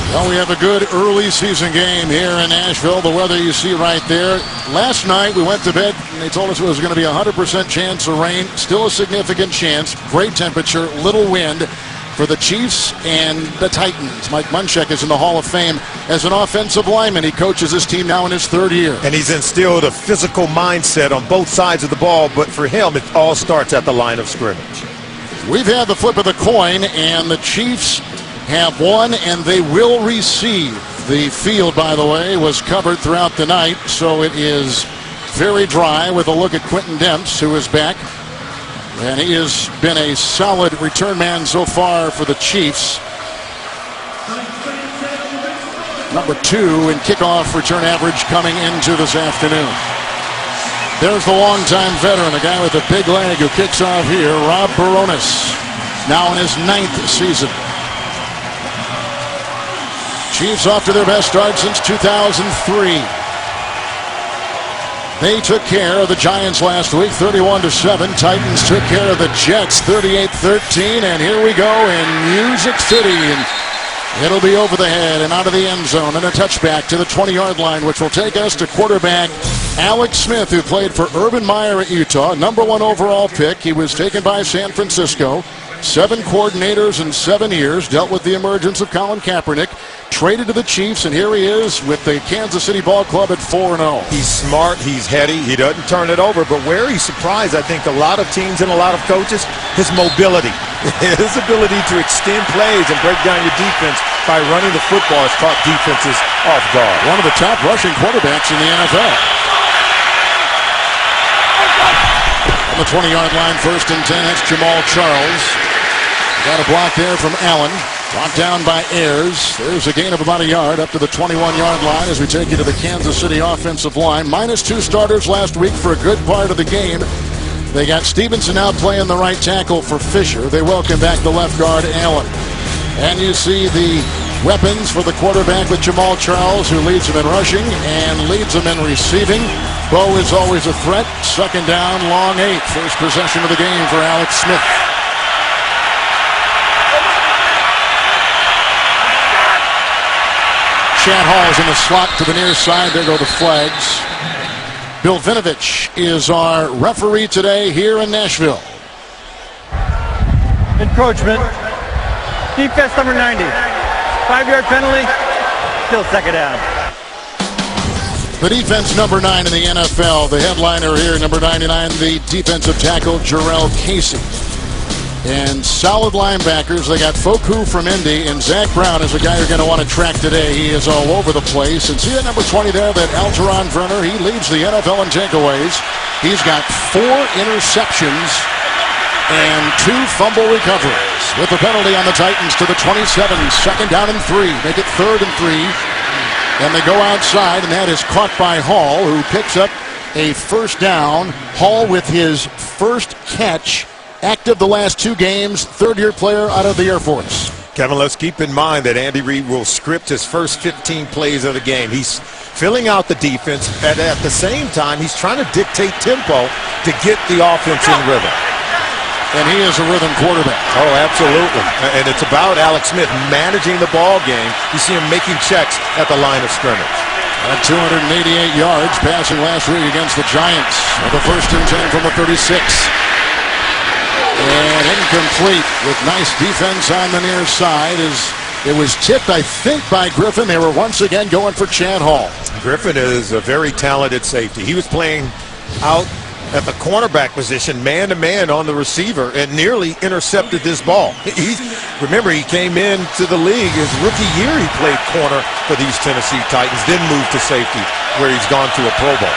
Well, we have a good early season game here in Nashville. The weather you see right there. Last night we went to bed and they told us it was going to be a 100% chance of rain. Still a significant chance. Great temperature, little wind for the Chiefs and the Titans. Mike Munchek is in the Hall of Fame as an offensive lineman. He coaches his team now in his third year. And he's instilled a physical mindset on both sides of the ball, but for him it all starts at the line of scrimmage. We've had the flip of the coin, and the Chiefs have won, and they will receive. The field, by the way, was covered throughout the night, so it is very dry with a look at Quentin Demps, who is back. And he has been a solid return man so far for the Chiefs. Number 2 in kickoff return average coming into this afternoon. There's the longtime veteran, a guy with a big leg who kicks off here, Rob Baronis, now in his 9th season. Chiefs off to their best start since 2003. They took care of the Giants last week, 31-7. Titans took care of the Jets, 38-13. And here we go in Music City. And it'll be over the head and out of the end zone and a touchback to the 20-yard line, which will take us to quarterback Alex Smith, who played for Urban Meyer at Utah, number 1 overall pick. He was taken by San Francisco. 7 coordinators in 7 years, dealt with the emergence of Colin Kaepernick, traded to the Chiefs, and here he is with the Kansas City Ball Club at 4-0. He's smart, he's heady, he doesn't turn it over, but where he's surprised, I think, a lot of teams and a lot of coaches, his mobility. His ability to extend plays and break down your defense by running the football has caught defenses off guard. One of the top rushing quarterbacks in the NFL. On the 20-yard line, 1st and 10, that's Jamal Charles. Got a block there from Allen. Brought down by Ayers. There's a gain of about a yard up to the 21-yard line as we take you to the Kansas City offensive line. -2 starters last week for a good part of the game. They got Stevenson out playing the right tackle for Fisher. They welcome back the left guard, Allen. And you see the weapons for the quarterback with Jamal Charles, who leads them in rushing and leads them in receiving. Bo is always a threat. 2nd down, long 8. First possession of the game for Alex Smith. Chad Hall's in the slot to the near side. There go the flags. Bill Vinovich is our referee today here in Nashville. Encroachment. Defense number 90. 5-yard penalty. Still 2nd down. The defense number 9 in the NFL. The headliner here, number 99, the defensive tackle, Jarrell Casey. And solid linebackers. They got Foku from Indy, and Zach Brown is a guy you're going to want to track today. He is all over the place. And see that number 20 there, that Alteron Brenner? He leads the NFL in takeaways. He's got 4 interceptions and 2 fumble recoveries. With the penalty on the Titans to the 27. 2nd down and 3. Make it 3rd and 3. And they go outside, and that is caught by Hall, who picks up a 1st down. Hall with his first catch. Active the last 2 games, 3rd-year player out of the Air Force. Kevin, let's keep in mind that Andy Reid will script his first 15 plays of the game. He's filling out the defense, and at the same time, he's trying to dictate tempo to get the offense in rhythm. And he is a rhythm quarterback. Oh, absolutely. And it's about Alex Smith managing the ball game. You see him making checks at the line of scrimmage. At 288 yards, passing last week against the Giants. With the 1st and 10 from the 36. And incomplete with nice defense on the near side as it was tipped, I think, by Griffin. They were once again going for Chad Hall. Griffin is a very talented safety. He was playing out at the cornerback position, man-to-man on the receiver, and nearly intercepted this ball. Remember, he came into the league his rookie year. He played corner for these Tennessee Titans, then moved to safety, where he's gone to a Pro Bowl.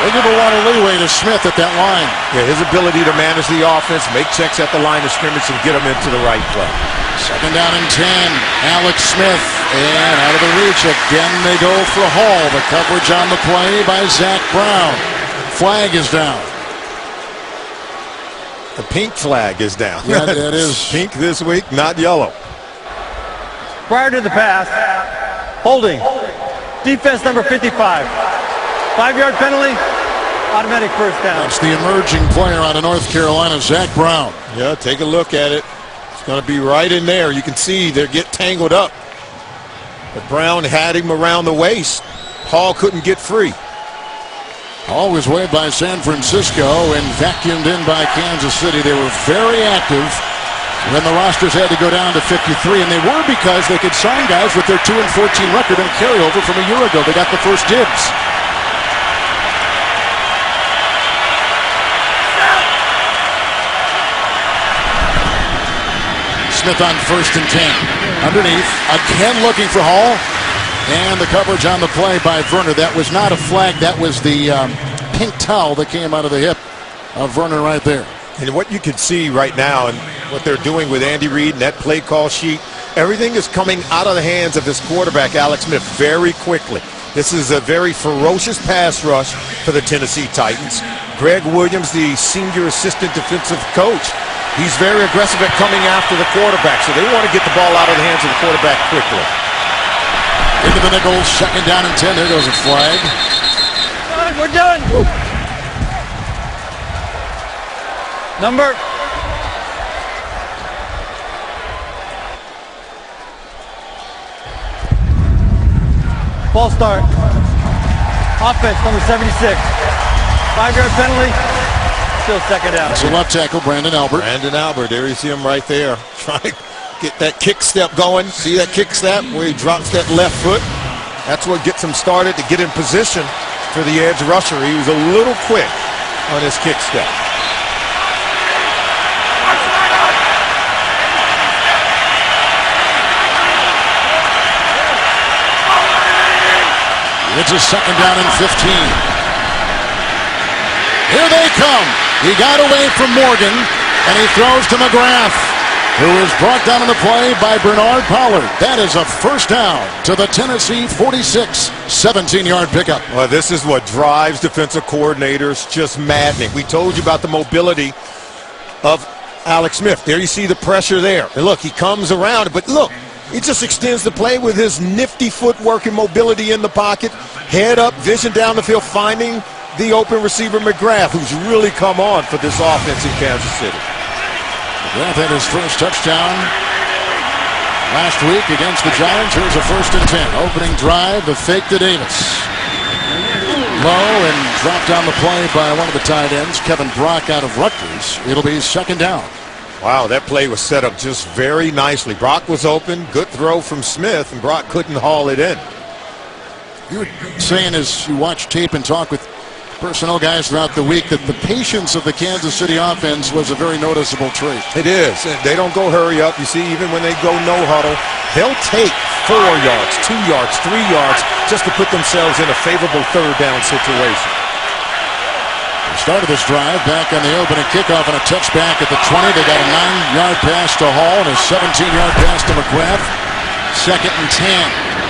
They give a lot of leeway to Smith at that line. Yeah, his ability to manage the offense, make checks at the line of scrimmage, and get them into the right play. 2nd down and 10. Alex Smith, and out of the reach again they go for Hall. The coverage on the play by Zach Brown. Flag is down. The pink flag is down. Yeah, that is pink this week, not yellow. Prior to the pass, holding. Defense number 55. 5-yard penalty, Automatic first down. That's the emerging player out of North Carolina, Zach Brown. Yeah, take a look at it. It's going to be right in there. You can see they get tangled up. But Brown had him around the waist. Hall couldn't get free. Hall was waved by San Francisco and vacuumed in by Kansas City. They were very active when the rosters had to go down to 53, and they were because they could sign guys with their 2-14 record and carryover from a year ago. They got the first dibs. Smith on 1st and 10. Underneath, again looking for Hall. And the coverage on the play by Verner. That was not a flag. That was the pink towel that came out of the hip of Verner right there. And what you can see right now and what they're doing with Andy Reid and that play call sheet, everything is coming out of the hands of this quarterback, Alex Smith, very quickly. This is a very ferocious pass rush for the Tennessee Titans. Greg Williams, the senior assistant defensive coach, he's very aggressive at coming after the quarterback, so they want to get the ball out of the hands of the quarterback quickly. Into the nickel, 2nd down and 10. There goes a flag. We're done. Number. Ball start. Offense, number 76. 5-yard penalty. Still 2nd down. It's a left tackle, Brandon Albert. Brandon Albert, there you see him right there. Trying to get that kick step going. See that kick step where he drops that left foot? That's what gets him started to get in position for the edge rusher. He was a little quick on his kick step. It's a 2nd down and 15. Here they come. He got away from Morgan, and he throws to McGrath, who is brought down on the play by Bernard Pollard. That is a 1st down to the Tennessee 46, 17-yard pickup. Well, this is what drives defensive coordinators just maddening. We told you about the mobility of Alex Smith. There you see the pressure there. And look, he comes around, but look, he just extends the play with his nifty footwork and mobility in the pocket. Head up, vision down the field, finding the open receiver McGrath, who's really come on for this offense in Kansas City. McGrath had his first touchdown last week against the Giants. Here's a 1st and 10. Opening drive, the fake to Davis. Low and dropped down the play by one of the tight ends, Kevin Brock out of Rutgers. It'll be 2nd down. Wow, that play was set up just very nicely. Brock was open, good throw from Smith, and Brock couldn't haul it in. You were saying as you watch tape and talk with personnel guys throughout the week that the patience of the Kansas City offense was a very noticeable trait. It is. They don't go hurry up. You see, even when they go no huddle, they'll take 4 yards, 2 yards, 3 yards just to put themselves in a favorable 3rd down situation. They started this drive back on the opening kickoff and a touchback at the 20. They got a 9-yard pass to Hall and a 17-yard pass to McGrath. 2nd and 10.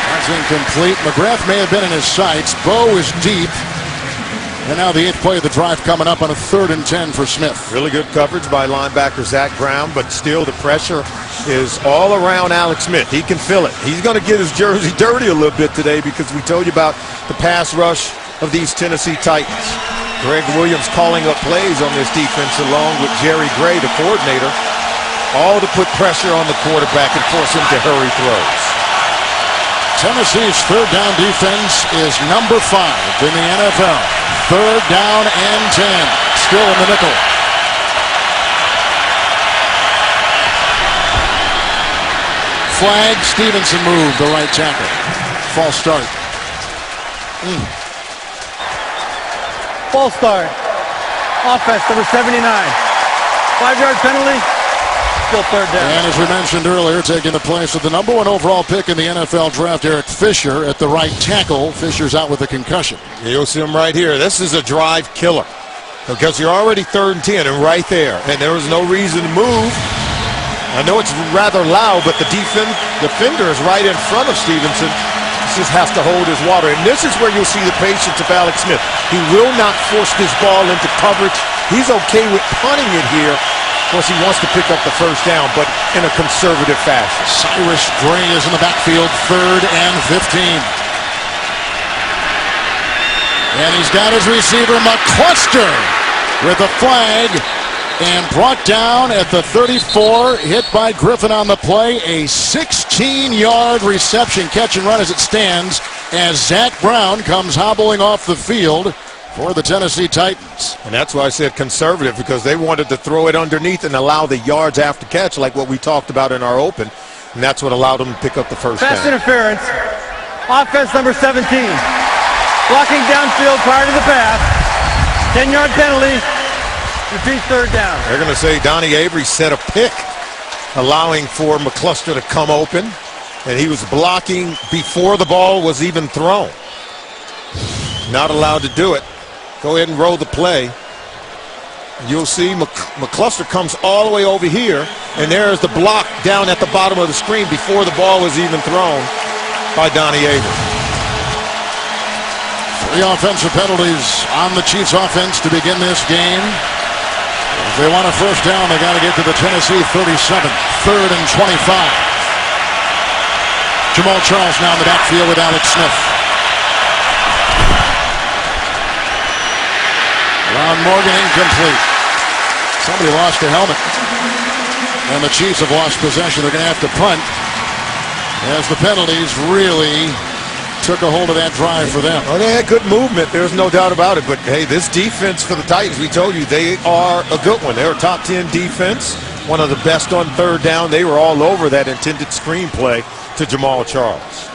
That's incomplete. McGrath may have been in his sights. Bo is deep. And now the 8th play of the drive coming up on a 3rd and 10 for Smith. Really good coverage by linebacker Zach Brown, but still the pressure is all around Alex Smith. He can feel it. He's going to get his jersey dirty a little bit today because we told you about the pass rush of these Tennessee Titans. Greg Williams calling up plays on this defense along with Jerry Gray, the coordinator, all to put pressure on the quarterback and force him to hurry throws. Tennessee's 3rd down defense is number 5 in the NFL. 3rd down and 10. Still in the nickel. Flag. Stevenson moved, the right tackle. False start. False start. Offense, number 79. 5-yard penalty. Still 3rd down. And as we mentioned earlier, taking the place of the number 1 overall pick in the NFL draft, Eric Fisher at the right tackle. Fisher's out with a concussion. You'll see him right here. This is a drive killer because you're already 3rd and 10 and right there, and there was no reason to move. I know it's rather loud, but the defender is right in front of Stevenson. He just has to hold his water, and this is where you'll see the patience of Alex Smith. He will not force this ball into coverage. He's okay with punting it here. Of course, he wants to pick up the 1st down, but in a conservative fashion. Cyrus Gray is in the backfield, 3rd and 15. And he's got his receiver, Mccluster, with a flag and brought down at the 34, hit by Griffin on the play. A 16-yard reception, catch and run as it stands, as Zach Brown comes hobbling off the field for the Tennessee Titans. And that's why I said conservative, because they wanted to throw it underneath and allow the yards after catch like what we talked about in our open. And that's what allowed them to pick up the first down. Pass interference. Offense number 17. Blocking downfield prior to the pass. 10-yard penalty. Repeat third down. They're going to say Donny Avery set a pick, allowing for Mccluster to come open. And he was blocking before the ball was even thrown. Not allowed to do it. Go ahead and roll the play. You'll see Mccluster comes all the way over here, and there's the block down at the bottom of the screen before the ball was even thrown by Donny Avery. 3 offensive penalties on the Chiefs offense to begin this game. If they want a first down, they got to get to the Tennessee 37. 3rd and 25. Jamal Charles now in the backfield with Alex Smith. Ron Morgan incomplete. Somebody lost a helmet. And the Chiefs have lost possession. They're going to have to punt as the penalties really took a hold of that drive for them. Well, they had good movement. There's no doubt about it. But, hey, this defense for the Titans, we told you, they are a good one. They're a top 10 defense, one of the best on third down. They were all over that intended screenplay to Jamal Charles.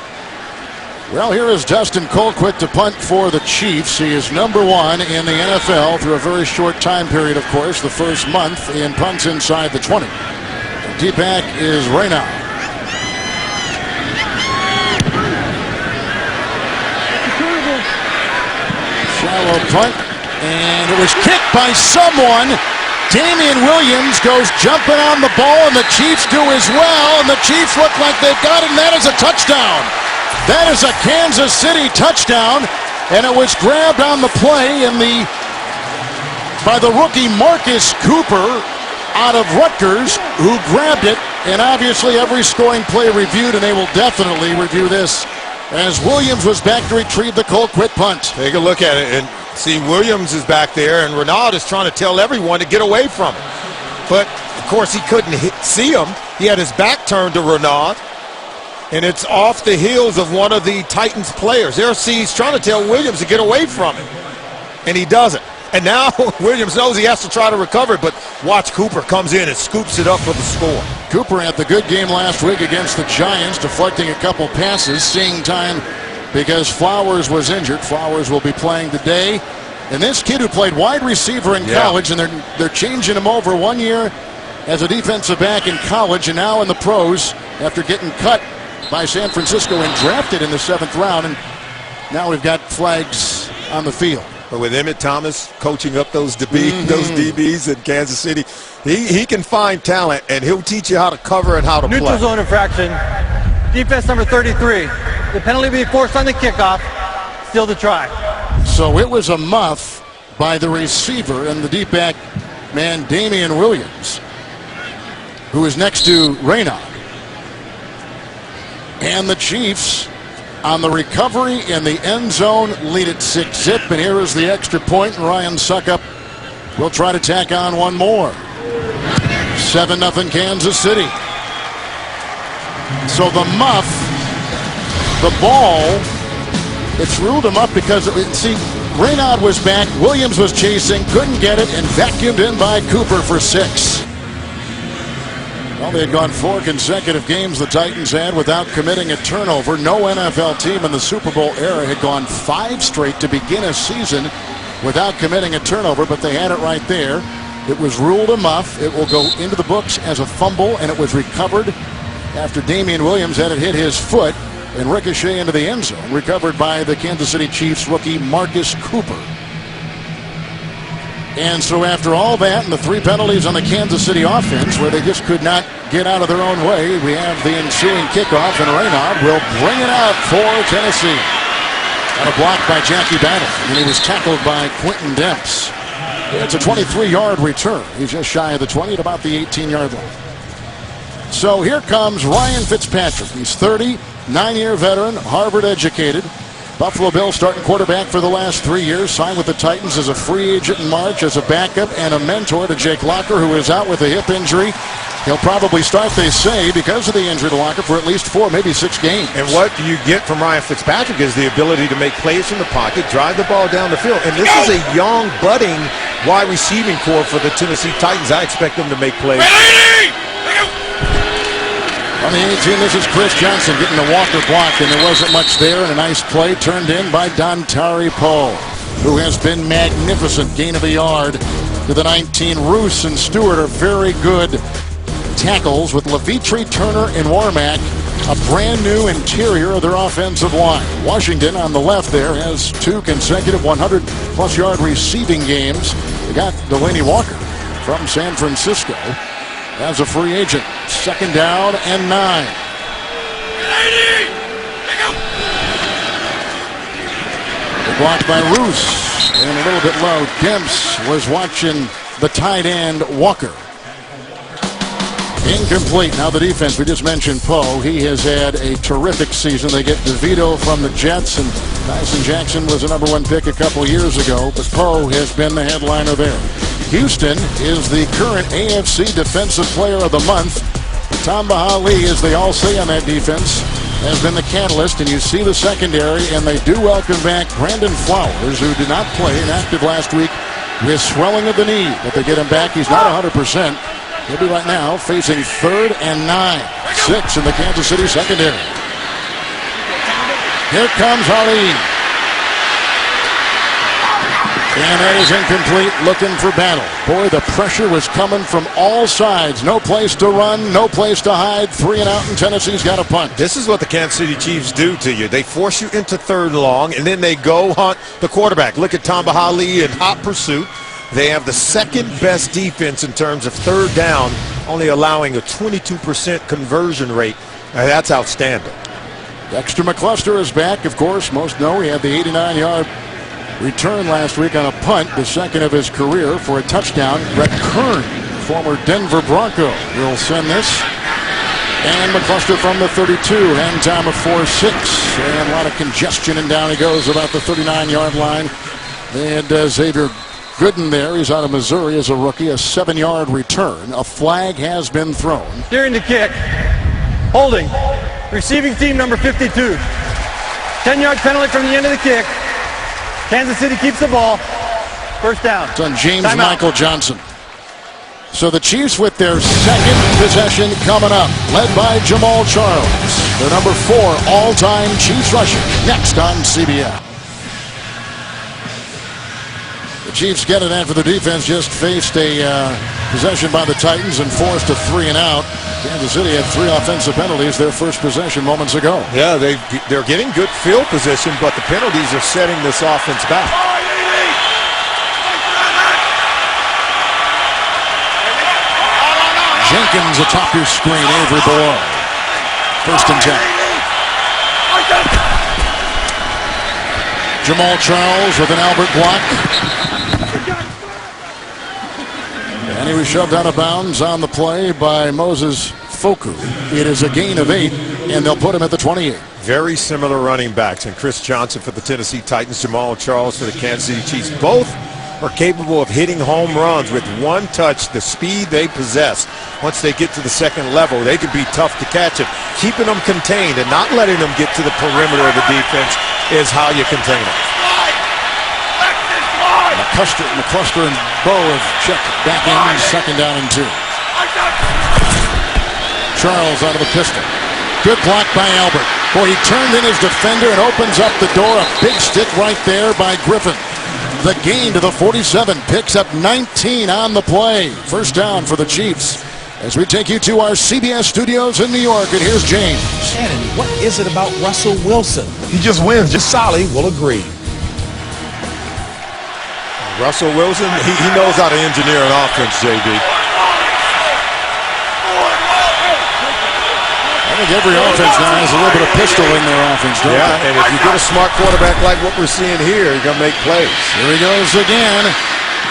Well, here is Dustin Colquitt to punt for the Chiefs. He is number 1 in the NFL through a very short time period, of course, the first month in punts inside the 20. D-back is Reid. Shallow punt, and it was kicked by someone. Damian Williams goes jumping on the ball, and the Chiefs do as well, and the Chiefs look like they've got it, and that is a touchdown. That is a Kansas City touchdown, and it was grabbed on the play by the rookie Marcus Cooper out of Rutgers, who grabbed it, and obviously every scoring play reviewed, and they will definitely review this as Williams was back to retrieve the Colquitt punt. Take a look at it and see Williams is back there, and Reid is trying to tell everyone to get away from it. But, of course, he couldn't see him. He had his back turned to Reid, and it's off the heels of one of the Titans players. He's trying to tell Williams to get away from it, and he doesn't. And now Williams knows he has to try to recover it, but watch Cooper comes in and scoops it up for the score. Cooper had the good game last week against the Giants, deflecting a couple passes, seeing time because Flowers was injured. Flowers will be playing today. And this kid who played wide receiver in college, and they're changing him over 1 year as a defensive back in college and now in the pros after getting cut by San Francisco and drafted in the 7th round. And now we've got flags on the field. But with Emmett Thomas coaching up those DBs in Kansas City, he can find talent, and he'll teach you how to cover and how to play. Neutral zone infraction. Defense number 33. The penalty being forced on the kickoff. Still to try. So it was a muff by the receiver and the deep back man, Damian Williams, who is next to Reid. And the Chiefs on the recovery in the end zone lead at 6-zip, and here is the extra point, and Ryan Suckup will try to tack on one more. 7-0 Kansas City. So the muff, the ball, it's ruled him up because, see, Reid was back, Williams was chasing, couldn't get it, and vacuumed in by Cooper for 6. Well, they had gone 4 consecutive games the Titans had without committing a turnover. No NFL team in the Super Bowl era had gone 5 straight to begin a season without committing a turnover, but they had it right there. It was ruled a muff. It will go into the books as a fumble, and it was recovered after Damian Williams had it hit his foot and ricochet into the end zone, recovered by the Kansas City Chiefs rookie Marcus Cooper. And so after all that and the 3 penalties on the Kansas City offense where they just could not get out of their own way, we have the ensuing kickoff, and Reid will bring it out for Tennessee. Got a block by Jackie Battle, and he was tackled by Quentin Demps. It's a 23-yard return. He's just shy of the 20 at about the 18-yard line. So here comes Ryan Fitzpatrick. He's 30, 9-year veteran, Harvard educated. Buffalo Bills starting quarterback for the last 3 years. Signed with the Titans as a free agent in March as a backup and a mentor to Jake Locker, who is out with a hip injury. He'll probably start, they say, because of the injury to Locker, for at least 4, maybe 6 games. And what you get from Ryan Fitzpatrick is the ability to make plays from the pocket, drive the ball down the field. And this is a young, budding wide receiving core for the Tennessee Titans. I expect them to make plays. On the 18, this is Chris Johnson getting the Walker block, and there wasn't much there, and a nice play turned in by Dontari Poe, who has been magnificent. Gain of a yard to the 19. Roos and Stewart are very good tackles with Levitre, Turner, and Warmack, a brand new interior of their offensive line. Washington on the left there has 2 consecutive 100-plus yard receiving games. They got Delanie Walker from San Francisco as a free agent. 2nd down and 9. The block by Roos and a little bit low. Demps was watching the tight end Walker. Incomplete. Now the defense, we just mentioned Poe. He has had a terrific season. They get Devito from the Jets, and Tyson Jackson was a #1 pick a couple years ago, but Poe has been the headliner there. Houston is the current AFC Defensive Player of the Month. Tamba Hali, as they all say on that defense, has been the catalyst, and you see the secondary, and they do welcome back Brandon Flowers, who did not play, inactive last week with swelling of the knee. But they get him back. He's not 100%. He'll be right now facing 3rd and 9. 6 in the Kansas City secondary. Here comes Hali. And that is incomplete, looking for battle. Boy, the pressure was coming from all sides. No place to run, no place to hide. 3 and out, and Tennessee's got a punt. This is what the Kansas City Chiefs do to you. They force you into 3rd and long, and then they go hunt the quarterback. Look at Tamba Hali in hot pursuit. They have the 2nd best defense in terms of 3rd down, only allowing a 22% conversion rate. Now, that's outstanding. Dexter Mccluster is back, of course. Most know he had the 89-yard return last week on a punt, the 2nd of his career, for a touchdown. Brett Kern, former Denver Bronco, will send this. And Mccluster from the 32, hand time of 4.6. And a lot of congestion, and down he goes about the 39-yard line. They had Xavier Gooden there. He's out of Missouri as a rookie. A 7-yard return. A flag has been thrown. During the kick. Holding. Receiving team number 52. 10-yard penalty from the end of the kick. Kansas City keeps the ball. 1st down. It's on James Michael Johnson. So the Chiefs with their 2nd possession coming up, led by Jamal Charles. Their number 4 all-time Chiefs rusher. Next on CBS. The Chiefs get it after the defense just faced a possession by the Titans and forced a 3 and out. Kansas City had 3 offensive penalties their first possession moments ago. Yeah, they're getting good field position, but the penalties are setting this offense back. Jenkins atop your screen, Avery below. 1st and 10. Jamal Charles with an Albert block. And he was shoved out of bounds on the play by Moses Foku. It is a gain of 8, and they'll put him at the 28. Very similar running backs, and Chris Johnson for the Tennessee Titans, Jamal Charles for the Kansas City Chiefs. Both are capable of hitting home runs with one touch, the speed they possess. Once they get to the 2nd level, they can be tough to catch it. Keeping them contained and not letting them get to the perimeter of the defense is how you contain them. McCluster and Bowe have checked back in, 2nd down and 2. Charles out of the pistol. Good block by Albert. Boy, he turned in his defender and opens up the door. A big stick right there by Griffin. The gain to the 47, picks up 19 on the play. 1st down for the Chiefs. As we take you to our CBS studios in New York, and here's James. Shannon, what is it about Russell Wilson? He just wins. Just Solly will agree. Russell Wilson, he knows how to engineer an offense, JB. I think every offense now has a little bit of pistol in their offense, don't Yeah, they? and if you get a smart quarterback like what we're seeing here, you're going to make plays. Here he goes again.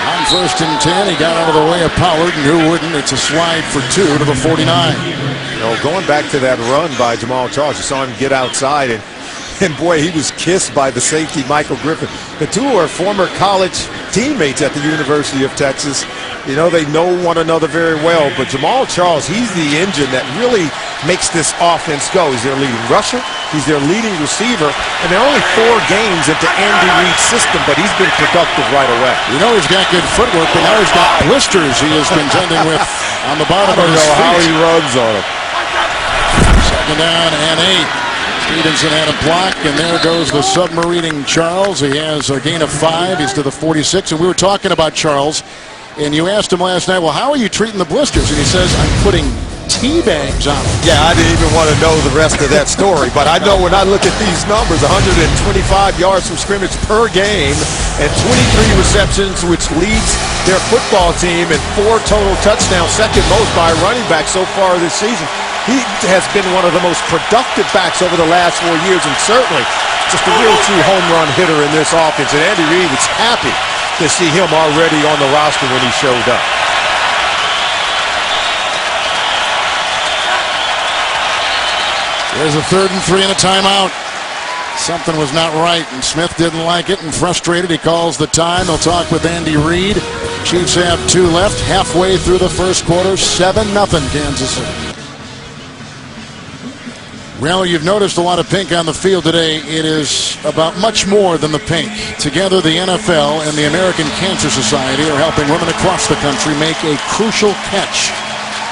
On 1st and 10, he got out of the way of Pollard, and who wouldn't? It's a slide for 2 to the 49. You know, going back to that run by Jamal Charles, you saw him get outside and And boy, he was kissed by the safety, Michael Griffin. The two are former college teammates at the University of Texas. You know, they know one another very well, but Jamal Charles, he's the engine that really makes this offense go. He's their leading rusher, he's their leading receiver, and they're only 4 games into Andy Reid's system, but he's been productive right away. You know he's got good footwork, but now he's got blisters he is contending with on the bottom of his feet. I don't know how he runs on him. Second down and 8. Stevenson had a block, and there goes the submarining Charles. He has a gain of 5. He's to the 46, and we were talking about Charles, and you asked him last night, well, how are you treating the blisters? And he says, I'm putting tea bags on them. Yeah, I didn't even want to know the rest of that story, but I know when I look at these numbers, 125 yards from scrimmage per game and 23 receptions, which leads their football team, and 4 total touchdowns, second most by a running back so far this season. He has been one of the most productive backs over the last 4 years, and certainly just a real true home run hitter in this offense. And Andy Reid was happy to see him already on the roster when he showed up. There's a 3rd and 3 and a timeout. Something was not right, and Smith didn't like it, and frustrated, he calls the time. He'll talk with Andy Reid. Chiefs have 2 left, halfway through the first quarter, 7-0 Kansas City. Well, you've noticed a lot of pink on the field today. It is about much more than the pink. Together, the NFL and the American Cancer Society are helping women across the country make a crucial catch.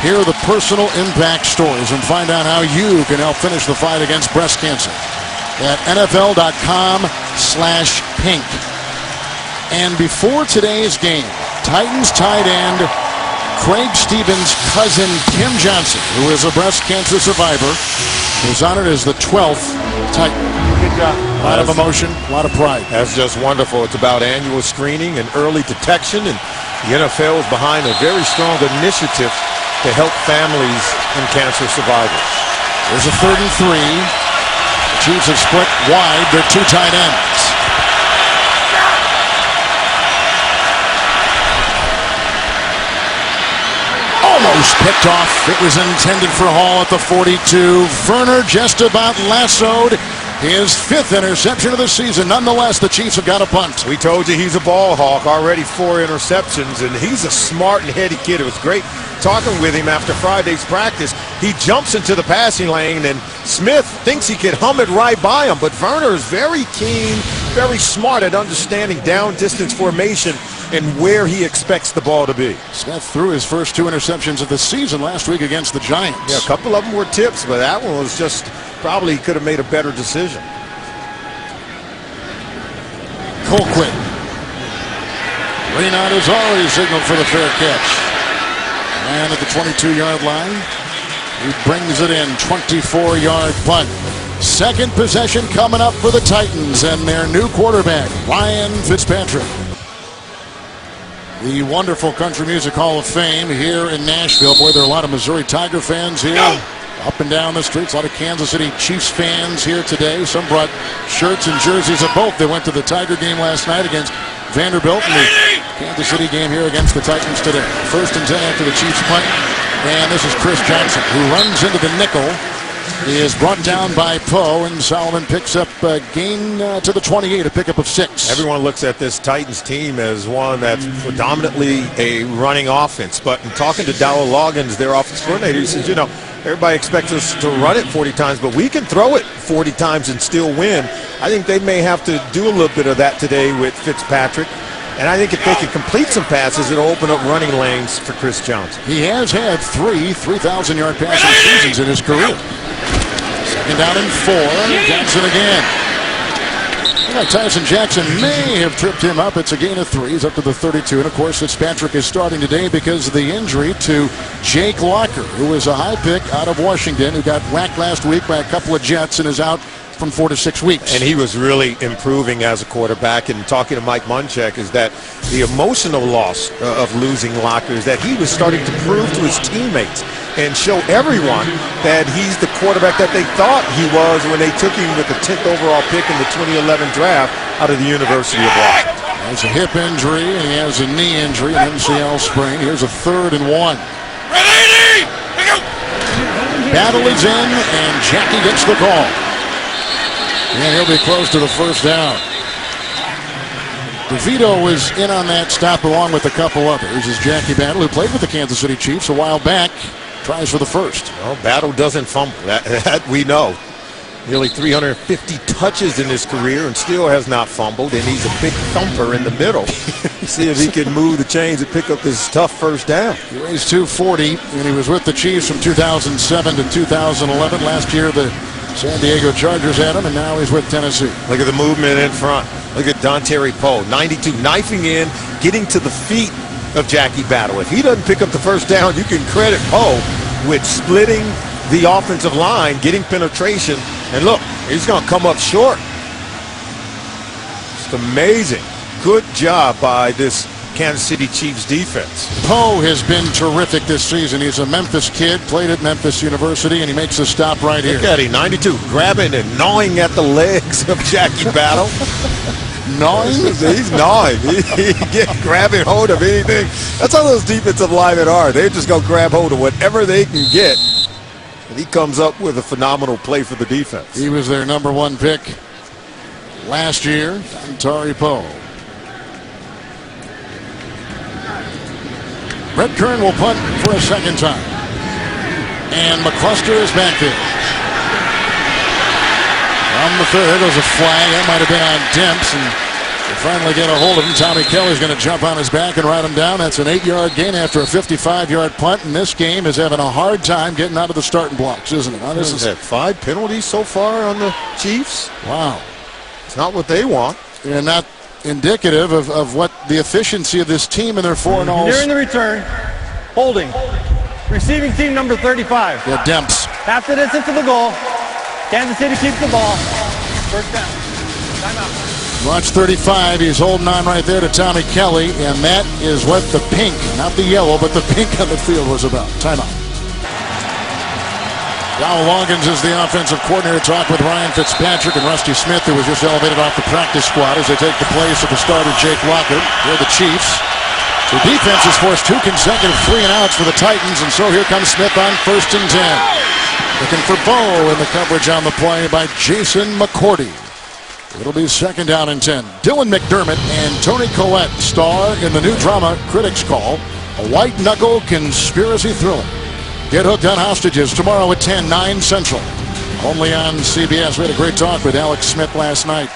Here are the personal impact stories, and find out how you can help finish the fight against breast cancer at NFL.com/pink. And before today's game, Titans tight end Craig Stevens' cousin Kim Johnson, who is a breast cancer survivor, was honored as the 12th Titan. Good job. A lot of emotion, a lot of pride. That's just wonderful. It's about annual screening and early detection, and the NFL is behind a very strong initiative to help families and cancer survivors. There's a 3rd and 3. The Chiefs have split wide their 2 tight ends. Almost picked off. It was intended for Hall at the 42. Werner just about lassoed his 5th interception of the season. Nonetheless, the Chiefs have got a punt. We told you he's a ball hawk. Already 4 interceptions, and he's a smart and heady kid. It was great talking with him after Friday's practice. He jumps into the passing lane, and Smith thinks he could hum it right by him, but Werner is very keen, very smart at understanding down distance formation and where he expects the ball to be. Smith threw his first 2 interceptions of the season last week against the Giants. Yeah, a couple of them were tips, but that one was just probably could have made a better decision. Colquitt. Reid has already signaled for the fair catch. And at the 22-yard line, he brings it in. 24-yard punt. Second possession coming up for the Titans and their new quarterback, Ryan Fitzpatrick. The wonderful Country Music Hall of Fame here in Nashville. Boy, there are a lot of Missouri Tiger fans here. Up and down the streets. A lot of Kansas City Chiefs fans here today. Some brought shirts and jerseys of both. They went to the Tiger game last night against Vanderbilt, and the Kansas City game here against the Titans today. 1st and 10 after the Chiefs punt. And this is Chris Johnson, who runs into the nickel. He is brought down by Poe, and Solomon picks up a gain to the 28, a pickup of 6. Everyone looks at this Titans team as one that's predominantly a running offense. But in talking to Dowell Loggins, their offensive coordinator, he says, you know, everybody expects us to run it 40 times, but we can throw it 40 times and still win. I think they may have to do a little bit of that today with Fitzpatrick. And I think if they can complete some passes, it'll open up running lanes for Chris Johnson. He has had 3 3,000-yard passing seasons in his career. Second down and 4. Jackson again. Tyson Jackson may have tripped him up. It's a gain of 3. He's up to the 32. And, of course, Fitzpatrick is starting today because of the injury to Jake Locker, who was a high pick out of Washington, who got whacked last week by a couple of Jets and is out from 4 to 6 weeks. And he was really improving as a quarterback. And talking to Mike Munchek is that the emotional loss of losing Locker is that he was starting to prove to his teammates and show everyone that he's the quarterback that they thought he was when they took him with the 10th overall pick in the 2011 draft out of the University of Washington. Has a hip injury and he has a knee injury, an MCL sprain. Here's a 3rd and 1. Ready? Go. Battle is in, and Jackie gets the call. And he'll be close to the first down. Devito was in on that stop along with a couple others as Jackie Battle, who played with the Kansas City Chiefs a while back, tries for the first. Well, Battle doesn't fumble. That we know. Nearly 350 touches in his career and still has not fumbled, and he's a big thumper in the middle. See if he can move the chains and pick up this tough first down. He weighs 240, and he was with the Chiefs from 2007 to 2011. Last year, the San Diego Chargers had him, and now he's with Tennessee. Look at the movement in front. Look at Dontari Poe, 92, knifing in, getting to the feet of Jackie Battle. If he doesn't pick up the first down, you can credit Poe with splitting the offensive line, getting penetration, and look, he's going to come up short. It's amazing. Good job by this Kansas City Chiefs defense. Poe has been terrific this season. He's a Memphis kid, played at Memphis University, and he makes a stop right here. Look at him, 92, grabbing and gnawing at the legs of Jackie Battle. Gnawing? He's gnawing. He grabbing hold of anything. That's how those defensive linemen are. They're just going to grab hold of whatever they can get. And he comes up with a phenomenal play for the defense. He was their #1 pick last year, Dontari Poe. Brett Kern will punt for a second time. And Mccluster is back there. On the third, there goes a flag. That might have been on Demps, and they finally get a hold of him. Tommy Kelly's going to jump on his back and ride him down. That's an 8-yard gain after a 55-yard punt, and this game is having a hard time getting out of the starting blocks, isn't it? This is 5 penalties so far on the Chiefs. Wow. It's not what they want. And not indicative of what the efficiency of this team and their 4-0s. During the return, holding. Receiving team number 35. Yeah, Demps. Half the distance to the goal. Kansas City keeps the ball. First down. Timeout. Launch 35. He's holding on right there to Tommy Kelly, and that is what the pink, not the yellow, but the pink on the field was about. Timeout. Donald Longans is the offensive coordinator. Talk with Ryan Fitzpatrick and Rusty Smith, who was just elevated off the practice squad as they take the place of the starter Jake Locker. They're the Chiefs. The defense has forced 2 consecutive 3-and-outs for the Titans, and so here comes Smith on 1st and 10. Looking for Bo in the coverage on the play by Jason McCourty. It'll be 2nd down and 10. Dylan McDermott and Tony Collette star in the new drama critics call a white-knuckle conspiracy thriller. Get hooked on hostages tomorrow at 10, 9 Central. Only on CBS. We had a great talk with Alex Smith last night.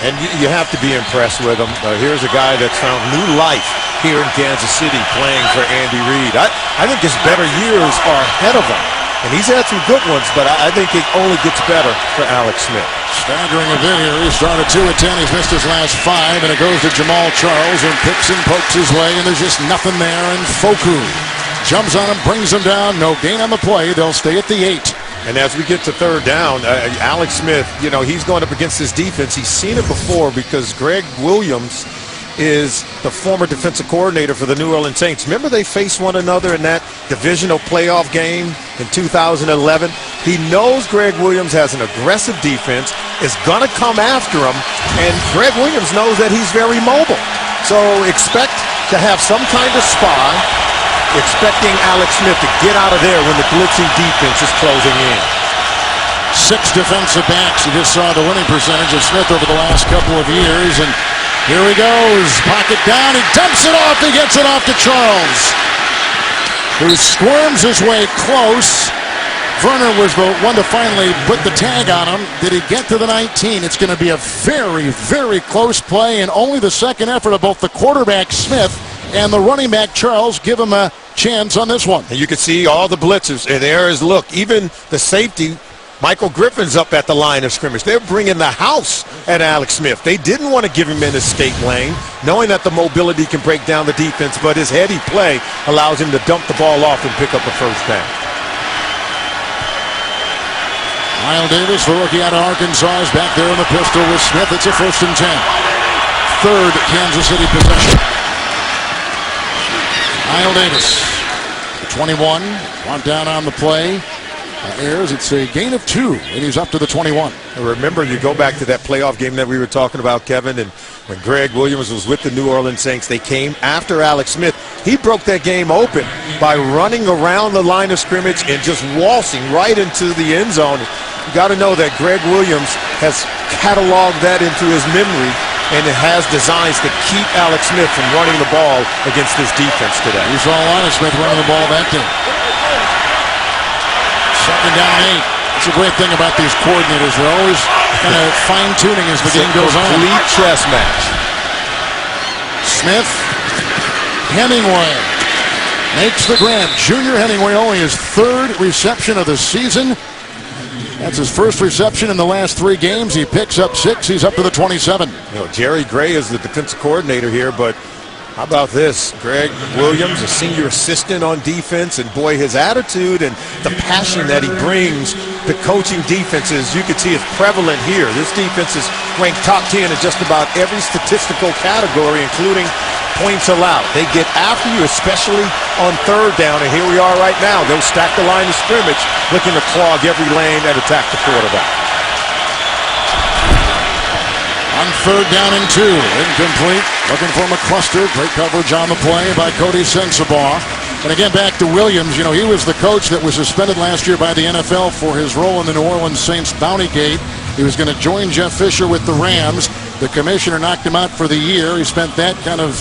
And you have to be impressed with him. Here's a guy that's found new life here in Kansas City playing for Andy Reid. I think his better years are ahead of him. And he's had some good ones, but I think it only gets better for Alex Smith. Staggering a bit here. He started 2 of 10. He's missed his last 5, and it goes to Jamal Charles, and picks and pokes his way, and there's just nothing there. And Foku jumps on him, brings him down. No gain on the play. They'll stay at the 8. And as we get to 3rd down, Alex Smith, you know, he's going up against this defense. He's seen it before because Greg Williams is the former defensive coordinator for the New Orleans Saints. Remember they faced one another in that divisional playoff game in 2011? He knows Greg Williams has an aggressive defense, is going to come after him, and Greg Williams knows that he's very mobile. So expect to have some kind of spy, expecting Alex Smith to get out of there when the blitzing defense is closing in. 6 defensive backs. You just saw the winning percentage of Smith over the last couple of years, and here he goes. Pocket down. He dumps it off. He gets it off to Charles, who squirms his way close. Werner was the one to finally put the tag on him. Did he get to the 19? It's going to be a very, very close play, and only the second effort of both the quarterback Smith and the running back Charles give him a chance on this one. And you can see all the blitzers, and there is, look, even the safety, Michael Griffin's up at the line of scrimmage. They're bringing the house at Alex Smith. They didn't want to give him an escape lane, knowing that the mobility can break down the defense, but his heady play allows him to dump the ball off and pick up a first down. Lyle Davis, the rookie out of Arkansas, is back there in the pistol with Smith. It's a 1st and 10. 3rd Kansas City possession. Lyle Davis, 21, brought down on the play. Airs, it's a gain of 2, and he's up to the 21. Remember, you go back to that playoff game that we were talking about, Kevin, and when Greg Williams was with the New Orleans Saints, they came after Alex Smith. He broke that game open by running around the line of scrimmage and just waltzing right into the end zone. You got to know that Greg Williams has cataloged that into his memory, and it has designs to keep Alex Smith from running the ball against this defense today. You saw a lot of Smith running the ball that day. Second down 8. That's a great thing about these coordinators. They're always kind of fine-tuning as the game goes on. Complete chess match. Smith, Hemingway makes the grab. Junior Hemingway only his 3rd reception of the season. That's his 1st reception in the last 3 games. He picks up 6. He's up to the 27. You know, Jerry Gray is the defensive coordinator here, but how about this? Greg Williams, a senior assistant on defense, and boy, his attitude and the passion that he brings to coaching defenses, you can see is prevalent here. This defense is ranked top 10 in just about every statistical category, including points allowed. They get after you, especially on 3rd down, and here we are right now. They'll stack the line of scrimmage, looking to clog every lane and attack the quarterback. On 3rd down and 2, incomplete. Looking for Mccluster. Great coverage on the play by Cody Sensabaugh. And again, back to Williams. You know, he was the coach that was suspended last year by the NFL for his role in the New Orleans Saints bounty gate. He was going to join Jeff Fisher with the Rams. The commissioner knocked him out for the year. He spent that kind of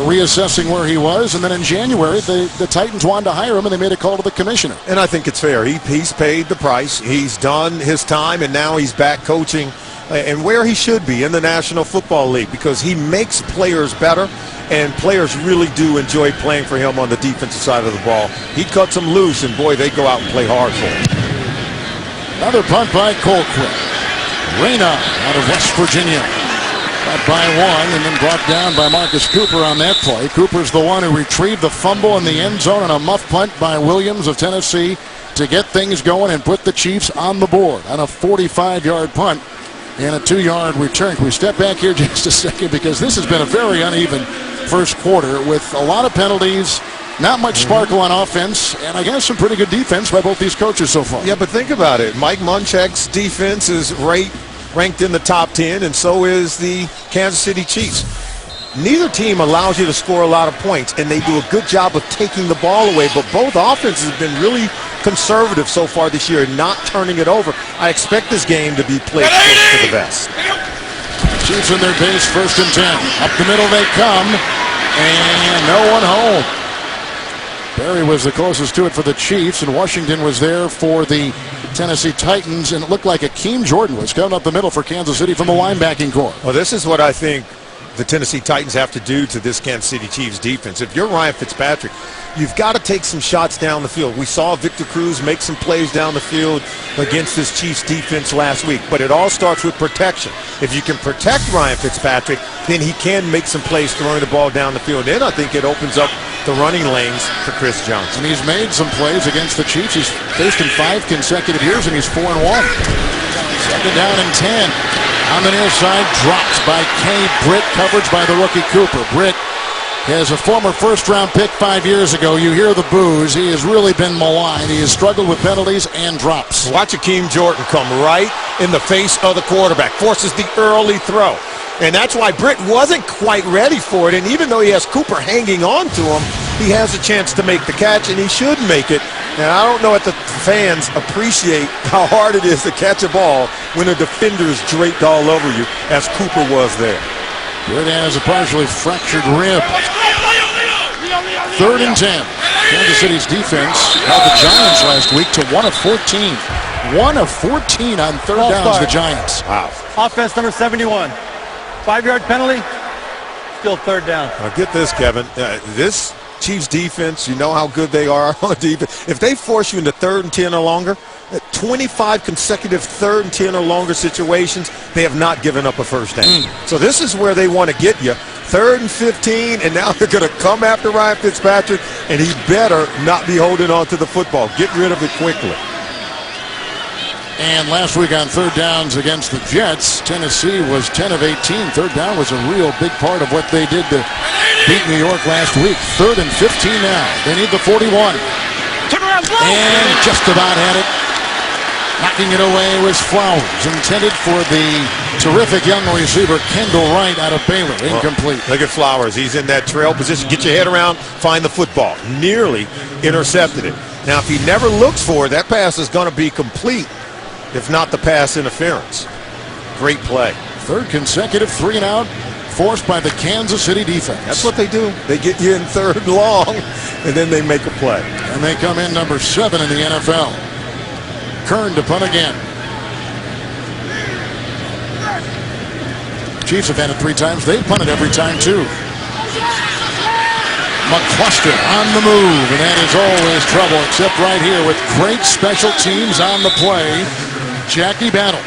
reassessing where he was. And then in January, the Titans wanted to hire him, and they made a call to the commissioner. And I think it's fair. He's paid the price. He's done his time, and now he's back coaching and where he should be in the National Football League, because he makes players better, and players really do enjoy playing for him on the defensive side of the ball. He cuts them loose, and boy, they go out and play hard for him. Another punt by Colquitt. Reyna out of West Virginia. Got by 1 and then brought down by Marcus Cooper on that play. Cooper's the one who retrieved the fumble in the end zone on a muff punt by Williams of Tennessee to get things going and put the Chiefs on the board on a 45-yard punt and a 2-yard return. Can we step back here just a second, because this has been a very uneven first quarter with a lot of penalties, not much sparkle on offense, and I guess some pretty good defense by both these coaches so far. Yeah, but think about it. Mike Munchek's defense is ranked in the top 10, and so is the Kansas City Chiefs. Neither team allows you to score a lot of points, and they do a good job of taking the ball away, but both offenses have been really conservative so far this year, not turning it over. I expect this game to be played close to the vest. Chiefs in their base, 1st and 10. Up the middle they come, and no one home. Barry was the closest to it for the Chiefs, and Washington was there for the Tennessee Titans, and it looked like Akeem Jordan was coming up the middle for Kansas City from the linebacking core. Well, this is what I think the Tennessee Titans have to do to this Kansas City Chiefs defense. If you're Ryan Fitzpatrick, you've got to take some shots down the field. We saw Victor Cruz make some plays down the field against this Chiefs defense last week, but it all starts with protection. If you can protect Ryan Fitzpatrick, then he can make some plays throwing the ball down the field. Then I think it opens up the running lanes for Chris Johnson. And he's made some plays against the Chiefs. He's faced in 5 consecutive years, and he's 4-1. 2nd down and 10. On the near side, dropped by Kenny Britt, coverage by the rookie Cooper. Britt is a former first-round pick 5 years ago. You hear the boos. He has really been maligned. He has struggled with penalties and drops. Watch Akeem Jordan come right in the face of the quarterback, forces the early throw. And that's why Britt wasn't quite ready for it. And even though he has Cooper hanging on to him, he has a chance to make the catch, and he should make it. And I don't know if the fans appreciate how hard it is to catch a ball when a defender is draped all over you, as Cooper was there. Britt has a partially fractured rib. 3rd and 10. Kansas City's defense held the Giants last week to 1 of 14. 1 of 14 on 3rd downs, the Giants. Wow. Offense number 71. 5-yard penalty, still 3rd down. Now get this, Kevin. This Chiefs defense, you know how good they are on defense. If they force you into 3rd and 10 or longer, 25 consecutive 3rd and 10 or longer situations, they have not given up a first down. So this is where they want to get you. 3rd and 15, and now they're going to come after Ryan Fitzpatrick, and he better not be holding on to the football. Get rid of it quickly. And last week on 3rd downs against the Jets, Tennessee was 10 of 18. 3rd down was a real big part of what they did to beat New York last week. 3rd and 15 now. They need the 41. And just about had it. Knocking it away was Flowers, intended for the terrific young receiver Kendall Wright out of Baylor. Incomplete. Well, look at Flowers. He's in that trail position. Get your head around, find the football. Nearly intercepted it. Now, if he never looks for it, that pass is going to be complete. if not the pass interference. Great play. Third consecutive 3-and-out forced by the Kansas City defense. That's what they do. They get you in third and long, and then they make a play. And they come in number 7 in the NFL. Kern to punt again. Chiefs have had it 3 times. They've punted every time, too. Mccluster on the move, and that is always trouble, except right here with great special teams on the play. Jackie Battle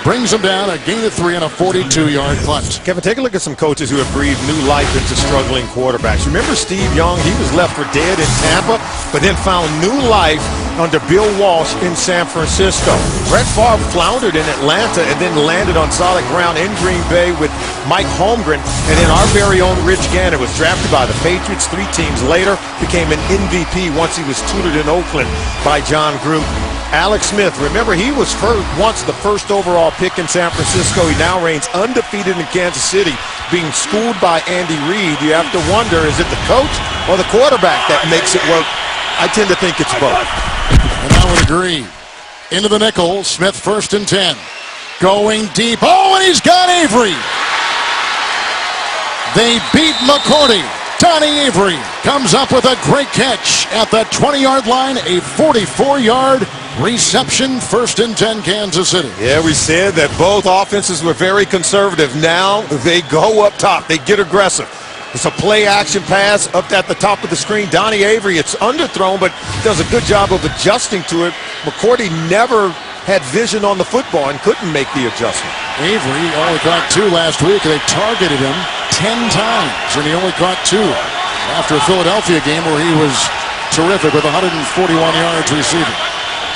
brings them down, a gain of 3 on a 42-yard punt. Kevin, take a look at some coaches who have breathed new life into struggling quarterbacks. Remember Steve Young? He was left for dead in Tampa, but then found new life under Bill Walsh in San Francisco. Brett Favre floundered in Atlanta and then landed on solid ground in Green Bay with Mike Holmgren. And then our very own Rich Gannon was drafted by the Patriots 3 teams later, became an MVP once he was tutored in Oakland by John Gruden. Alex Smith, remember he was once the first overall pick in San Francisco. He now reigns undefeated in Kansas City, being schooled by Andy Reid. You have to wonder, is it the coach or the quarterback that makes it work? I tend to think it's both. And I would agree. Into the nickel, Smith 1st and 10. Going deep. Oh, and he's got Avery. They beat McCourty. Donny Avery comes up with a great catch at the 20-yard line, a 44-yard reception, 1st and 10, Kansas City. Yeah, we said that both offenses were very conservative. Now they go up top. They get aggressive. It's a play-action pass up at the top of the screen. Donny Avery, it's underthrown, but does a good job of adjusting to it. McCourty never had vision on the football and couldn't make the adjustment. Avery only caught 2 last week. They targeted him 10 times, and he only caught 2 after a Philadelphia game where he was terrific with 141 yards receiving.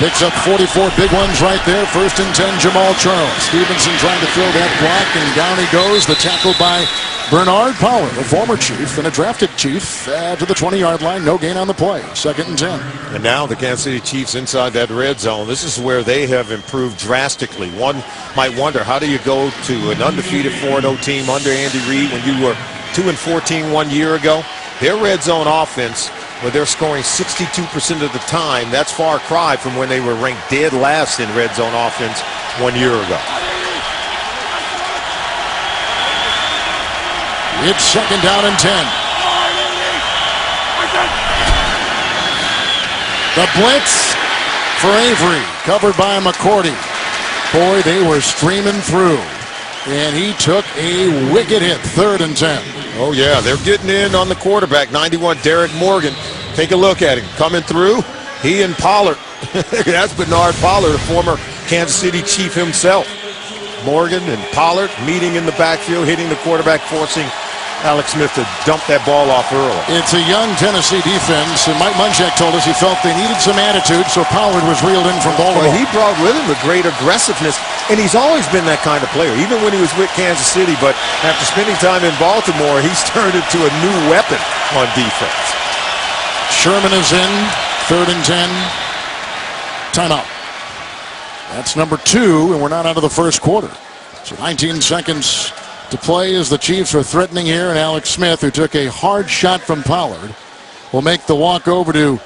Picks up 44 big ones right there. 1st and 10, Jamal Charles. Stevenson trying to fill that block, and down he goes. The tackle by Bernard Pollard, a former Chief and a drafted Chief, to the 20-yard line. No gain on the play. 2nd and 10. And now the Kansas City Chiefs inside that red zone. This is where they have improved drastically. One might wonder, how do you go to an undefeated 4-0 team under Andy Reid when you were 2-14 1 year ago? Their red zone offense, where they're scoring 62% of the time, that's far cry from when they were ranked dead last in red zone offense 1 year ago. It's 2nd down and 10. The blitz for Avery, covered by McCourty. Boy, they were streaming through, and he took a wicked hit. 3rd and 10. Oh, yeah, they're getting in on the quarterback, 91, Derek Morgan. Take a look at him. Coming through, he and Pollard. That's Bernard Pollard, a former Kansas City Chief himself. Morgan and Pollard meeting in the backfield, hitting the quarterback, forcing Alex Smith to dump that ball off early. It's a young Tennessee defense, and Mike Munchek told us he felt they needed some attitude, so Pollard was reeled in from Baltimore. Well, he brought with him a great aggressiveness, and he's always been that kind of player, even when he was with Kansas City. But after spending time in Baltimore, he's turned into a new weapon on defense. Sherman is in, 3rd and 10. Timeout. That's number 2, and we're not out of the first quarter. So 19 seconds to play as the Chiefs are threatening here, and Alex Smith, who took a hard shot from Pollard, will make the walk over to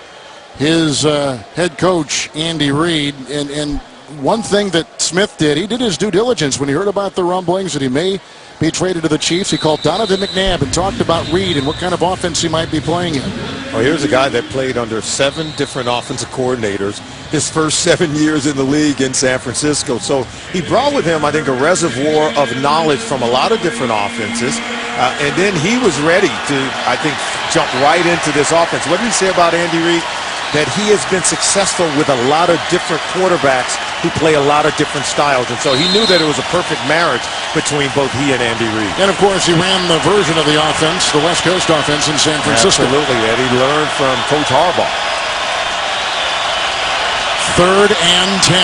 his head coach, Andy Reid. And one thing that Smith did, he did his due diligence when he heard about the rumblings that he may be traded to the Chiefs. He called Donovan McNabb and talked about Reid and what kind of offense he might be playing in. Well, here's a guy that played under 7 different offensive coordinators his first 7 years in the league in San Francisco. So he brought with him, I think, a reservoir of knowledge from a lot of different offenses. And then he was ready to, I think, jump right into this offense. What did he say about Andy Reid? That he has been successful with a lot of different quarterbacks who play a lot of different styles. And so he knew that it was a perfect marriage between both he and Andy Reid. And, of course, he ran the version of the offense, the West Coast offense in San Francisco. Absolutely, and he learned from Coach Harbaugh. 3rd and 10.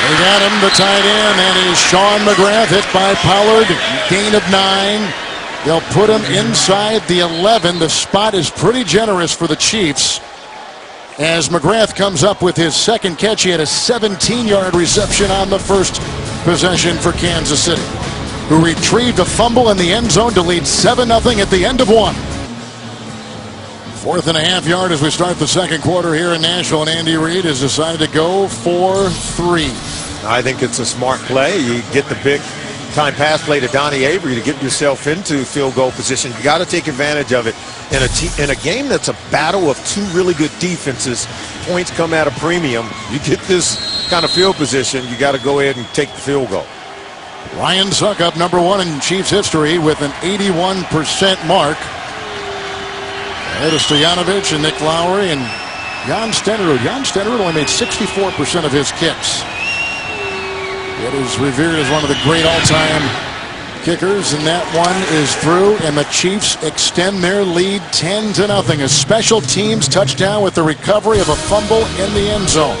They got him, the tight end, and is Sean McGrath, hit by Pollard, gain of 9. They'll put him inside the 11. The spot is pretty generous for the Chiefs as McGrath comes up with his second catch. He had a 17-yard reception on the first possession for Kansas City, who retrieved a fumble in the end zone to lead 7-0 at the end of 1. 4.5 yard as we start the second quarter here in Nashville, and Andy Reid has decided to go for 3. I think it's a smart play. You get the big time pass play to Donny Avery to get yourself into field goal position. You got to take advantage of it. In a game that's a battle of two really good defenses, points come at a premium. You get this kind of field position, you got to go ahead and take the field goal. Ryan Suckup, number 1 in Chiefs history with an 81% mark. Ahead of Stoyanovich and Nick Lowry and Jan Stenerud. Jan Stenerud only made 64% of his kicks. It is revered as one of the great all-time kickers, and that one is through, and the Chiefs extend their lead 10-0. A special teams touchdown with the recovery of a fumble in the end zone.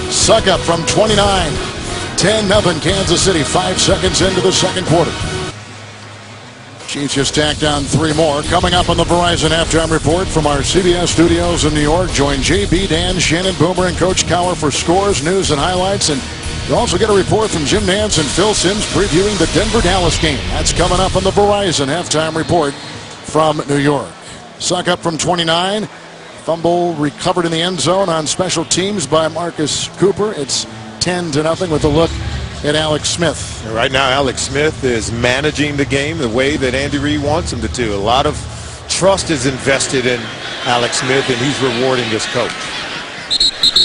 Suckup from 29. 10-0 Kansas City, 5 seconds into the second quarter. Chiefs just tacked on 3 more. Coming up on the Verizon Halftime Report from our CBS studios in New York. Join JB, Dan, Shannon, Boomer, and Coach Cowher for scores, news, and highlights. And you'll also get a report from Jim Nantz and Phil Simms previewing the Denver-Dallas game. That's coming up on the Verizon Halftime Report from New York. Suckup from 29. Fumble recovered in the end zone on special teams by Marcus Cooper. It's 10-0 with a look at Alex Smith. Right now, Alex Smith is managing the game the way that Andy Reid wants him to do. A lot of trust is invested in Alex Smith, and he's rewarding his coach.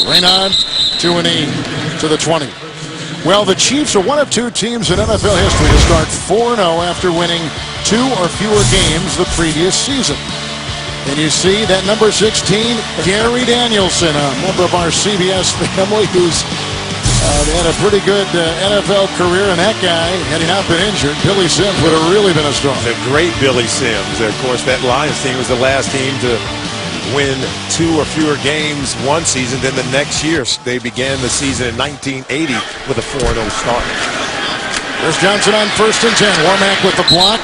Reid to a knee to the 20. Well, the Chiefs are one of 2 teams in NFL history to start 4-0 after winning 2 or fewer games the previous season. And you see that number 16, Gary Danielson, a member of our CBS family who's had a pretty good NFL career, and that guy, had he not been injured, Billy Sims would have really been a star. The great Billy Sims. Of course, that Lions team was the last team to win 2 or fewer games one season. Then the next year, they began the season in 1980 with a 4-0 start. There's Johnson on 1st and 10. Warmack with the block.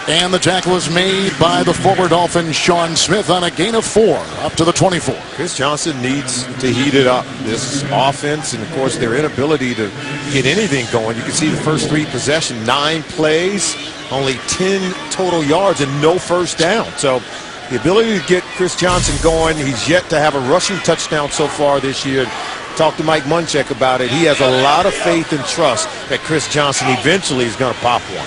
And the tackle is made by the former Dolphin Sean Smith on a gain of 4 up to the 24. Chris Johnson needs to heat it up. This offense, and of course their inability to get anything going. You can see the first 3 possessions, 9 plays, only 10 total yards and no first down. So the ability to get Chris Johnson going, he's yet to have a rushing touchdown so far this year. Talked to Mike Munchek about it. He has a lot of faith and trust that Chris Johnson eventually is going to pop one.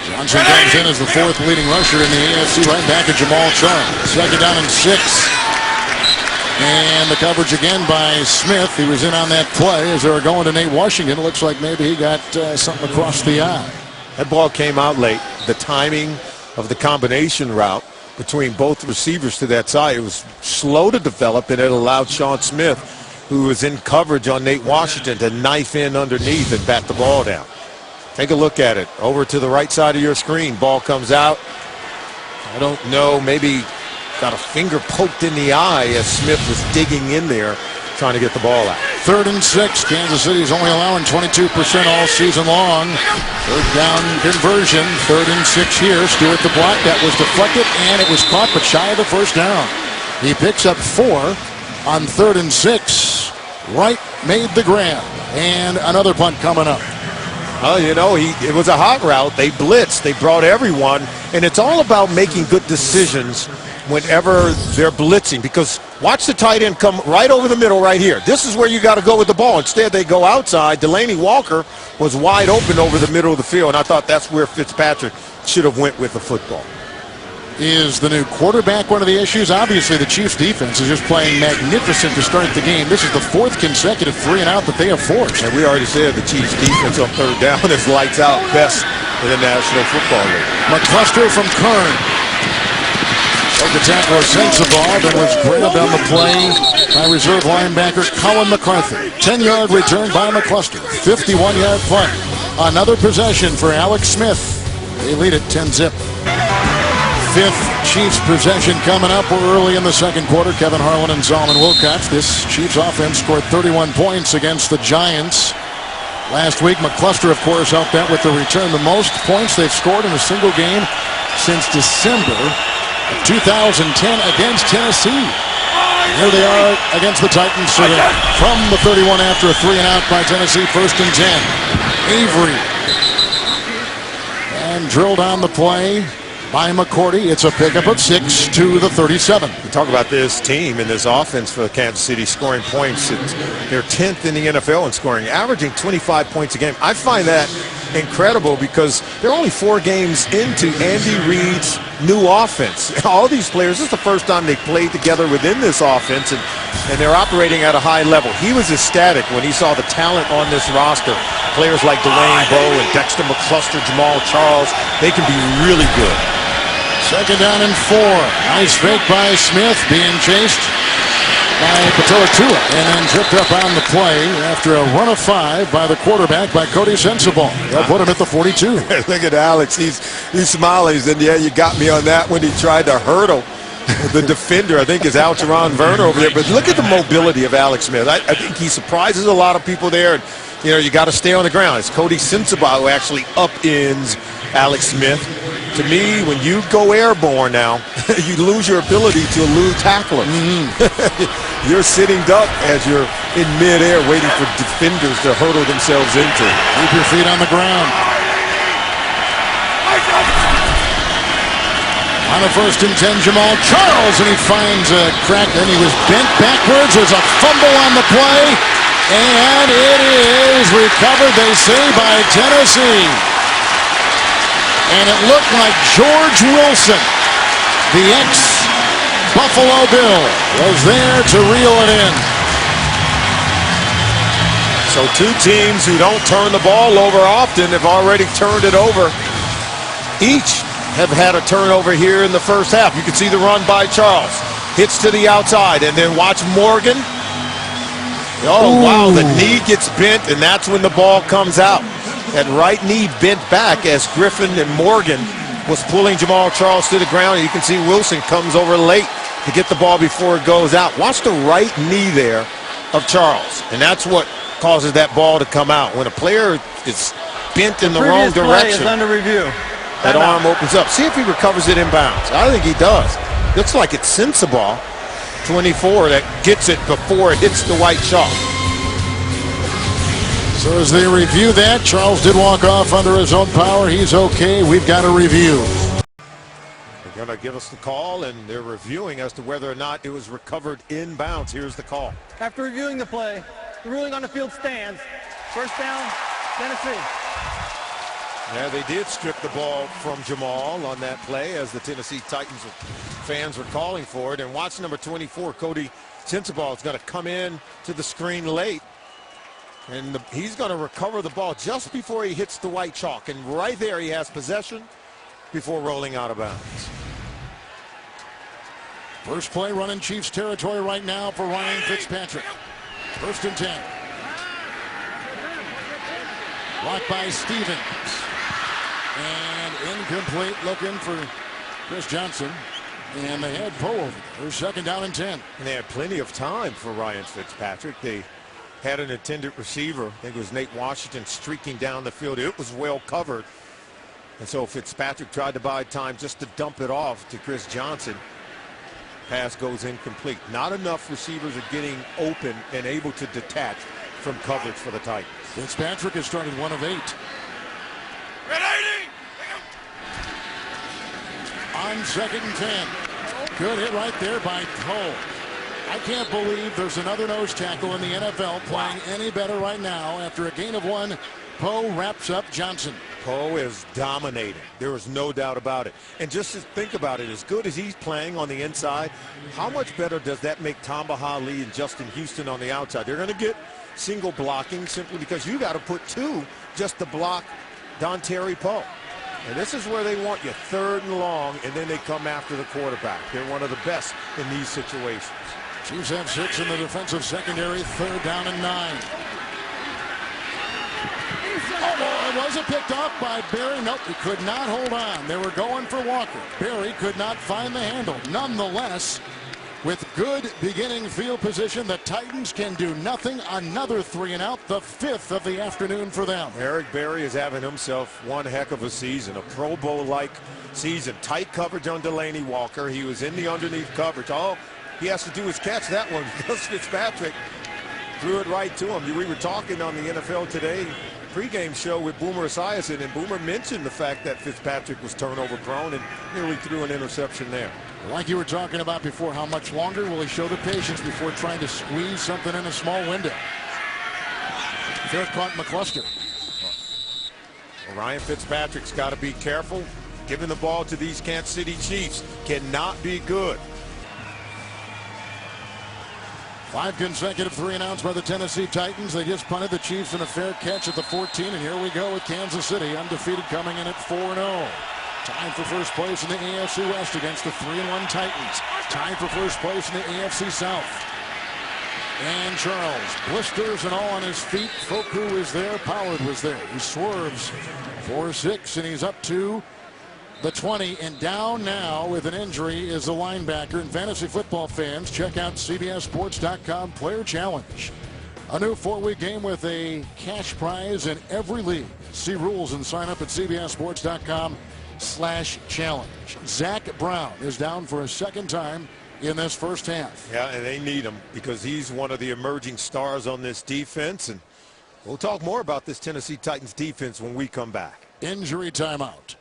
Johnson comes in as the 4th leading rusher in the AFC, right back at Jamal Charles. 2nd down and 6. And the coverage again by Smith. He was in on that play as they were going to Nate Washington. It looks like maybe he got something across the eye. That ball came out late. The timing of the combination route between both receivers to that side, it was slow to develop, and it allowed Sean Smith, who was in coverage on Nate Washington, to knife in underneath and bat the ball down. Take a look at it. Over to the right side of your screen. Ball comes out. I don't know. Maybe got a finger poked in the eye as Smith was digging in there trying to get the ball out. 3rd and 6. Kansas City is only allowing 22% all season long. 3rd down conversion. 3rd and 6 here. Stewart the block. That was deflected, and it was caught, but shy of the first down. He picks up 4 on 3rd and 6. Wright made the grab. And another punt coming up. Oh, you know, it was a hot route. They blitzed. They brought everyone. And it's all about making good decisions whenever they're blitzing. Because watch the tight end come right over the middle right here. This is where you got to go with the ball. Instead, they go outside. Delaney Walker was wide open over the middle of the field. And I thought that's where Fitzpatrick should have went with the football. Is the new quarterback one of the issues? Obviously, the Chiefs' defense is just playing magnificent to start the game. This is the 4th consecutive 3-and-out that they have forced. And we already said the Chiefs' defense on 3rd down is lights out, best in the National Football League. Mccluster from Kern. The tackler sends the ball, then was grabbed on the play by reserve linebacker Colin McCarthy. 10-yard return by McCluster. 51-yard punt. Another possession for Alex Smith. They lead it 10-0. 5th Chiefs possession coming up. We're early in the second quarter. Kevin Harlan and Solomon Wilcox. This Chiefs offense scored 31 points against the Giants last week. McCluster, of course, helped out with the return. The most points they've scored in a single game since December of 2010 against Tennessee. Here they are against the Titans. So from the 31 after a 3-and-out by Tennessee. 1st and 10. Avery. And drilled on the play. by McCourty. It's a pickup of 6 to the 37. You talk about this team and this offense for Kansas City scoring points. They're 10th in the NFL in scoring, averaging 25 points a game. I find that incredible because they're only 4 games into Andy Reid's new offense. All these players, this is the first time they played together within this offense, and they're operating at a high level. He was ecstatic when he saw the talent on this roster. Players like Dwayne Bowe and Dexter Mccluster, Jamal Charles, they can be really good. Second down and 4. Nice fake by Smith, being chased by Patoa, and then tripped up on the play after a run of 5 by the quarterback, by Cody Sensabaugh. They'll put him at the 42. Look at Alex. He's smiling. And yeah, you got me on that when he tried to hurdle the defender. I think is Alteron Werner over there. But look at the mobility of Alex Smith. I think he surprises a lot of people there. And, you know, you got to stay on the ground. It's Cody Sensabaugh who actually upends Alex Smith. To me, when you go airborne now, you lose your ability to elude tacklers. You're sitting duck as you're in midair waiting for defenders to hurdle themselves into. Keep your feet on the ground. On a 1st and 10, Jamal Charles, and he finds a crack. Then he was bent backwards. There's a fumble on the play, and it is recovered, they say, by Tennessee. And it looked like George Wilson, the ex-Buffalo Bill, was there to reel it in. So 2 teams who don't turn the ball over often have already turned it over. Each have had a turnover here in the first half. You can see the run by Charles. Hits to the outside, and then watch Morgan. Oh, wow, the knee gets bent, and that's when the ball comes out. That right knee bent back as Griffin and Morgan was pulling Jamal Charles to the ground. And you can see Wilson comes over late to get the ball before it goes out. Watch the right knee there of Charles. And that's what causes that ball to come out. When a player is bent in the wrong direction, is under review. That arm opens up. See if he recovers it in bounds. I think he does. Looks like it's Sensabaugh, 24, that gets it before it hits the white chalk. So as they review that, Charles did walk off under his own power. He's okay. We've got a review. They're going to give us the call, and they're reviewing as to whether or not it was recovered in bounds. Here's the call. After reviewing the play, the ruling on the field stands. First down, Tennessee. Yeah, they did strip the ball from Jamal on that play as the Tennessee Titans fans were calling for it. And watch number 24, Cody Sensabaugh, is going to come in to the screen late. And he's going to recover the ball just before he hits the white chalk. And right there he has possession before rolling out of bounds. First play running Chiefs territory right now for Ryan Fitzpatrick. 1st and 10. Blocked by Stevens. And incomplete, looking for Chris Johnson. And they had Poe over there. 2nd down and 10. And they had plenty of time for Ryan Fitzpatrick. They had an intended receiver. I think it was Nate Washington streaking down the field. It was well covered. And so Fitzpatrick tried to buy time just to dump it off to Chris Johnson. Pass goes incomplete. Not enough receivers are getting open and able to detach from coverage for the Titans. Fitzpatrick has started 1 of 8. On 2nd and 10. Good hit right there by Poe. I can't believe there's another nose tackle in the NFL playing any better right now. After a gain of 1, Poe wraps up Johnson. Poe is dominating. There is no doubt about it. And just to think about it, as good as he's playing on the inside, how much better does that make Tamba Hali and Justin Houston on the outside? They're going to get single blocking simply because you got to put 2 just to block Dontari Poe. And this is where they want you, 3rd and long, and then they come after the quarterback. They're one of the best in these situations. Chiefs have 6 in the defensive secondary. 3rd down and 9. Oh, it wasn't picked off by Berry. Nope, he could not hold on. They were going for Walker. Berry could not find the handle. Nonetheless, with good beginning field position, the Titans can do nothing. Another 3 and out, the 5th of the afternoon for them. Eric Berry is having himself one heck of a season, a Pro Bowl-like season. Tight coverage on Delanie Walker. He was in the underneath coverage. All he has to do is catch that one because Fitzpatrick threw it right to him. We were talking on the NFL Today pregame show with Boomer Esiason, and Boomer mentioned the fact that Fitzpatrick was turnover prone and nearly threw an interception there. Like you were talking about before, how much longer will he show the patience before trying to squeeze something in a small window? Third punt, Mccluster. Well, Ryan Fitzpatrick's got to be careful. Giving the ball to these Kansas City Chiefs cannot be good. 5 consecutive 3-and-outs by the Tennessee Titans. They just punted the Chiefs in a fair catch at the 14, and here we go with Kansas City, undefeated, coming in at 4-0. Tied for first place in the AFC West against the 3-1 Titans. Tied for first place in the AFC South. And Charles, blisters and all on his feet. Foku is there. Pollard was there. He swerves 4-6, and he's up to the 20, and down now with an injury is the linebacker. And fantasy football fans, check out CBSSports.com Player Challenge. A new 4-week game with a cash prize in every league. See rules and sign up at CBSSports.com/challenge. Zach Brown is down for a second time in this first half. Yeah, and they need him because he's one of the emerging stars on this defense. And we'll talk more about this Tennessee Titans defense when we come back. Injury timeout.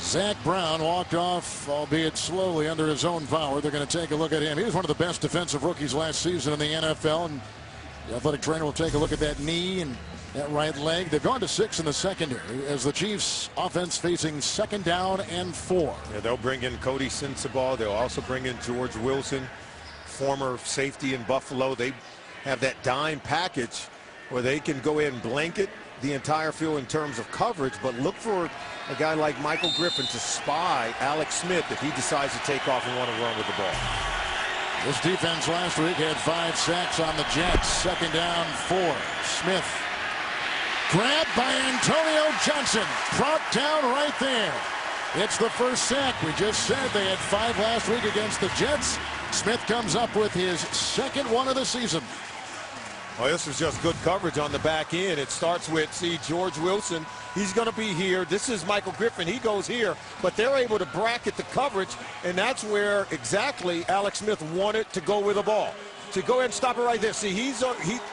Zach Brown walked off, albeit slowly, under his own power. They're going to take a look at him. He was one of the best defensive rookies last season in the NFL, and the athletic trainer will take a look at that knee and that right leg. They've gone to 6 in the secondary as the Chiefs offense facing 2nd down and 4. Yeah, they'll bring in Cody Sensabaugh. They'll also bring in George Wilson, former safety in Buffalo. They have that dime package where they can go ahead and blanket the entire field in terms of coverage, but look for a guy like Michael Griffin to spy Alex Smith if he decides to take off and want to run with the ball. This defense last week had 5 sacks on the Jets. 2nd down, 4. Smith grabbed by Antonio Johnson. Brought down right there. It's the first sack. We just said they had 5 last week against the Jets. Smith comes up with his 2nd one of the season. Well, this was just good coverage on the back end. It starts with, see, George Wilson. He's going to be here. This is Michael Griffin. He goes here. But they're able to bracket the coverage, and that's where exactly Alex Smith wanted to go with the ball. So go ahead and stop it right there. See,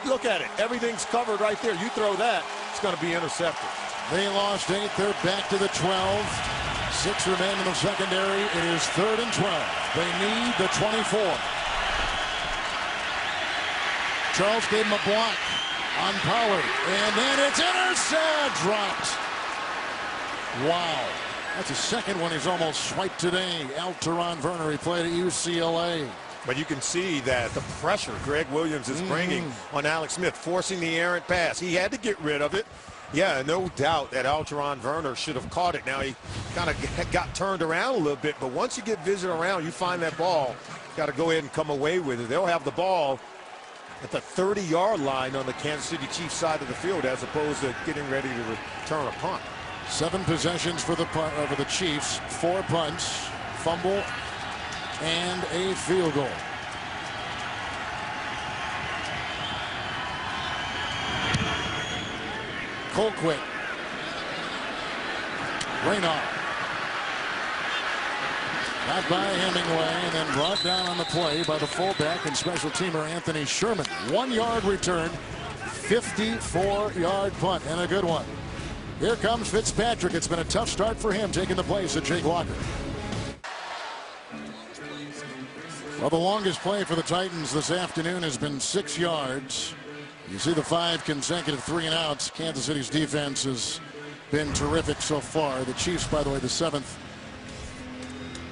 look at it. Everything's covered right there. You throw that, it's going to be intercepted. They lost 8. They're back to the 12. 6 remain in the secondary. It is 3rd and 12. They need the 24. Charles gave him a block on Pollard, and then it's dropped. Wow. That's a second one he's almost swiped today. Alteron Werner, he played at UCLA. But you can see that the pressure Greg Williams is bringing on Alex Smith, forcing the errant pass. He had to get rid of it. Yeah, no doubt that Alteron Werner should have caught it. Now he kind of got turned around a little bit, but once you get visited around, you find that ball, got to go ahead and come away with it. They'll have the ball at the 30-yard line on the Kansas City Chiefs side of the field as opposed to getting ready to return a punt. 7 possessions for the Chiefs, 4 punts, fumble, and a field goal. Colquitt. Raynaud. Got by Hemingway and then brought down on the play by the fullback and special teamer Anthony Sherman. 1-yard return, 54-yard punt, and a good one. Here comes Fitzpatrick. It's been a tough start for him, taking the place of Jake Locker. Well, the longest play for the Titans this afternoon has been 6 yards. You see the 5 consecutive 3-and-outs. Kansas City's defense has been terrific so far. The Chiefs, by the way, the 7th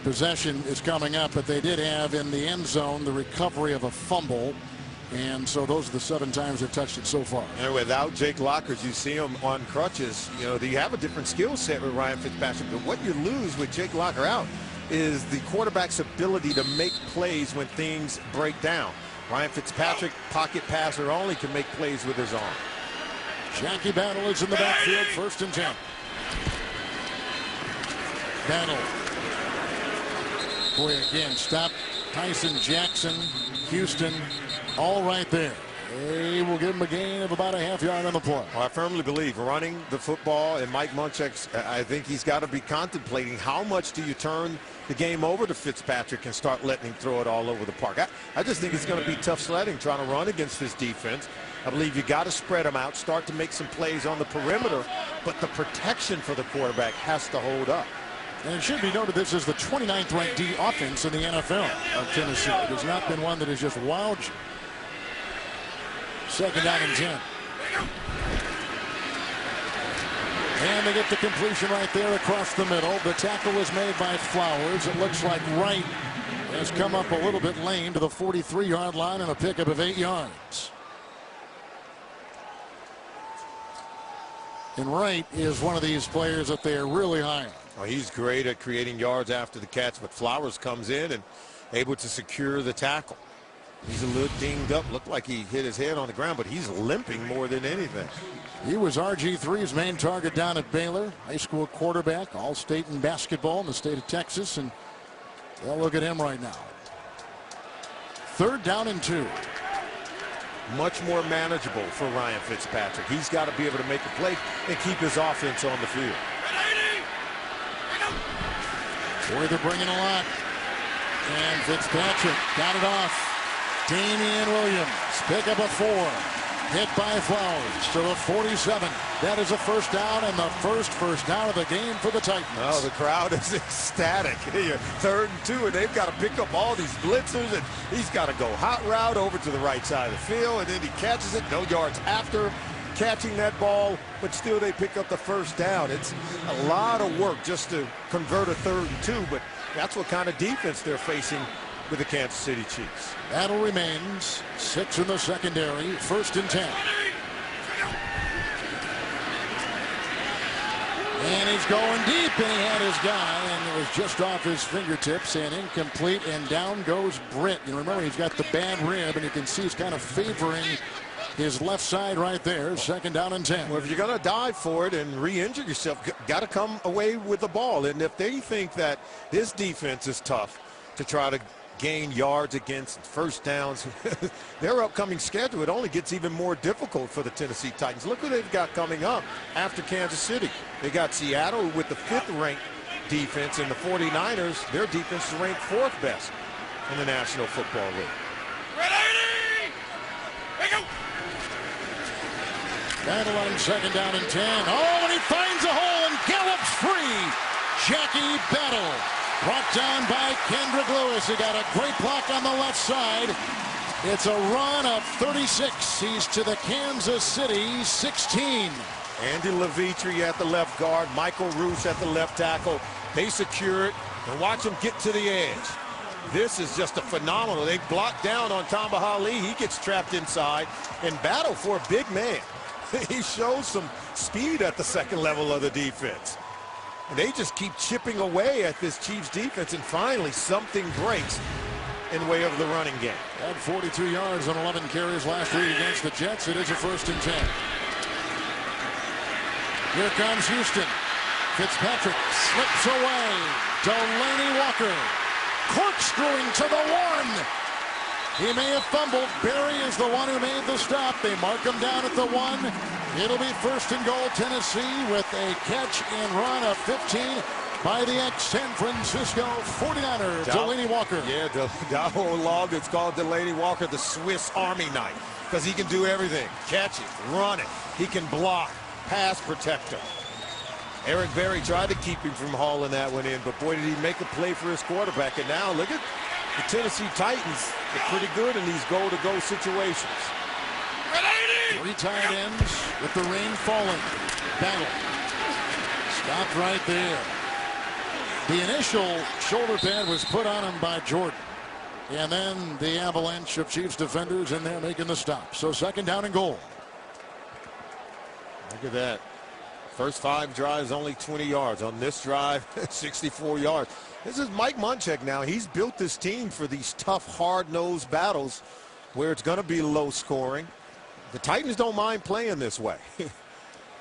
possession is coming up, but they did have in the end zone the recovery of a fumble, and so those are the 7 times they've touched it so far. And without Jake Locker, you see him on crutches. You know, you have a different skill set with Ryan Fitzpatrick, but what you lose with Jake Locker out is the quarterback's ability to make plays when things break down. Ryan Fitzpatrick, pocket passer only, can make plays with his arm. Jackie Battle is in the backfield, 1st and 10. Battle. Boy, again, stop Tyson Jackson, Houston, all right there. They will give him a gain of about a half-yard on the play. Well, I firmly believe running the football, and Mike Munchek, I think he's got to be contemplating how much do you turn the game over to Fitzpatrick and start letting him throw it all over the park. I just think it's going to be tough sledding trying to run against this defense. I believe you got to spread them out, start to make some plays on the perimeter, but the protection for the quarterback has to hold up. And it should be noted this is the 29th ranked D offense in the NFL of Tennessee. It has not been one that has just wowed you. Second down and 10. And they get the completion right there across the middle. The tackle was made by Flowers. It looks like Wright has come up a little bit lame to the 43-yard line and a pickup of 8 yards. And Wright is one of these players that they are really high on. Oh, he's great at creating yards after the catch, but Flowers comes in and able to secure the tackle. He's a little dinged up. Looked like he hit his head on the ground, but he's limping more than anything. He was RG3's main target down at Baylor. High school quarterback, all-state in basketball in the state of Texas. And well, look at him right now. Third down and 2. Much more manageable for Ryan Fitzpatrick. He's got to be able to make a play and keep his offense on the field. Boy, they're bringing a lot. And Fitzpatrick got it off. Damian Williams, pick up a 4. Hit by Flowers to the 47. That is a first down and the first down of the game for the Titans. Oh, the crowd is ecstatic. Third and 2, and they've got to pick up all these blitzers, and he's got to go hot route over to the right side of the field, and then he catches it, no yards after catching that ball, but still they pick up the first down. It's a lot of work just to convert a 3rd and 2, but that's what kind of defense they're facing with the Kansas City Chiefs. Battle remains. 6 in the secondary. 1st and 10. And he's going deep, and he had his guy, and it was just off his fingertips and incomplete, and down goes Britt. You remember, he's got the bad rib, and you can see he's kind of favoring his left side right there. 2nd down and 10. Well, if you're going to dive for it and re-injure yourself, got to come away with the ball. And if they think that this defense is tough to try to gain yards against first downs, their upcoming schedule, it only gets even more difficult for the Tennessee Titans. Look what they've got coming up after Kansas City. They got Seattle with the 5th-ranked defense, and the 49ers, their defense is ranked 4th best in the National Football League. Ready? Go! Battle on 2nd down and 10. Oh, and he finds a hole and gallops free. Jackie Battle. Brought down by Kendrick Lewis. He got a great block on the left side. It's a run of 36. He's to the Kansas City 16. Andy Levitri at the left guard. Michael Roos at the left tackle. They secure it, and watch him get to the edge. This is just a phenomenal. They block down on Tamba Hali. He gets trapped inside and battle for a big man. He shows some speed at the 2nd level of the defense. And they just keep chipping away at this Chiefs defense, and finally something breaks in way of the running game. Had 42 yards on 11 carries last week against the Jets. It is a 1st and 10. Here comes Houston. Fitzpatrick slips away. Delaney Walker corkscrewing to the 1. He may have fumbled. Berry is the one who made the stop. They mark him down at the 1. It'll be 1st and goal, Tennessee, with a catch and run of 15 by the ex-San Francisco 49er, Delaney Walker. Yeah, the whole log, it's called Delaney Walker, the Swiss Army knife, because he can do everything. Catch it, run it. He can block, pass protector. Eric Berry tried to keep him from hauling that one in, but boy, did he make a play for his quarterback. And now look at the Tennessee Titans. They're pretty good in these goal-to-go situations. 3 tight ends with the rain falling. Battle. Stopped right there. The initial shoulder pad was put on him by Jordan. And then the avalanche of Chiefs defenders in there making the stop. So 2nd down and goal. Look at that. First 5 drives, only 20 yards. On this drive, 64 yards. This is Mike Munchek now. He's built this team for these tough, hard-nosed battles where it's going to be low scoring. The Titans don't mind playing this way.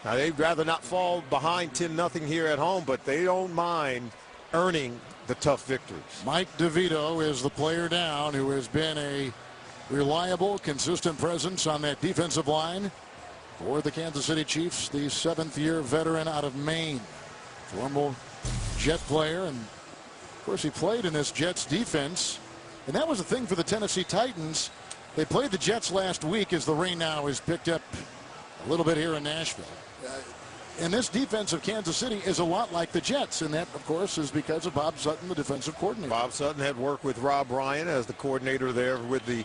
Now, they'd rather not fall behind 10-0 here at home, but they don't mind earning the tough victories. Mike Devito is the player down who has been a reliable, consistent presence on that defensive line for the Kansas City Chiefs, the 7th-year veteran out of Maine. Former Jet player, and of course he played in this Jets defense. And that was the thing for the Tennessee Titans. They played the Jets last week as the rain now has picked up a little bit here in Nashville. And this defense of Kansas City is a lot like the Jets, and that, of course, is because of Bob Sutton, the defensive coordinator. Bob Sutton had worked with Rob Ryan as the coordinator there with the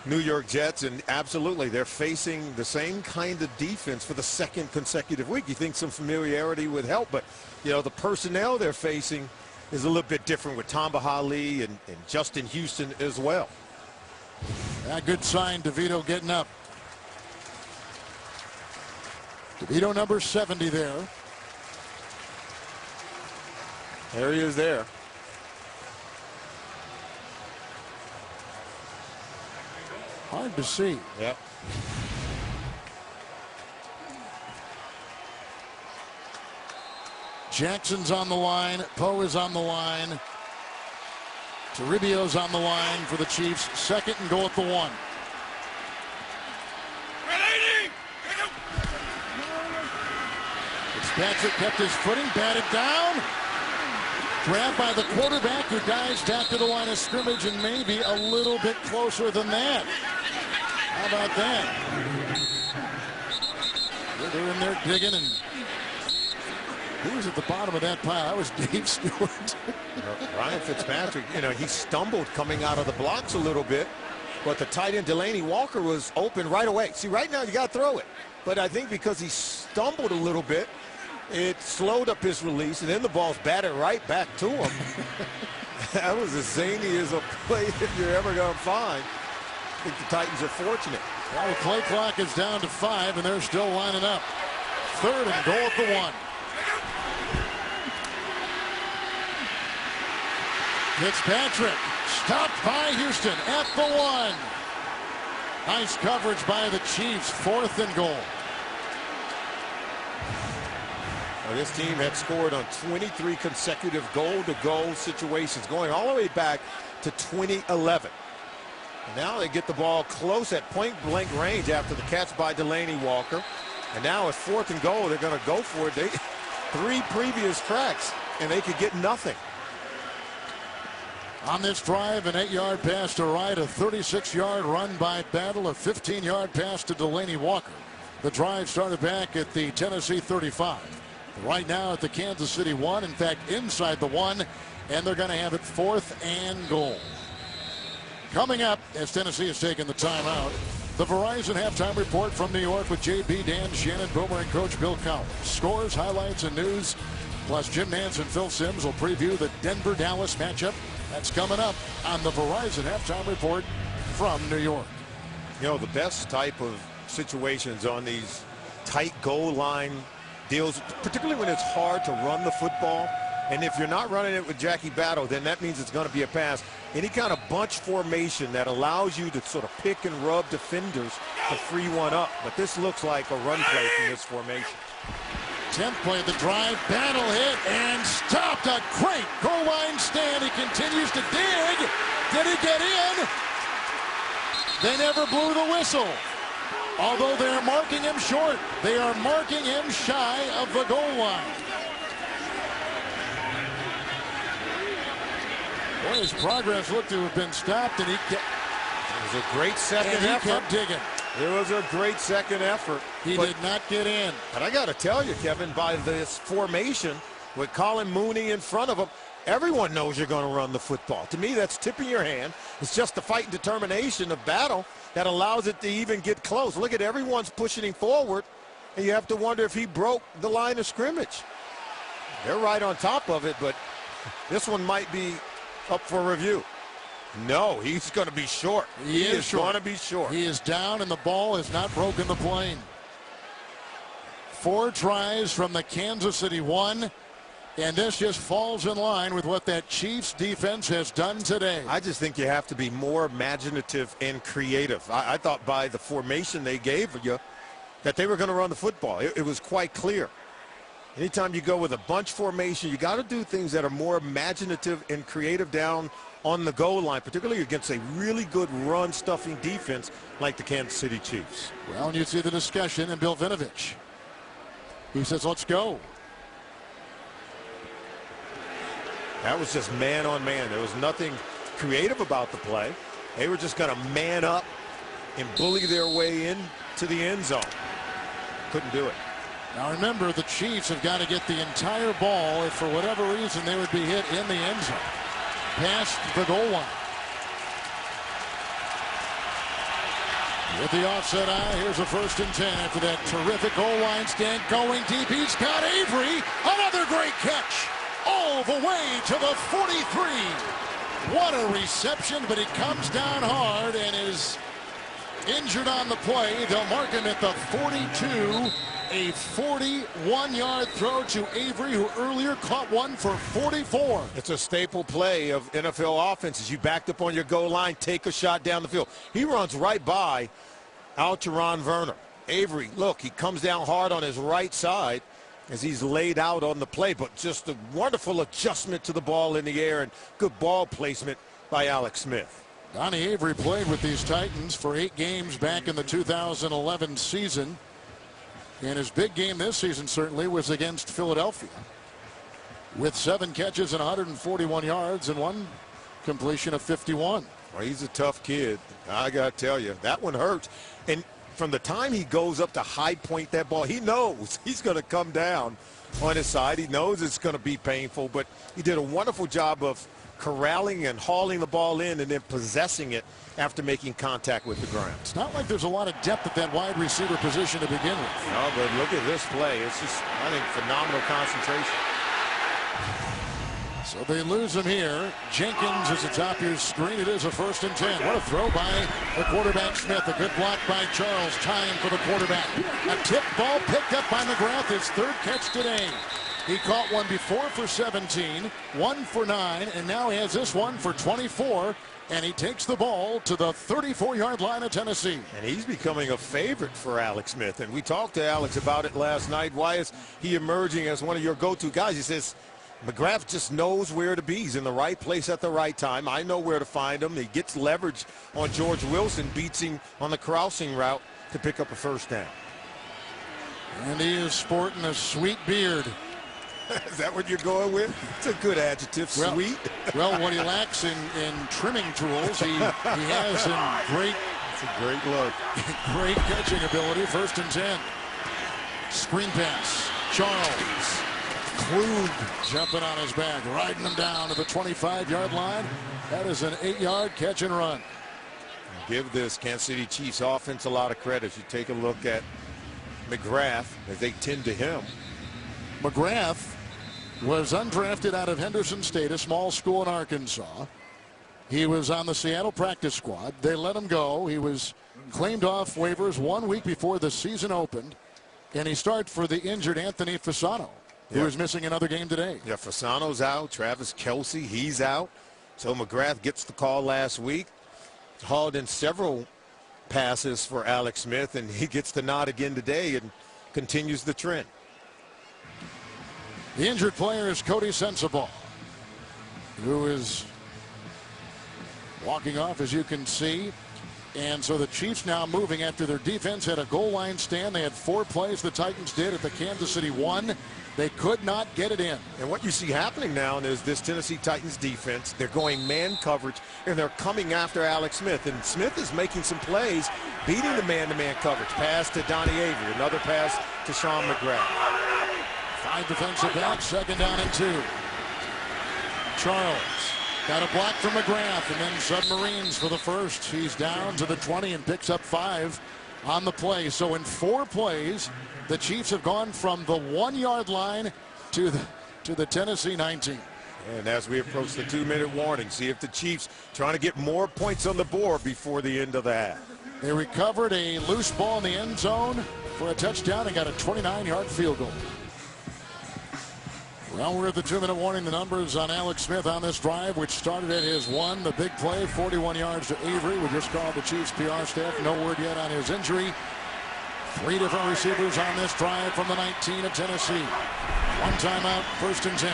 New York Jets, and absolutely, they're facing the same kind of defense for the second consecutive week. You think some familiarity would help, but, you know, the personnel they're facing is a little bit different with Tamba Hali and Justin Houston as well. A good sign, Devito getting up. Devito number 70 there. There he is there. Hard to see. Yep. Jackson's on the line. Poe is on the line. Toribio's on the line for the Chiefs. 2nd and goal at the 1. Fitzpatrick kept his footing, batted down. Grabbed by the quarterback, who dives back to the line of scrimmage and maybe a little bit closer than that. How about that? They're in there digging, and who was at the bottom of that pile? That was Dave Stewart. Ryan Fitzpatrick, you know, he stumbled coming out of the blocks a little bit, but the tight end Delaney Walker was open right away. See, right now you got to throw it, but I think because he stumbled a little bit, it slowed up his release, and then the ball's batted right back to him. That was as zany as a play that you're ever going to find. I think the Titans are fortunate. Well, the play clock is down to 5, and they're still lining up. 3rd and goal at the 1. Fitzpatrick stopped by Houston at the 1. Nice coverage by the Chiefs. 4th and goal. Well, this team had scored on 23 consecutive goal-to-goal situations, going all the way back to 2011. And now they get the ball close at point-blank range after the catch by Delaney Walker. And now it's 4th and goal. They're going to go for it. 3 previous cracks, and they could get nothing. On this drive, an 8-yard pass to Reid, a 36-yard run by Battle, a 15-yard pass to Delaney Walker. The drive started back at the Tennessee 35. Right now at the Kansas City 1, in fact, inside the 1, and they're going to have it 4th and goal. Coming up, as Tennessee has taken the timeout, the Verizon halftime report from New York with JB, Dan, Shannon, Boomer, and Coach Bill Cowell. Scores, highlights, and news. Plus, Jim Nance and Phil Simms will preview the Denver-Dallas matchup. That's coming up on the Verizon halftime report from New York. You know, the best type of situations on these tight goal line deals, particularly when it's hard to run the football. And if you're not running it with Jackie Battle, then that means it's going to be a pass. Any kind of bunch formation that allows you to sort of pick and rub defenders to free one up. But this looks like a run play from this formation. 10th play of the drive. Battle hit and stopped. A great goal line stand. He continues to dig. Did he get in? They never blew the whistle. Although they are marking him short. They are marking him shy of the goal line. Boy, his progress looked to have been stopped, and he kept. It was a great second effort. He kept digging. It was a great second effort. He did not get in. But I got to tell you, Kevin, by this formation with Colin Mooney in front of him, everyone knows you're going to run the football. To me, that's tipping your hand. It's just the fight and determination of Battle that allows it to even get close. Look at everyone's pushing him forward, and you have to wonder if he broke the line of scrimmage. They're right on top of it, but this one might be up for review. No, he's going to be short. He is going to be short. He is down, and the ball has not broken the plane. 4 tries from the Kansas City 1, and this just falls in line with what that Chiefs defense has done today. I just think you have to be more imaginative and creative. I thought by the formation they gave you that they were going to run the football. It was quite clear. Anytime you go with a bunch formation, you got to do things that are more imaginative and creative down on the goal line, particularly against a really good run-stuffing defense like the Kansas City Chiefs. Well, and you see the discussion, and Bill Vinovich, he says, let's go. That was just man on man. There was nothing creative about the play. They were just going to man up and bully their way into the end zone. Couldn't do it. Now remember, the Chiefs have got to get the entire ball if for whatever reason they would be hit in the end zone. Past the goal line. With the offset eye, here's a 1st and 10 after that terrific goal line stand going deep. He's got Avery. Another great catch. All the way to the 43. What a reception, but he comes down hard and is injured on the play. They'll mark him at the 42. A 41-yard throw to Avery, who earlier caught one for 44. It's a staple play of NFL offenses. You backed up on your goal line, take a shot down the field. He runs right by Alteron Werner. Avery, look, he comes down hard on his right side as he's laid out on the play, but just a wonderful adjustment to the ball in the air and good ball placement by Alex Smith. Donny Avery played with these Titans for 8 games back in the 2011 season. And his big game this season certainly was against Philadelphia, with 7 catches and 141 yards and 1 completion of 51. Well, he's a tough kid. I got to tell you, that one hurts. And from the time he goes up to high point that ball, he knows he's going to come down on his side. He knows it's going to be painful, but he did a wonderful job of corralling and hauling the ball in and then possessing it after making contact with the ground. It's not like there's a lot of depth at that wide receiver position to begin with. No, but look at this play. It's just, I think, phenomenal concentration. So they lose him here. Jenkins is atop your screen. It is a 1st and 10. What a throw by the quarterback Smith. A good block by Charles. Time for the quarterback. A tip ball picked up by McGrath. His 3rd catch today. He caught one before for 17, one for 9, and now he has this one for 24. And he takes the ball to the 34-yard line of Tennessee. And he's becoming a favorite for Alex Smith. And we talked to Alex about it last night. Why is he emerging as one of your go-to guys? He says, McGrath just knows where to be. He's in the right place at the right time. I know where to find him. He gets leverage on George Wilson, beats him on the crossing route to pick up a 1st down. And he is sporting a sweet beard. Is that what you're going with? It's a good adjective, sweet. Well, what he lacks in trimming tools, he has in great. It's a great look. Great catching ability. 1st and 10. Screen pass. Charles. Klug jumping on his back, riding him down to the 25-yard line. That is an 8-yard catch and run. Give this Kansas City Chiefs offense a lot of credit. You take a look at McGrath as they tend to him. McGrath was undrafted out of Henderson State, a small school in Arkansas. He was on the Seattle practice squad. They let him go. He was claimed off waivers 1 week before the season opened, and he started for the injured Anthony Fasano, who is missing another game today. Yeah, Fasano's out. Travis Kelce, he's out. So McGrath gets the call last week. Hauled in several passes for Alex Smith, and he gets the nod again today and continues the trend. The injured player is Cody Sensabaugh, who is walking off, as you can see. And so the Chiefs now moving after their defense had a goal line stand. They had 4 plays the Titans did at the Kansas City 1. They could not get it in. And what you see happening now is this Tennessee Titans defense. They're going man coverage, and they're coming after Alex Smith. And Smith is making some plays, beating the man-to-man coverage. Pass to Donny Avery. Another pass to Sean McGrath. 5 defensive backs, 2nd down and 2. Charles got a block from McGrath, and then Submarines for the 1st. He's down to the 20 and picks up 5 on the play. So in 4 plays, the Chiefs have gone from the 1-yard line to the Tennessee 19. And as we approach the 2-minute warning, see if the Chiefs trying to get more points on the board before the end of the half. They recovered a loose ball in the end zone for a touchdown and got a 29-yard field goal. Well, we're at the 2-minute warning. The numbers on Alex Smith on this drive, which started at his 1. The big play, 41 yards to Avery. We just called the Chiefs PR staff. No word yet on his injury. 3 different receivers on this drive from the 19 of Tennessee. 1 timeout, 1st and 10.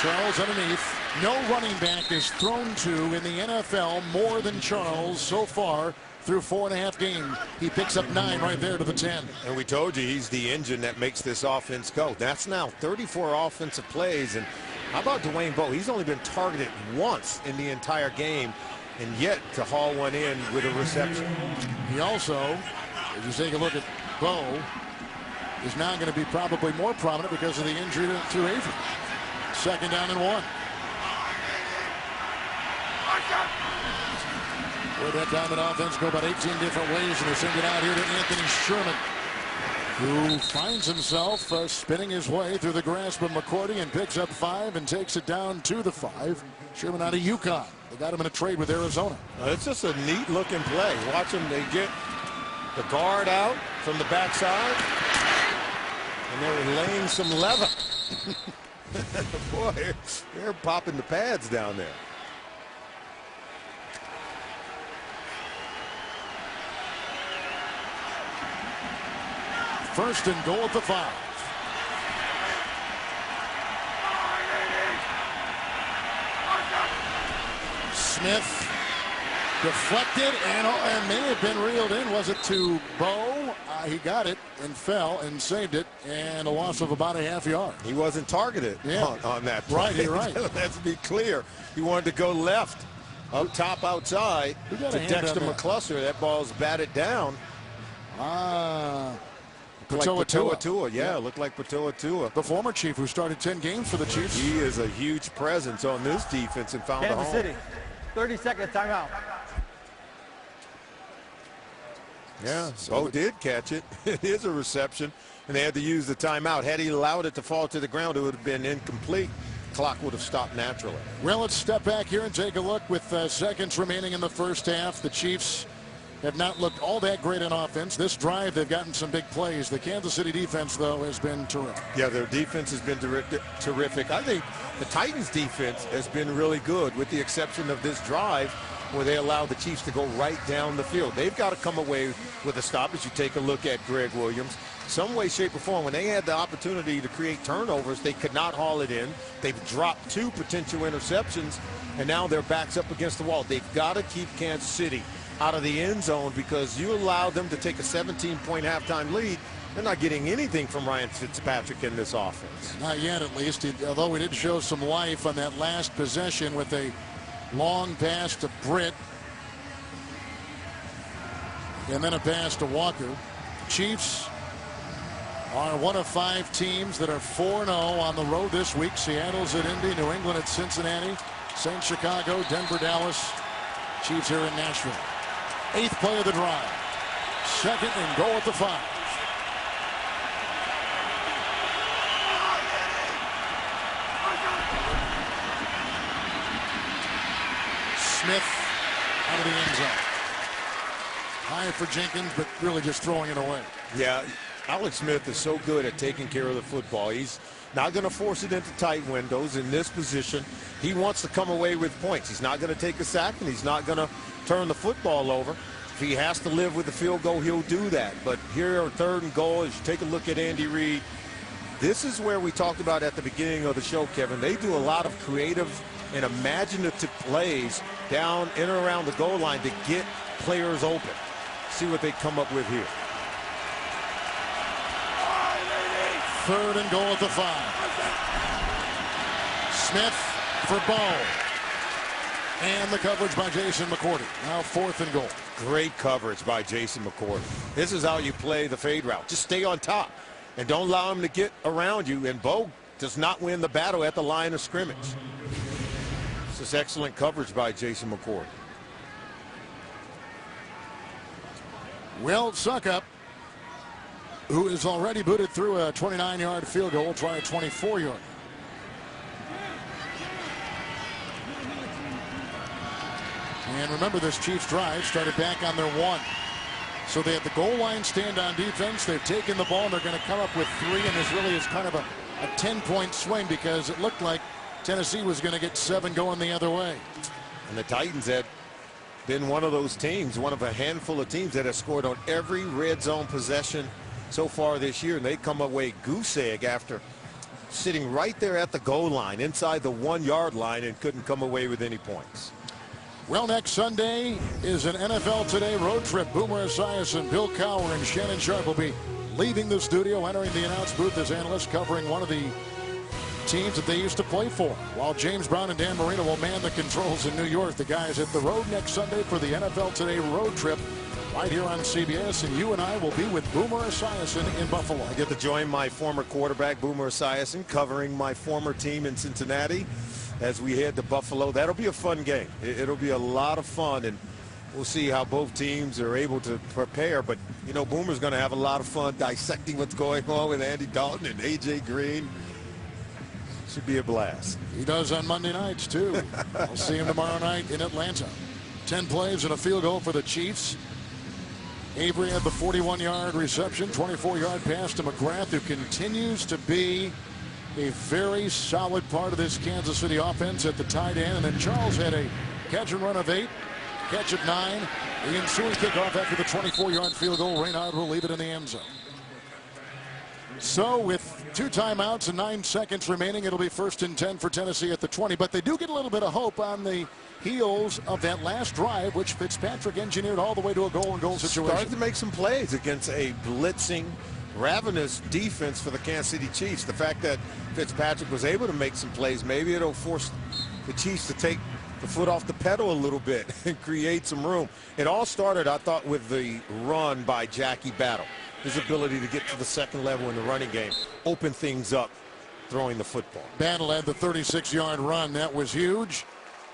Charles underneath. No running back is thrown to in the NFL more than Charles so far through 4.5 games. He picks up 9 right there to the 10. And we told you he's the engine that makes this offense go. That's now 34 offensive plays. And how about Dwayne Bowe? He's only been targeted once in the entire game. and yet to haul one in with a reception. He also, if you take a look at Bo, is now going to be probably more prominent because of the injury to Avery. 2nd down and 1. With that Diamond offense go about 18 different ways, and they send it out here to Anthony Sherman, who finds himself spinning his way through the grasp of McCourty and picks up 5 and takes it down to the 5. Sherman out of UConn. They got him in a trade with Arizona. It's just a neat looking play. Watch them. They get the guard out from the backside, and they're laying some leather. Boy, they're popping the pads down there. First and goal at the 5. Smith deflected and may have been reeled in. Was it to Bo? He got it and fell and saved it, and a loss of about a half yard. He wasn't targeted on that play. Right, you're right. Let's be clear. He wanted to go left, up top outside to Dexter Mccluster. That ball's batted down. Patoa, yeah, looked like Patoa. the former Chief who started 10 games for the Chiefs. He is a huge presence on this defense and found a home. Kansas City, 30 seconds timeout. Yeah, Bo did catch it. It is a reception, and they had to use the timeout. Had he allowed it to fall to the ground, it would have been incomplete. Clock would have stopped naturally. Well, let's step back here and take a look with seconds remaining in the first half. The Chiefs have not looked all that great in offense. This drive, they've gotten some big plays. The Kansas City defense, though, has been terrific. Yeah, their defense has been terrific. I think the Titans' defense has been really good, with the exception of this drive where they allowed the Chiefs to go right down the field. They've got to come away with a stop. As you take a look at Greg Williams, some way, shape, or form, when they had the opportunity to create turnovers, they could not haul it in. They've dropped 2 potential interceptions, and now their back's up against the wall. They've got to keep Kansas City out of the end zone, because you allow them to take a 17-point halftime lead. They're not getting anything from Ryan Fitzpatrick in this offense. Not yet, at least, although we did show some life on that last possession with a long pass to Britt and then a pass to Walker. Chiefs are one of 5 teams that are 4-0 on the road this week. Seattle's at Indy, New England at Cincinnati, St. Chicago, Denver, Dallas. Chiefs here in Nashville. 8th play of the drive. 2nd and goal at the 5. Smith out of the end zone. High for Jenkins, but really just throwing it away. Yeah, Alex Smith is so good at taking care of the football. He's not going to force it into tight windows in this position. He wants to come away with points. He's not going to take a sack, and he's not going to turn the football over. If he has to live with the field goal, he'll do that. But here on 3rd and goal, as you take a look at Andy Reid, this is where we talked about at the beginning of the show, Kevin. They do a lot of creative and imaginative plays down in and around the goal line to get players open. See what they come up with here. 3rd and goal at the 5. Smith for Bo. And the coverage by Jason McCourty. Now 4th and goal. Great coverage by Jason McCourty. This is how you play the fade route. Just stay on top and don't allow him to get around you. And Bo does not win the battle at the line of scrimmage. This is excellent coverage by Jason McCourty. Will Suckup, who is already booted through a 29-yard field goal, try a 24-yard. And remember, this Chiefs drive started back on their 1. So they have the goal line stand on defense. They've taken the ball, and they're going to come up with 3, and this really is kind of a 10-point swing, because it looked like Tennessee was going to get 7 going the other way. And the Titans had been one of those teams, one of a handful of teams that have scored on every red zone possession so far this year, and they come away goose egg after sitting right there at the goal line, inside the 1-yard line, and couldn't come away with any points. Well, next Sunday is an NFL Today road trip. Boomer Esiason, Bill Cowher, and Shannon Sharp will be leaving the studio, entering the announce booth as analysts, covering one of the teams that they used to play for. While James Brown and Dan Marino will man the controls in New York, the guys hit the road next Sunday for the NFL Today road trip right here on CBS, and you and I will be with Boomer Esiason in Buffalo. I get to join my former quarterback, Boomer Esiason, covering my former team in Cincinnati as we head to Buffalo. That'll be a fun game. It'll be a lot of fun, and we'll see how both teams are able to prepare. But, you know, Boomer's going to have a lot of fun dissecting what's going on with Andy Dalton and A.J. Green. Should be a blast. He does on Monday nights, too. I'll see him tomorrow night in Atlanta. 10 plays and a field goal for the Chiefs. Avery had the 41-yard reception, 24-yard pass to McGrath, who continues to be a very solid part of this Kansas City offense at the tight end. And then Charles had a catch and run of 8, catch of 9. The ensuing kickoff after the 24-yard field goal. Reid will leave it in the end zone. So with 2 timeouts and 9 seconds remaining, it'll be 1st and 10 for Tennessee at the 20. But they do get a little bit of hope on the heels of that last drive, which Fitzpatrick engineered all the way to a goal-and-goal situation. Started to make some plays against a blitzing, ravenous defense for the Kansas City Chiefs. The fact that Fitzpatrick was able to make some plays, maybe it'll force the Chiefs to take the foot off the pedal a little bit and create some room. It all started, I thought, with the run by Jackie Battle. His ability to get to the second level in the running game, open things up, throwing the football. Battle had the 36-yard run. That was huge.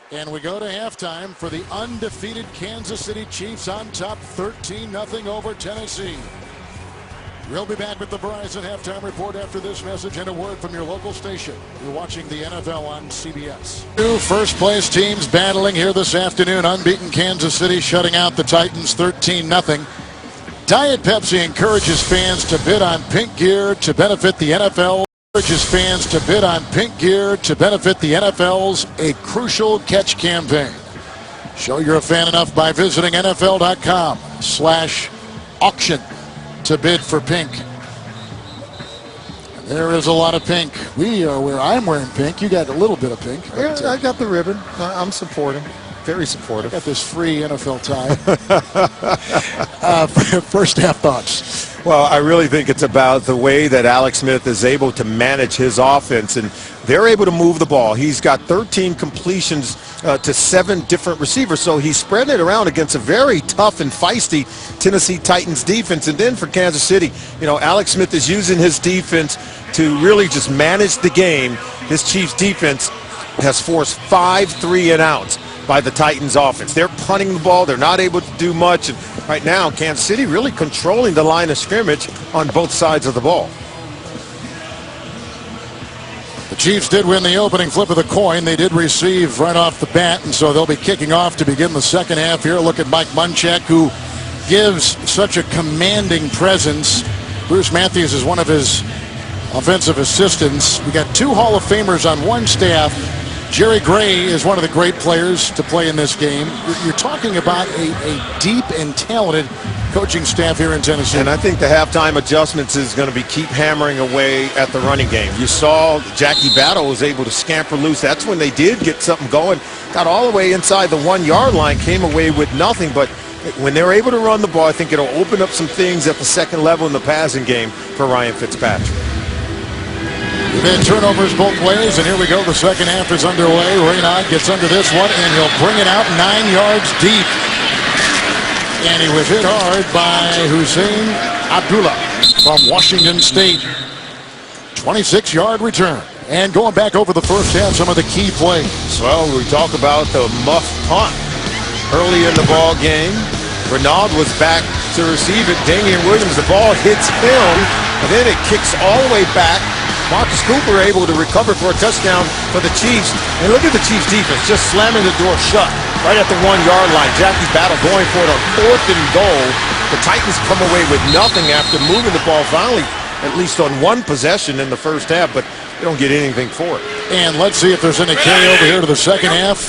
And we go to halftime for the undefeated Kansas City Chiefs on top 13-0 over Tennessee. We'll be back with the Verizon halftime report after this message and a word from your local station. You're watching the NFL on CBS. 2 first-place teams battling here this afternoon. Unbeaten Kansas City shutting out the Titans 13-0. Diet Pepsi encourages fans to bid on pink gear to benefit the NFL. Encourages fans to bid on pink gear to benefit the NFL's A Crucial Catch campaign. Show you're a fan enough by visiting NFL.com/auction to bid for pink. There is a lot of pink. We are where I'm wearing pink. You got a little bit of pink. Yeah, I got the ribbon. I'm supporting. Very supportive. Got this free NFL tie. First half thoughts. Well, I really think it's about the way that Alex Smith is able to manage his offense, and they're able to move the ball. He's got 13 completions to 7 different receivers, so he's spreading it around against a very tough and feisty Tennessee Titans defense. And then for Kansas City, you know, Alex Smith is using his defense to really just manage the game. His Chiefs defense has forced 5 3-and-outs by the Titans offense. They're punting the ball. They're not able to do much. And right now, Kansas City really controlling the line of scrimmage on both sides of the ball. The Chiefs did win the opening flip of the coin. They did receive right off the bat, and so they'll be kicking off to begin the second half here. Look at Mike Munchek, who gives such a commanding presence. Bruce Matthews is one of his offensive assistants. We got 2 Hall of Famers on one staff. Jerry Gray is one of the great players to play in this game. You're talking about a deep and talented coaching staff here in Tennessee. And I think the halftime adjustments is going to be keep hammering away at the running game. You saw Jackie Battle was able to scamper loose. That's when they did get something going. Got all the way inside the 1-yard line, came away with nothing. But when they're able to run the ball, I think it'll open up some things at the second level in the passing game for Ryan Fitzpatrick. We've had turnovers both ways, and here we go. The second half is underway. Reid gets under this one, and he'll bring it out 9 yards deep. And he was hit hard by Hussein Abdullah from Washington State. 26-yard return. And going back over the first half, some of the key plays. Well, we talk about the muff punt early in the ball game. Renaud was back to receive it. Damian Williams, the ball hits him, and then it kicks all the way back. Marcus Cooper able to recover for a touchdown for the Chiefs. And look at the Chiefs defense just slamming the door shut right at the 1-yard line. Jackie Battle going for it on 4th and goal. The Titans come away with nothing after moving the ball finally, at least on 1 possession in the first half, but they don't get anything for it. And let's see if there's any carryover here to the second half.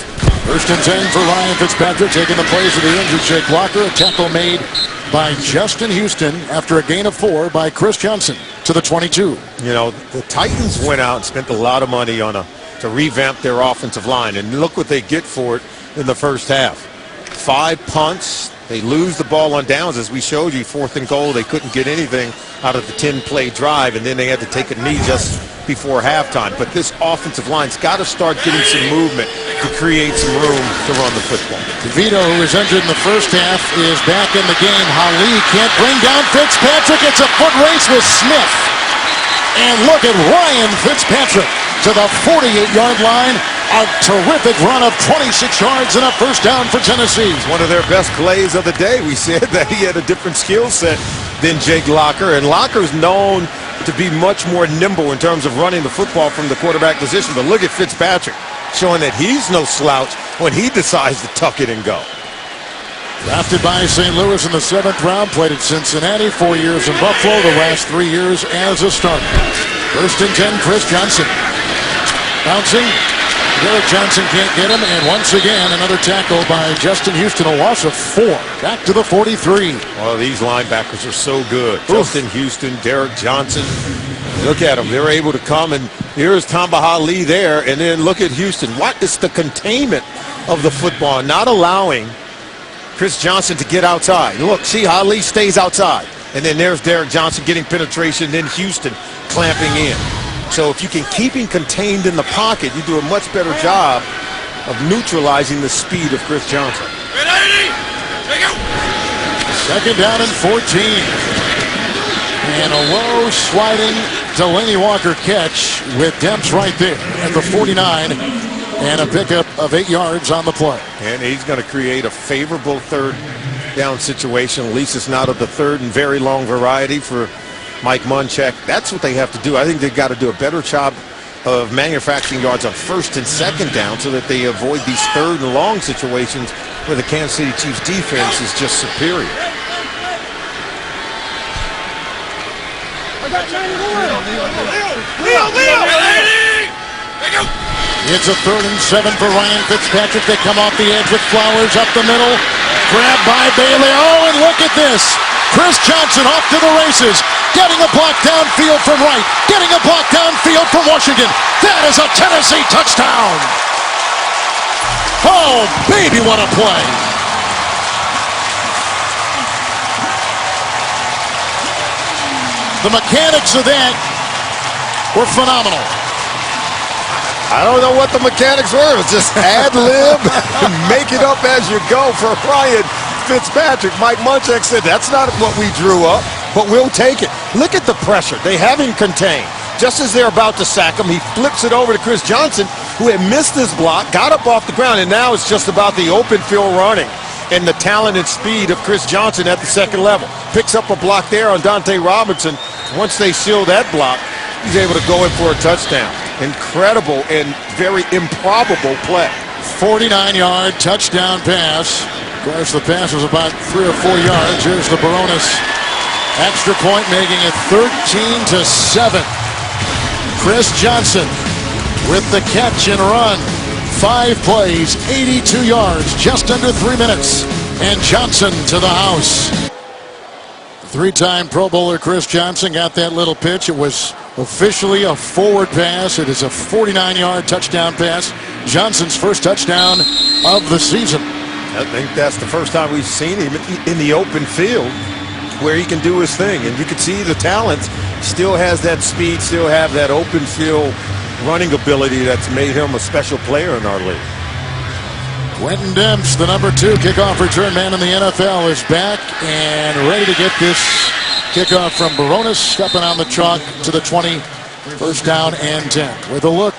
1st and 10 for Ryan Fitzpatrick, taking the place of the injured Jake Walker. A tackle made by Justin Houston after a gain of 4 by Chris Johnson to the 22. You know, the Titans went out and spent a lot of money on to revamp their offensive line, and look what they get for it in the first half. 5 punts. They lose the ball on downs, as we showed you. 4th and goal. They couldn't get anything out of the 10-play drive, and then they had to take a knee just before halftime. But this offensive line's got to start getting some movement to create some room to run the football. Devito, who was injured in the first half, is back in the game. Ali can't bring down Fitzpatrick. It's a foot race with Smith. And look at Ryan Fitzpatrick to the 48-yard line. A terrific run of 26 yards and a first down for Tennessee. One of their best plays of the day. We said that he had a different skill set than Jake Locker, and Locker's known to be much more nimble in terms of running the football from the quarterback position. But look at Fitzpatrick, showing that he's no slouch when he decides to tuck it and go. Drafted by St. Louis in the 7th round, played at Cincinnati, 4 years in Buffalo, the last 3 years as a starter. 1st and 10, Chris Johnson. Bouncing. Derek Johnson can't get him, and once again, another tackle by Justin Houston, a loss of 4. Back to the 43. Well, these linebackers are so good. Oof. Justin Houston, Derek Johnson. Look at them. They're able to come, and here's Tamba Ali there, and then look at Houston. What is the containment of the football, not allowing Chris Johnson to get outside? Look, see, Ali stays outside, and then there's Derek Johnson getting penetration, then Houston clamping in. So if you can keep him contained in the pocket, you do a much better job of neutralizing the speed of Chris Johnson. Second down and 14. And a low sliding Delaney Walker catch with Demps right there at the 49. And a pickup of 8 yards on the play. And he's going to create a favorable third down situation. At least it's not of the third and very long variety for Mike Munchek. That's what they have to do. I think they've got to do a better job of manufacturing yards on 1st and 2nd down so that they avoid these 3rd and long situations where the Kansas City Chiefs defense is just superior. It's a 3rd and 7 for Ryan Fitzpatrick. They come off the edge with Flowers up the middle. Grabbed by Bailey. Oh, and look at this. Chris Johnson off to the races. Getting a block downfield from Wright. Getting a block downfield from Washington. That is a Tennessee touchdown. Oh, baby, what a play. The mechanics of that were phenomenal. I don't know what the mechanics were. It's just ad-lib, make it up as you go for Ryan Fitzpatrick. Mike Munchak said, that's not what we drew up, but we'll take it. Look at the pressure. They have him contained. Just as they're about to sack him, he flips it over to Chris Johnson, who had missed his block, got up off the ground, and now it's just about the open field running and the talent and speed of Chris Johnson at the 2nd level. Picks up a block there on Dante Robinson. Once they seal that block, he's able to go in for a touchdown. Incredible and very improbable play. 49-yard touchdown pass. Of course, the pass was about 3 or 4 yards. Here's the Barones extra point, making it 13-7. Chris Johnson with the catch and run. 5 plays, 82 yards, just under 3 minutes. And Johnson to the house. 3-time Pro Bowler Chris Johnson got that little pitch. It was officially a forward pass. It is a 49-yard touchdown pass. Johnson's first touchdown of the season. I think that's the first time we've seen him in the open field where he can do his thing. And you can see the talent. Still has that speed, still have that open field running ability that's made him a special player in our league. Quentin Demps, the number 2 kickoff return man in the NFL, is back and ready to get this kickoff from Barones, stepping on the chalk to the 20, 1st down and 10. With a look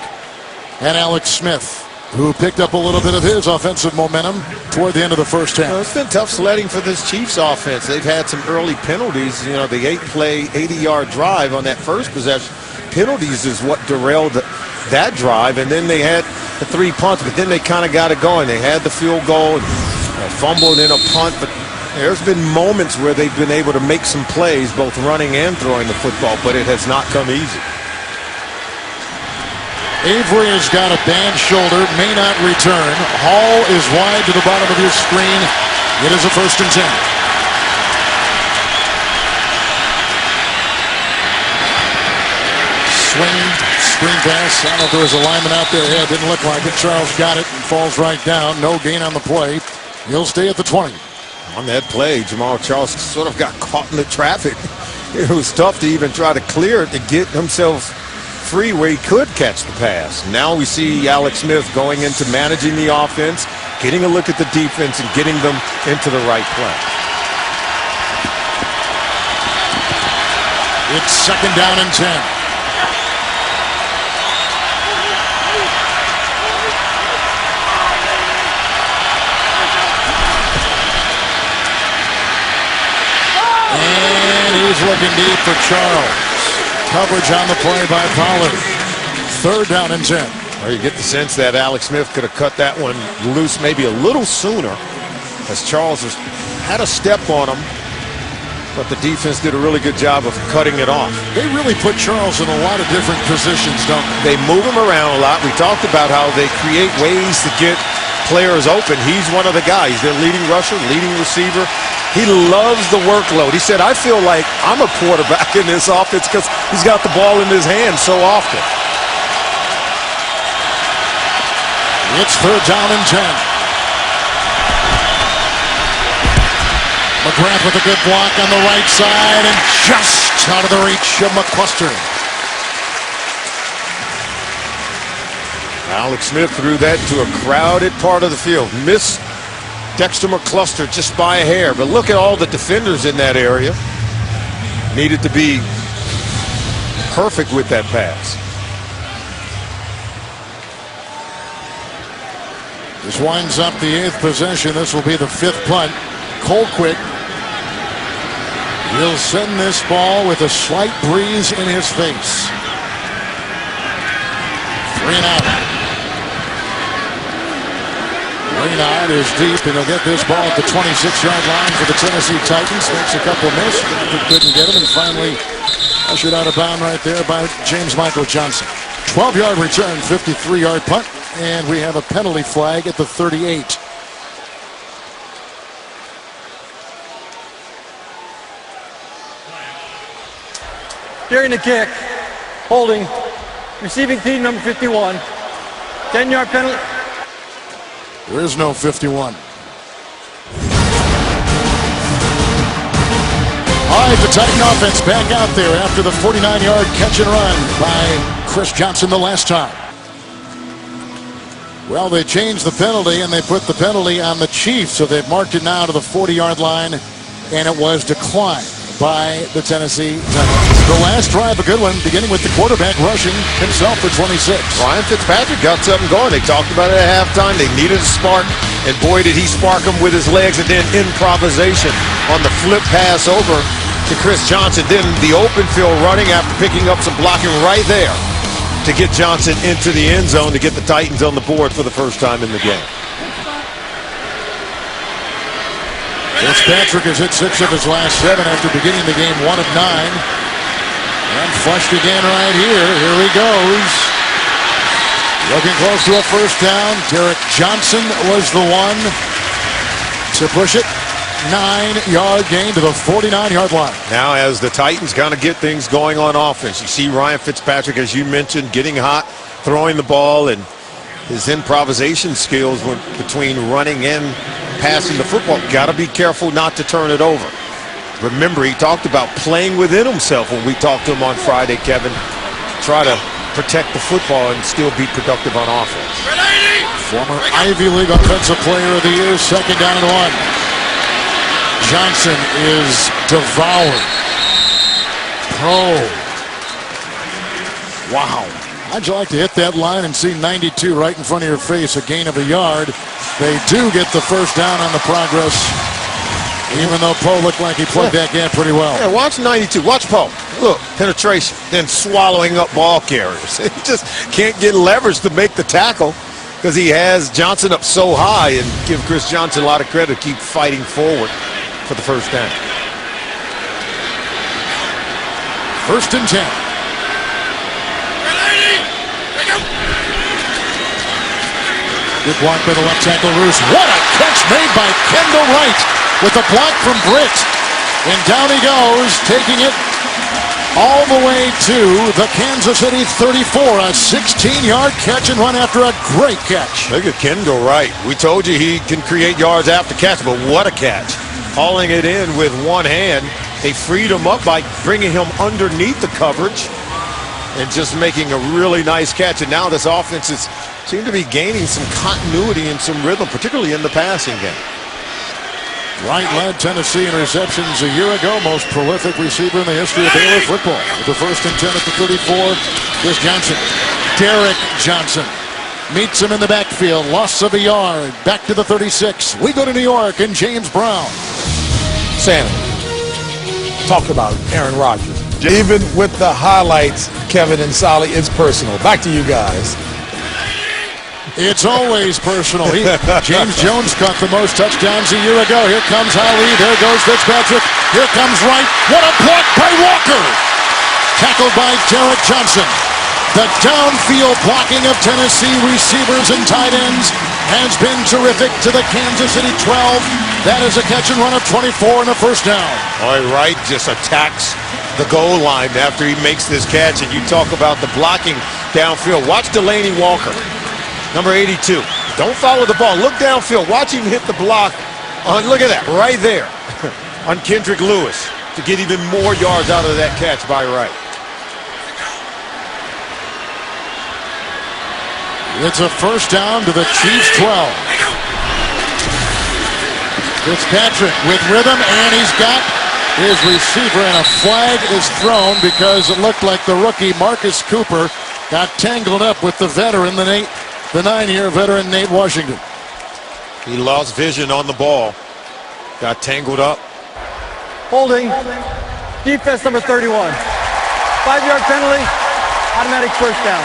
at Alex Smith, who picked up a little bit of his offensive momentum toward the end of the first half. Well, it's been tough sledding for this Chiefs offense. They've had some early penalties. You know, the 8-play, 80-yard drive on that first possession. Penalties is what derailed that drive, and then they had the 3 punts, but then they kind of got it going. They had the field goal, and fumbled in a punt, but there's been moments where they've been able to make some plays, both running and throwing the football, but it has not come easy. Avery has got a bad shoulder, may not return. Hall is wide to the bottom of your screen. It is a 1st and 10. Screen pass. I don't know if there was a lineman out there. Yeah, it didn't look like it. Charles got it and falls right down. No gain on the play. He'll stay at the 20. On that play, Jamal Charles sort of got caught in the traffic. It was tough to even try to clear it to get himself free where he could catch the pass. Now we see Alex Smith going into managing the offense, getting a look at the defense, and getting them into the right play. It's second down and 10. And he's looking deep for Charles. Coverage on the play by Pollard. Third down and 10. Well, you get the sense that Alex Smith could have cut that one loose maybe a little sooner, as Charles has had a step on him, but the defense did a really good job of cutting it off. They really put Charles in a lot of different positions, don't they? They move him around a lot. We talked about how they create ways to get players open. He's one of the guys. Their leading rusher, leading receiver. He loves the workload. He said, I feel like I'm a quarterback in this offense because he's got the ball in his hand so often. It's third down and 10. McGrath with a good block on the right side and just out of the reach of Mccluster. Alex Smith threw that to a crowded part of the field. Missed Dexter Mccluster just by a hair, but look at all the defenders in that area. Needed to be perfect with that pass. This winds up the 8th possession. This will be the 5th punt. Colquitt. He'll send this ball with a slight breeze in his face. 3 and out. Reid is deep, and he'll get this ball at the 26-yard line for the Tennessee Titans. Makes a couple miss. Couldn't get him, and finally ushered out of bounds right there by James Michael Johnson. 12-yard return, 53-yard punt, and we have a penalty flag at the 38. During the kick, holding, receiving team number 51, 10-yard penalty. There is no 51. All right, the Titan offense back out there after the 49-yard catch and run by Chris Johnson the last time. Well, they changed the penalty, and they put the penalty on the Chiefs, so they've marked it now to the 40-yard line, and it was declined by the Tennessee Titans. The last drive, a good one, beginning with the quarterback rushing himself for 26. Ryan Fitzpatrick got something going. They talked about it at halftime. They needed a spark, and boy, did he spark them with his legs, and then improvisation on the flip pass over to Chris Johnson. Then the open field running after picking up some blocking right there to get Johnson into the end zone to get the Titans on the board for the first time in the game. Fitzpatrick has hit 6 of his last 7 after beginning the game 1 of 9. And flushed again right here. Here he goes. Looking close to a first down. Derek Johnson was the one to push it. 9-yard gain to the 49-yard line. Now as the Titans kind of get things going on offense, you see Ryan Fitzpatrick, as you mentioned, getting hot, throwing the ball, and his improvisation skills went between running and passing the football. Got to be careful not to turn it over. Remember, he talked about playing within himself when we talked to him on Friday, Kevin. Try to protect the football and still be productive on offense. Former Ivy League Offensive Player of the Year, second down and 1. Johnson is devoured. Wow. How'd you like to hit that line and see 92 right in front of your face, a gain of a yard? They do get the first down on the progress, even though Poe looked like he plugged that gap pretty well. Yeah, watch 92. Watch Poe. Look, penetration, then swallowing up ball carriers. He just can't get leverage to make the tackle because he has Johnson up so high, and give Chris Johnson a lot of credit to keep fighting forward for the first down. First and 10. Good block by the left tackle, Roos. What a catch made by Kendall Wright with a block from Britt. And down he goes, taking it all the way to the Kansas City 34. A 16-yard catch and run after a great catch. Look at Kendall Wright. We told you he can create yards after catch, but what a catch. Hauling it in with one hand. They freed him up by bringing him underneath the coverage. and just making a really nice catch. And now this offense seems to be gaining some continuity and some rhythm, particularly in the passing game. Wright led Tennessee in receptions a year ago, most prolific receiver in the history of Baylor football. With the 1st and 10 at the 34, here's Johnson. Derek Johnson meets him in the backfield, loss of a yard, back to the 36. We go to New York and James Brown. Sam, talk about Aaron Rodgers. Even with the highlights, Kevin and Solly, it's personal. Back to you guys. It's always personal. James Jones caught the most touchdowns a year ago. Here comes Ali. There goes Fitzpatrick. Here comes Wright. What a block by Walker. Tackled by Derek Johnson. The downfield blocking of Tennessee receivers and tight ends has been terrific to the Kansas City 12. That is a catch and run of 24 and a first down. All right, Wright just attacks the goal line after he makes this catch. And you talk about the blocking downfield. Watch Delaney Walker. Number 82. Don't follow the ball. Look downfield. Watch him hit the block. Look at that right there on Kendrick Lewis to get even more yards out of that catch by Wright. It's a first down to the Chiefs 12. Fitzpatrick with rhythm, and he's got his receiver, and a flag is thrown because it looked like the rookie Marcus Cooper got tangled up with the veteran, the 9-year veteran Nate Washington. He lost vision on the ball. Got tangled up. Holding. Defense number 31. 5-yard penalty. Automatic first down.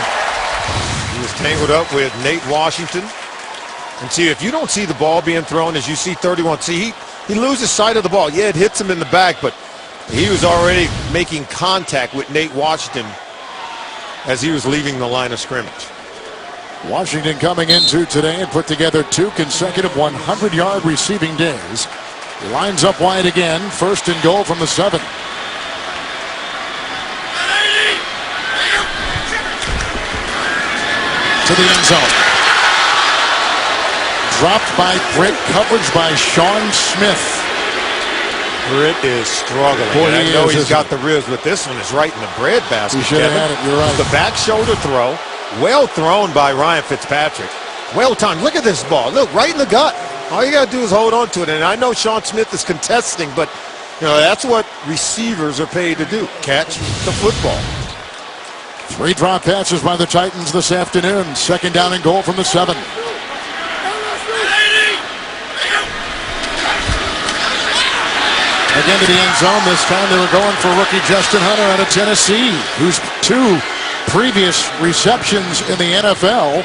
He was tangled up with Nate Washington. And see, if you don't see the ball being thrown as you see 31, see, he loses sight of the ball. Yeah, it hits him in the back, but he was already making contact with Nate Washington as he was leaving the line of scrimmage. Washington coming into today and put together 2 consecutive 100-yard receiving days. He lines up wide again, 1st and goal from the 7. To the end zone. Dropped by Britt, coverage by Sean Smith. Britt is struggling. Boy, I know he's got the ribs, but this one is right in the breadbasket. He should have had it, you're right. The back shoulder throw. Well thrown by Ryan Fitzpatrick. Well timed. Look at this ball. Look, right in the gut. All you got to do is hold on to it. And I know Sean Smith is contesting, but you know that's what receivers are paid to do. Catch the football. 3 drop passes by the Titans this afternoon. 2nd down and goal from the 7. Again to the end zone. This time they were going for rookie Justin Hunter out of Tennessee, whose 2 previous receptions in the NFL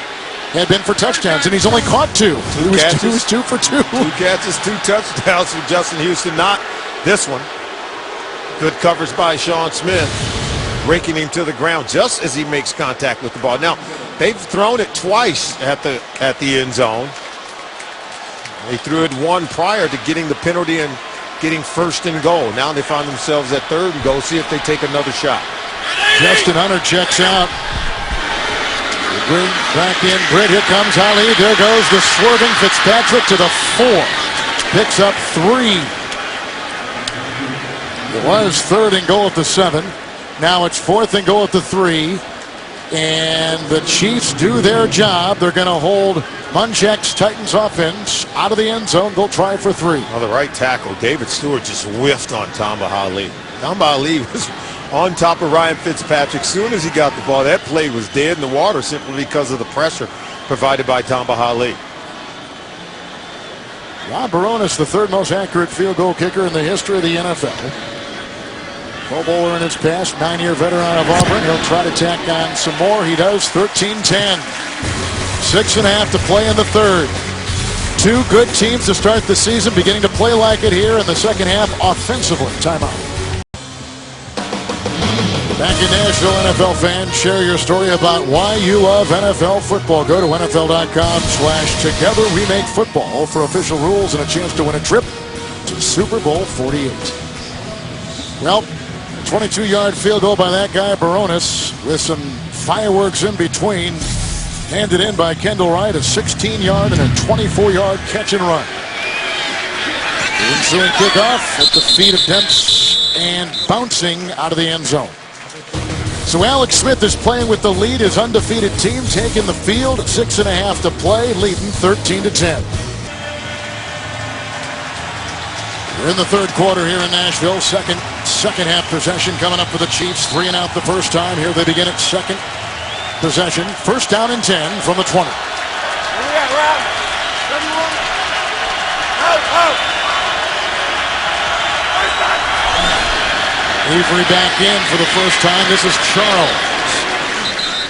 had been for touchdowns, and he's only caught 2. He was 2 for 2. 2 catches, 2 touchdowns from Justin Houston. Not this one. Good coverage by Sean Smith, raking him to the ground just as he makes contact with the ball. Now, they've thrown it twice at the end zone. They threw it one prior to getting the penalty and getting 1st and goal. Now they find themselves at 3rd and goal. See if they take another shot. Justin Hunter checks out. Bring back in Britt. Here comes Ali. There goes the swerving Fitzpatrick to the 4. Picks up 3. It was 3rd and goal at the 7. Now it's 4th and goal at the 3. And the Chiefs do their job. They're going to hold Munchek's Titans offense out of the end zone. They'll try for 3. On the right tackle, David Stewart just whiffed on Tamba Ali. Tamba Ali was on top of Ryan Fitzpatrick. As soon as he got the ball, that play was dead in the water simply because of the pressure provided by Tamba Ali. Ron Baronis, the 3rd most accurate field goal kicker in the history of the NFL. Pro Bowler in his past, 9-year veteran out of Auburn. He'll try to tack on some more. He does. 13-10. 6.5 to play in the 3rd. 2 good teams to start the season, beginning to play like it here in the second half offensively. Timeout. Back in Nashville, NFL fans, share your story about why you love NFL football. Go to NFL.com/together we make football for official rules and a chance to win a trip to Super Bowl 48. Well, 22-yard field goal by that guy, Baronis, with some fireworks in between. Handed in by Kendall Wright, a 16-yard and a 24-yard catch and run. The ensuing kickoff at the feet of Dents and bouncing out of the end zone. So Alex Smith is playing with the lead. His undefeated team taking the field. 6.5 to play, leading 13-10. We're in the third quarter here in Nashville. Second half possession coming up for the Chiefs. 3 and out the first time. Here they begin at second possession. First down and 10 from the 20. Avery back in for the first time. This is Charles.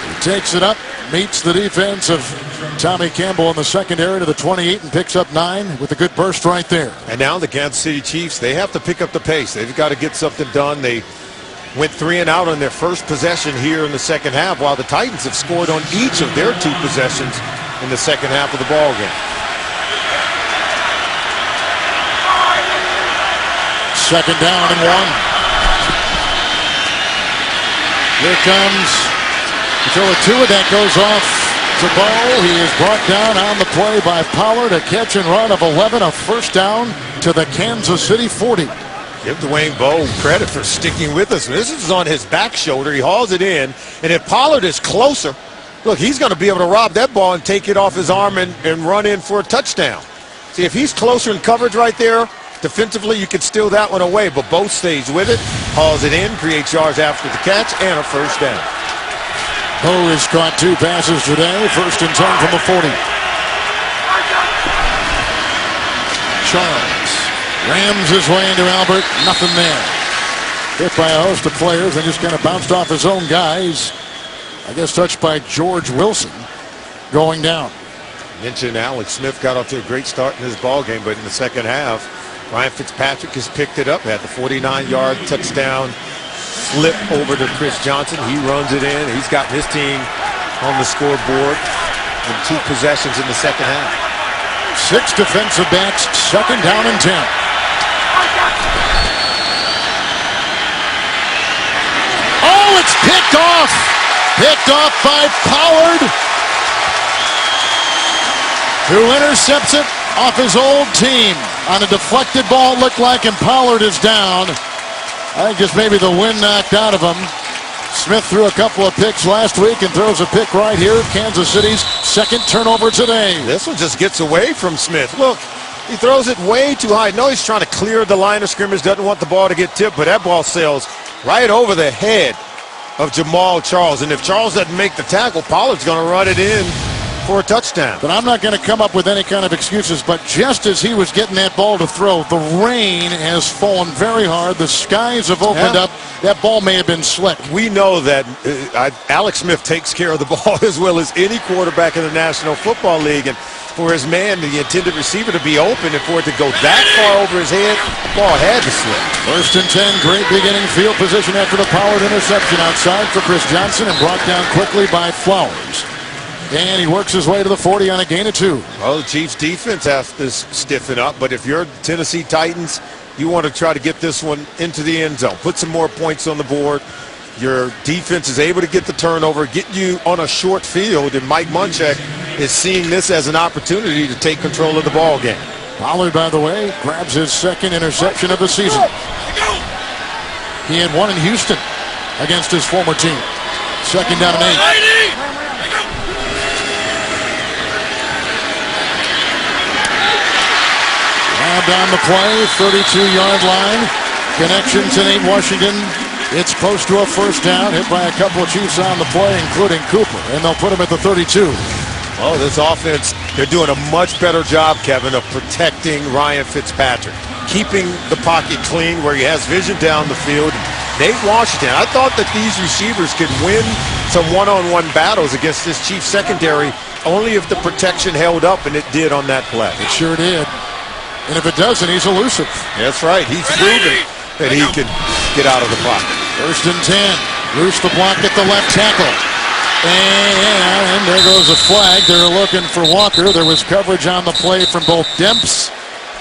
He takes it up, meets the defense of Tommy Campbell in the secondary to the 28 and picks up 9 with a good burst right there. And now the Kansas City Chiefs, they have to pick up the pace. They've got to get something done. They went 3 and out on their first possession here in the second half, while the Titans have scored on each of their 2 possessions in the second half of the ball game. Second down and 1. Here comes Tua. That goes off to Bo. He is brought down on the play by Pollard. A catch and run of 11. A first down to the Kansas City 40. Give Dwayne Bowe credit for sticking with us. This is on his back shoulder. He hauls it in. And if Pollard is closer, look, he's going to be able to rob that ball and take it off his arm and run in for a touchdown. See, if he's closer in coverage right there, defensively, you could steal that one away, but Bo stays with it, hauls it in, creates yards after the catch, and a first down. Bo has caught 2 passes today. First and 10 from the 40. Charles rams his way into Albert. Nothing there. Hit by a host of players and just kind of bounced off his own guys. I guess touched by George Wilson going down. Mentioned Alex Smith got off to a great start in this ball game, but in the second half, Ryan Fitzpatrick has picked it up. Had the 49-yard touchdown flip over to Chris Johnson. He runs it in. He's got his team on the scoreboard in 2 possessions in the second half. 6 defensive backs, second down and 10. Oh, it's picked off. Picked off by Pollard, who intercepts it off his old team. On a deflected ball, looked like, and Pollard is down. I think just maybe the wind knocked out of him. Smith threw a couple of picks last week and throws a pick right here. Kansas City's second turnover today. This one just gets away from Smith. Look, he throws it way too high. No, he's trying to clear the line of scrimmage, doesn't want the ball to get tipped, but that ball sails right over the head of Jamal Charles. And if Charles doesn't make the tackle, Pollard's going to run it in for a touchdown. But I'm not going to come up with any kind of excuses, but just as he was getting that ball to throw, the rain has fallen very hard. The skies have opened up. That ball may have been slick. We know that Alex Smith takes care of the ball as well as any quarterback in the National Football League. And for his man, the intended receiver, to be open and for it to go that far over his head, the ball had to slip. First and 10, great beginning field position after the Pollard interception outside for Chris Johnson and brought down quickly by Flowers. And he works his way to the 40 on a gain of 2. Well, the Chiefs defense has to stiffen up, but if you're Tennessee Titans, you want to try to get this one into the end zone. Put some more points on the board. Your defense is able to get the turnover, get you on a short field, and Mike Munchek is seeing this as an opportunity to take control of the ball game. Pollard, by the way, grabs his second interception of the season. He had one in Houston against his former team. Second down and 8. Down the play, 32-yard line. Connection to Nate Washington. It's close to a first down, hit by a couple of Chiefs on the play, including Cooper, and they'll put him at the 32. Oh, this offense, they're doing a much better job, Kevin, of protecting Ryan Fitzpatrick, keeping the pocket clean where he has vision down the field. Nate Washington, I thought that these receivers could win some one-on-one battles against this Chiefs secondary only if the protection held up, and it did on that play. It sure did. And if it doesn't, he's elusive. That's right. He's proven that he can get out of the pocket. First and 10. Roos the block at the left tackle. And there goes a flag. They're looking for Walker. There was coverage on the play from both Demps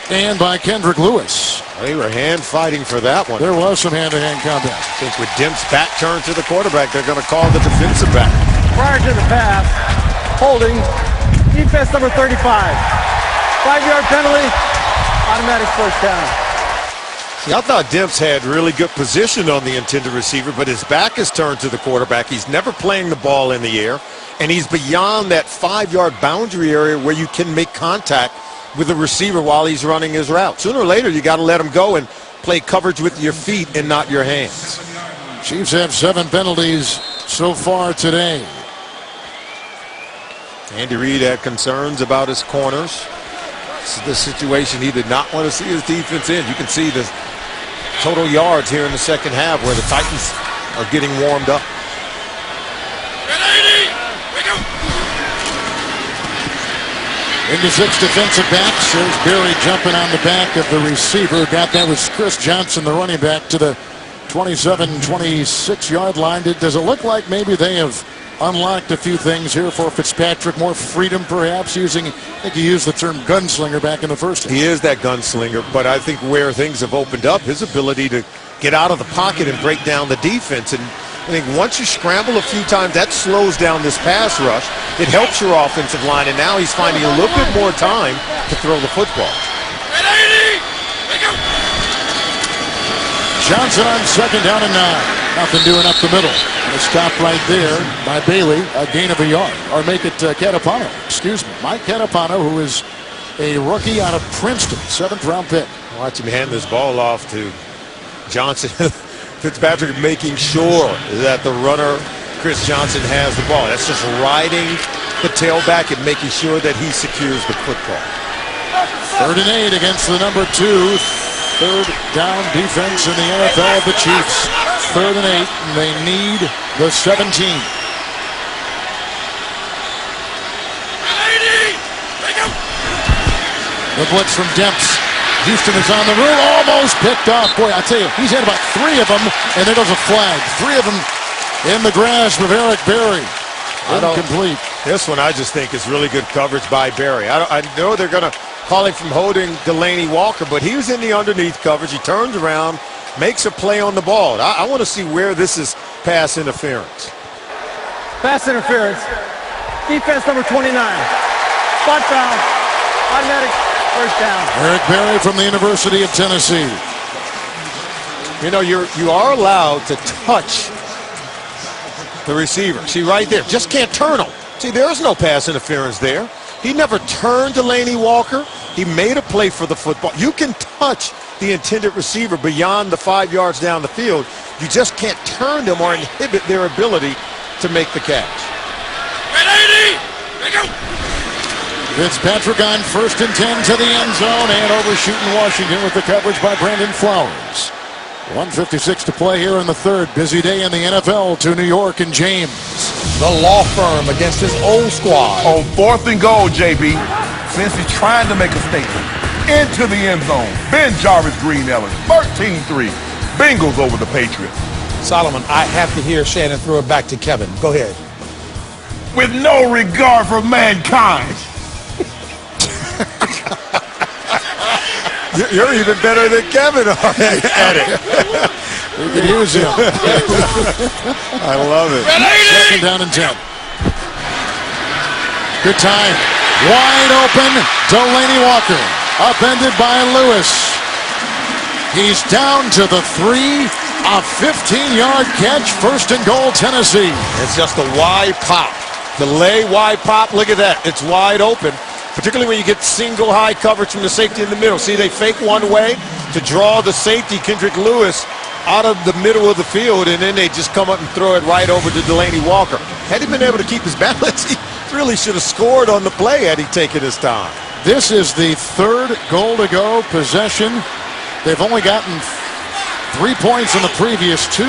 and by Kendrick Lewis. They were hand fighting for that one. There was some hand-to-hand combat. I think with Demps' back turned to the quarterback, they're going to call the defensive back. Prior to the pass, holding, defense number 35. 5-yard penalty. Automatic first down. See, I thought Demps had really good position on the intended receiver, but his back is turned to the quarterback. He's never playing the ball in the air, and he's beyond that 5-yard boundary area where you can make contact with the receiver while he's running his route. Sooner or later, you got to let him go and play coverage with your feet and not your hands. Chiefs have 7 penalties so far today. Andy Reid had concerns about his corners. This is the situation he did not want to see his defense in. You can see the total yards here in the second half where the Titans are getting warmed up. Into 6 defensive backs. There's Barry jumping on the back of the receiver. Got that was Chris Johnson, the running back, to the 27, 26-yard line. Does it look like maybe they have unlocked a few things here for Fitzpatrick? More freedom, perhaps, using, I think you used the term gunslinger back in the first. He is that gunslinger, but I think where things have opened up, his ability to get out of the pocket and break down the defense. And I think once you scramble a few times, that slows down this pass rush. It helps your offensive line, and now he's finding a little bit more time to throw the football. Johnson on 2nd down and 9. Nothing doing up the middle. And a stop right there by Bailey. A gain of a yard. Or make it Catapano. Excuse me. Mike Catapano, who is a rookie out of Princeton. 7th-round pick. Watch him hand this ball off to Johnson. Fitzpatrick making sure that the runner, Chris Johnson, has the ball. That's just riding the tailback and making sure that he secures the football. 3rd and 8 against the number 2. 3rd down defense in the NFL of the Chiefs. 3rd and 8, and they need the 17. The blitz from Demps. Houston is on the run, almost picked off. Boy, I tell you, he's had about 3 of them, and there goes a flag. 3 of them in the grasp of Eric Berry. Incomplete. This one I just think is really good coverage by Berry. I know they're going to call him from holding Delaney Walker, but he was in the underneath coverage. He turns around, makes a play on the ball. I want to see where this is pass interference. Pass interference. Defense number 29. Spot foul. Automatic first down. Eric Berry from the University of Tennessee. You know, you are allowed to touch the receiver. See right there, just can't turn him. See, there's no pass interference there. He never turned Delaney Walker. He made a play for the football. You can touch the intended receiver beyond the 5 yards down the field. You just can't turn them or inhibit their ability to make the catch. Fitzpatrick on 1st and 10 to the end zone and overshooting Washington with the coverage by Brandon Flowers. 1:56 to play here in the 3rd. Busy day in the NFL to New York and James. The law firm against his old squad. On 4th and goal, JB, since he's trying to make a statement, into the end zone, Ben Jarvis Green Ellis, 13-3, Bengals over the Patriots. Solomon, I have to hear Shannon throw it back to Kevin. Go ahead. With no regard for mankind. You're even better than Kevin at it. We can use him. I love it. 2nd down and 10. Good time. Wide open. Delaney Walker. Upended by Lewis. He's down to the 3. A 15-yard catch. 1st and goal, Tennessee. It's just a wide pop. Delay, wide pop. Look at that. It's wide open. Particularly when you get single high coverage from the safety in the middle. See, they fake one way to draw the safety, Kendrick Lewis, out of the middle of the field, and then they just come up and throw it right over to Delaney Walker. Had he been able to keep his balance, he really should have scored on the play had he taken his time. This is the 3rd goal-to-go possession. They've only gotten 3 points in the previous 2.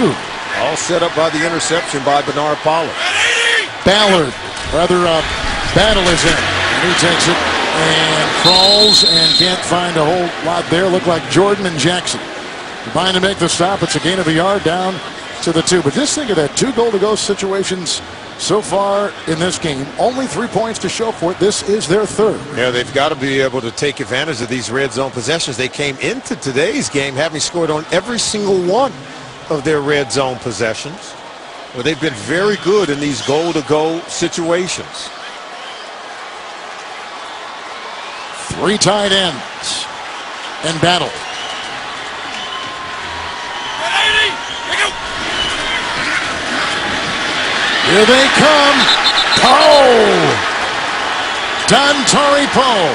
All set up by the interception by Bernard Pollard. Battle is in. He takes it and crawls and can't find a whole lot there. Look like Jordan and Jackson combined to make the stop. It's a gain of a yard down to the 2. But just think of that, 2 goal-to-go situations so far in this game. Only 3 points to show for it. This is their 3rd. Yeah, they've got to be able to take advantage of these red zone possessions. They came into today's game having scored on every single one of their red zone possessions. Well, they've been very good in these goal-to-go situations. 3 tight ends and battle. Here they come. Poe! Dontari Poe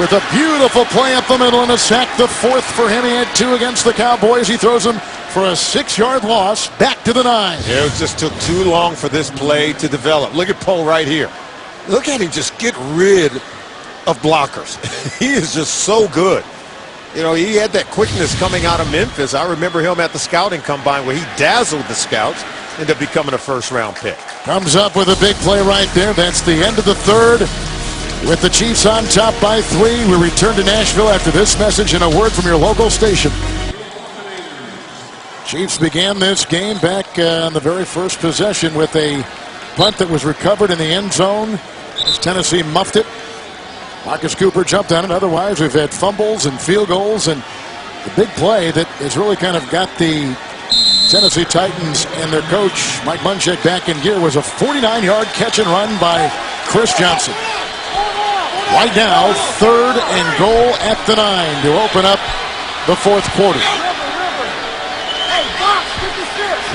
with a beautiful play up the middle and a sack, the fourth for him. He had 2 against the Cowboys. He throws them for a 6-yard loss back to the 9. Yeah, it just took too long for this play to develop. Look at Poe right here. Look at him just get rid of blockers. He is just so good. You know, he had that quickness coming out of Memphis. I remember him at the scouting combine where he dazzled the scouts, ended up becoming a first-round pick. Comes up with a big play right there. That's the end of the third. With the Chiefs on top by 3, we return to Nashville after this message and a word from your local station. Chiefs began this game back on the very first possession with a punt that was recovered in the end zone as Tennessee muffed it. Marcus Cooper jumped on it. Otherwise, we've had fumbles and field goals, and the big play that has really kind of got the Tennessee Titans and their coach, Mike Munchek, back in gear was a 49-yard catch and run by Chris Johnson. Right now, 3rd and goal at the 9 to open up the 4th quarter.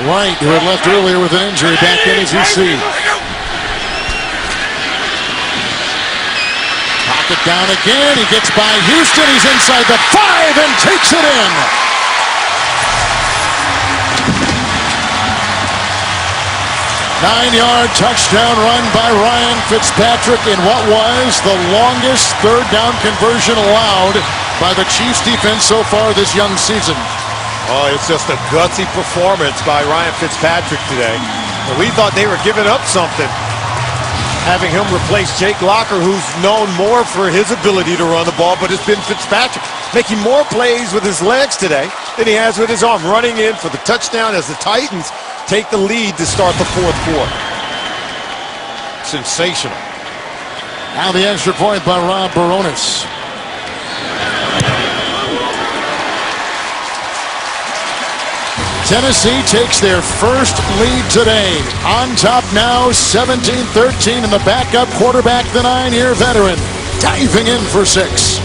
Wright, who had left earlier with an injury, back in as you see. Pocket down again. He gets by Houston. He's inside the 5 and takes it in. Nine-yard touchdown run by Ryan Fitzpatrick in what was the longest 3rd down conversion allowed by the Chiefs defense so far this young season. Oh, it's just a gutsy performance by Ryan Fitzpatrick today. And we thought they were giving up something, having him replace Jake Locker, who's known more for his ability to run the ball, but it's been Fitzpatrick making more plays with his legs today than he has with his arm, running in for the touchdown as the Titans take the lead to start the 4th quarter. Sensational. Now the extra point by Rob Baronis. Tennessee takes their first lead today. On top now, 17-13, and the backup quarterback, the 9-year veteran, diving in for 6.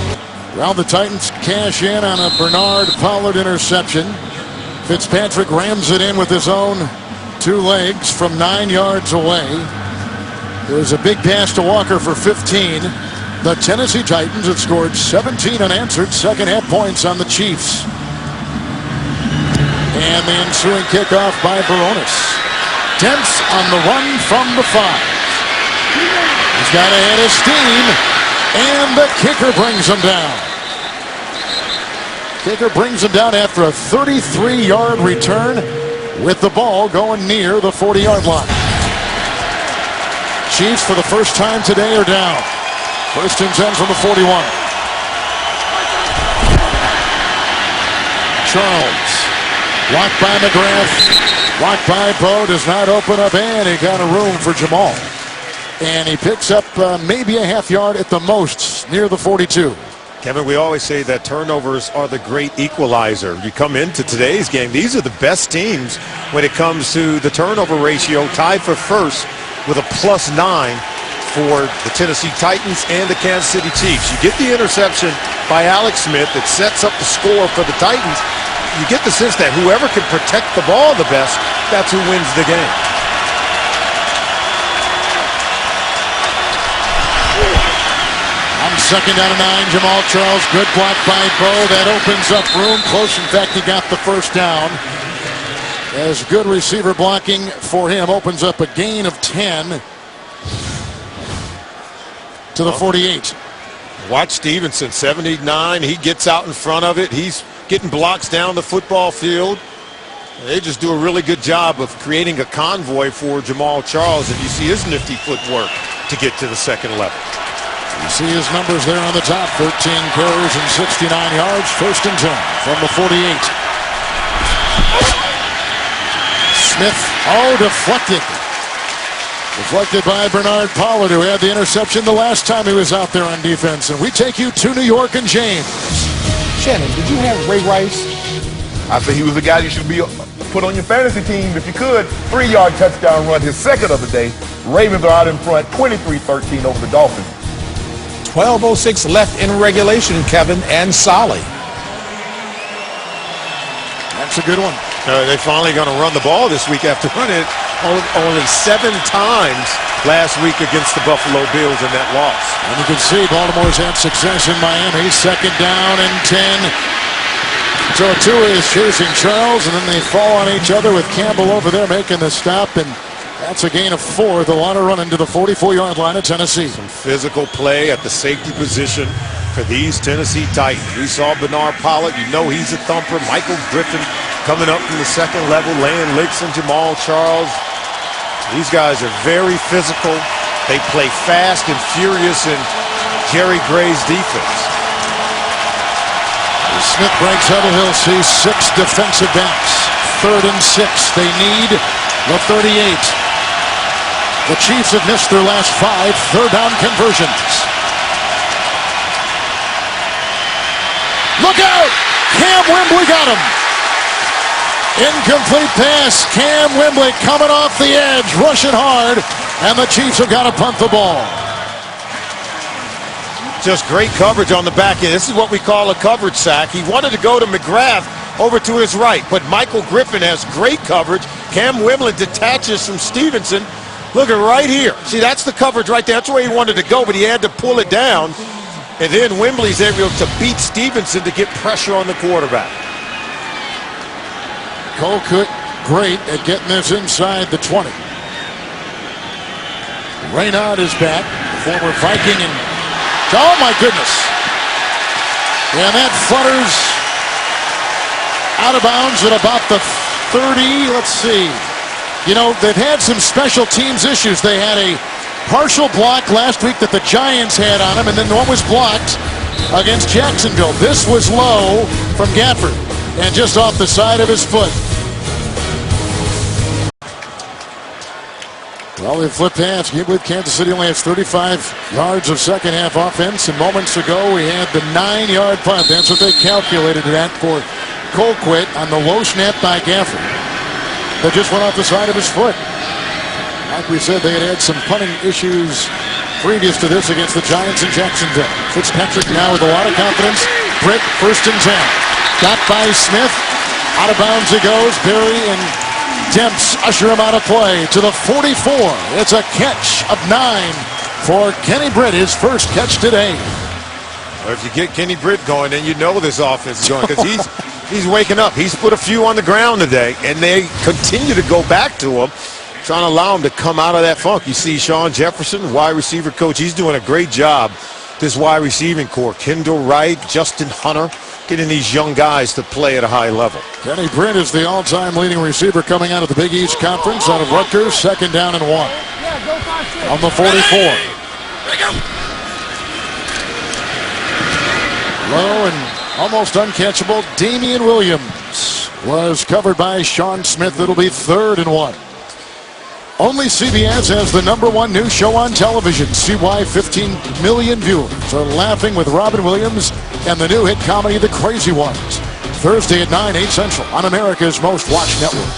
Well, the Titans cash in on a Bernard Pollard interception. Fitzpatrick rams it in with his own 2 legs from 9 yards away. There was a big pass to Walker for 15. The Tennessee Titans have scored 17 unanswered second-half points on the Chiefs. And the ensuing kickoff by Baronis. Dents on the run from the 5. He's got a head of steam, and the kicker brings him down. Kicker brings him down after a 33-yard return with the ball going near the 40-yard line. Chiefs for the first time today are down. 1st and 10 from the 41. Charles. Blocked by McGrath. Blocked by Poe. Does not open up, and he got a room for Jamal. And he picks up maybe a half yard at the most near the 42. Kevin, we always say that turnovers are the great equalizer. You come into today's game, these are the best teams when it comes to the turnover ratio, tied for first with a +9 for the Tennessee Titans and the Kansas City Chiefs. You get the interception by Alex Smith that sets up the score for the Titans. You get the sense that whoever can protect the ball the best, that's who wins the game. On 2nd down and 9, Jamal Charles, good block by Poe. That opens up room. Close, in fact, he got the first down. As good receiver blocking for him opens up a gain of 10 to the 48. Watch Stevenson, 79. He gets out in front of it. He's getting blocks down the football field. They just do a really good job of creating a convoy for Jamal Charles, and you see his nifty footwork to get to the second level. You see his numbers there on the top, 13 carries and 69 yards, 1st and 10 from the 48. Smith, deflected. Deflected by Bernard Pollard, who had the interception the last time he was out there on defense. And we take you to New York and James. Shannon, did you have Ray Rice? I said he was the guy you should be put on your fantasy team if you could. 3-yard touchdown run, his second of the day. Ravens are out in front, 23-13 over the Dolphins. 12:06 left in regulation, Kevin, and Solly. That's a good one. They're finally going to run the ball this week after running it only 7 times last week against the Buffalo Bills in that loss. And you can see Baltimore's had success in Miami. 2nd down and 10. So Tua is chasing Charles, and then they fall on each other with Campbell over there making the stop, and that's a gain of 4. They'll want to run into the 44-yard line of Tennessee. Some physical play at the safety position for these Tennessee Titans. We saw Bernard Pollard. You know he's a thumper. Michael Griffin coming up from the 2nd level, laying licks on Jamal Charles. These guys are very physical. They play fast and furious in Jerry Gray's defense. Smith breaks huddle. He'll see 6 defensive backs. 3rd and 6. They need the 38. The Chiefs have missed their last 5 third down conversions. Look out! Cam Wembley got him. Incomplete pass. Cam Wembley coming off the edge, rushing hard, and the Chiefs have got to punt the ball. Just great coverage on the back end. This is what we call a coverage sack. He wanted to go to McGrath over to his right, but Michael Griffin has great coverage. Cam Wembley detaches from Stevenson. Look at right here. See, that's the coverage right there. That's where he wanted to go, but he had to pull it down. And then Wembley's able to beat Stevenson to get pressure on the quarterback. Colquitt great at getting this inside the 20. Reid is back, former Viking, and oh my goodness. And that flutters out of bounds at about the 30. Let's see. You know, they've had some special teams issues. They had a partial block last week that the Giants had on him, and then one was blocked against Jacksonville. This was low from Gafford and just off the side of his foot. Well, they flipped hands with Kansas City. Only has 35 yards of second half offense, and moments ago we had the 9-yard punt. That's what they calculated that for Colquitt on the low snap by Gafford. That just went off the side of his foot. Like we said, they had some punting issues previous to this against the Giants in Jacksonville. Fitzpatrick now with a lot of confidence. Britt, 1st and 10. Got by Smith. Out of bounds he goes. Berry and Demps usher him out of play to the 44. It's a catch of 9 for Kenny Britt, his first catch today. Well, if you get Kenny Britt going, then you know this offense is going, because he's waking up. He's put a few on the ground today, and they continue to go back to him, trying to allow him to come out of that funk. You see Sean Jefferson, wide receiver coach, he's doing a great job. This wide receiving core, Kendall Wright, Justin Hunter, getting these young guys to play at a high level. Kenny Britt is the all-time leading receiver coming out of the Big East Conference out of Rutgers. 2nd down and 1 on the 44. Low and almost uncatchable. Damian Williams was covered by Sean Smith. It'll be 3rd and 1. Only CBS has the #1 news show on television. CY 15 million viewers are laughing with Robin Williams and the new hit comedy The Crazy Ones. Thursday at 9, 8 Central on America's most watched network.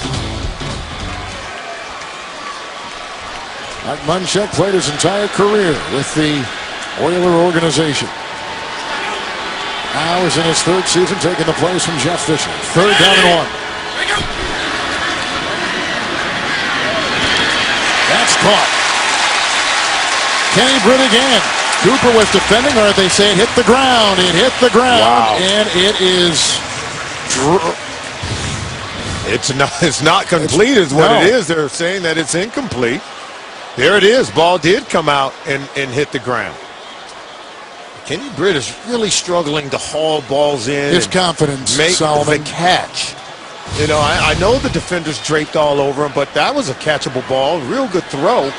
Mike Munchek played his entire career with the Oiler organization. Now is in his 3rd season, taking the place from Jeff Fisher. 3rd down and 1. That's caught. Kenny Britt again. Cooper was defending, or they say it hit the ground. It hit the ground, wow. And it is. It's not complete, is what it is. They're saying that it's incomplete. There it is. Ball did come out and hit the ground. Kenny Britt is really struggling to haul balls in. His confidence, make Solomon. the catch. You know, I know the defenders draped all over him, but that was a catchable ball. Real good throw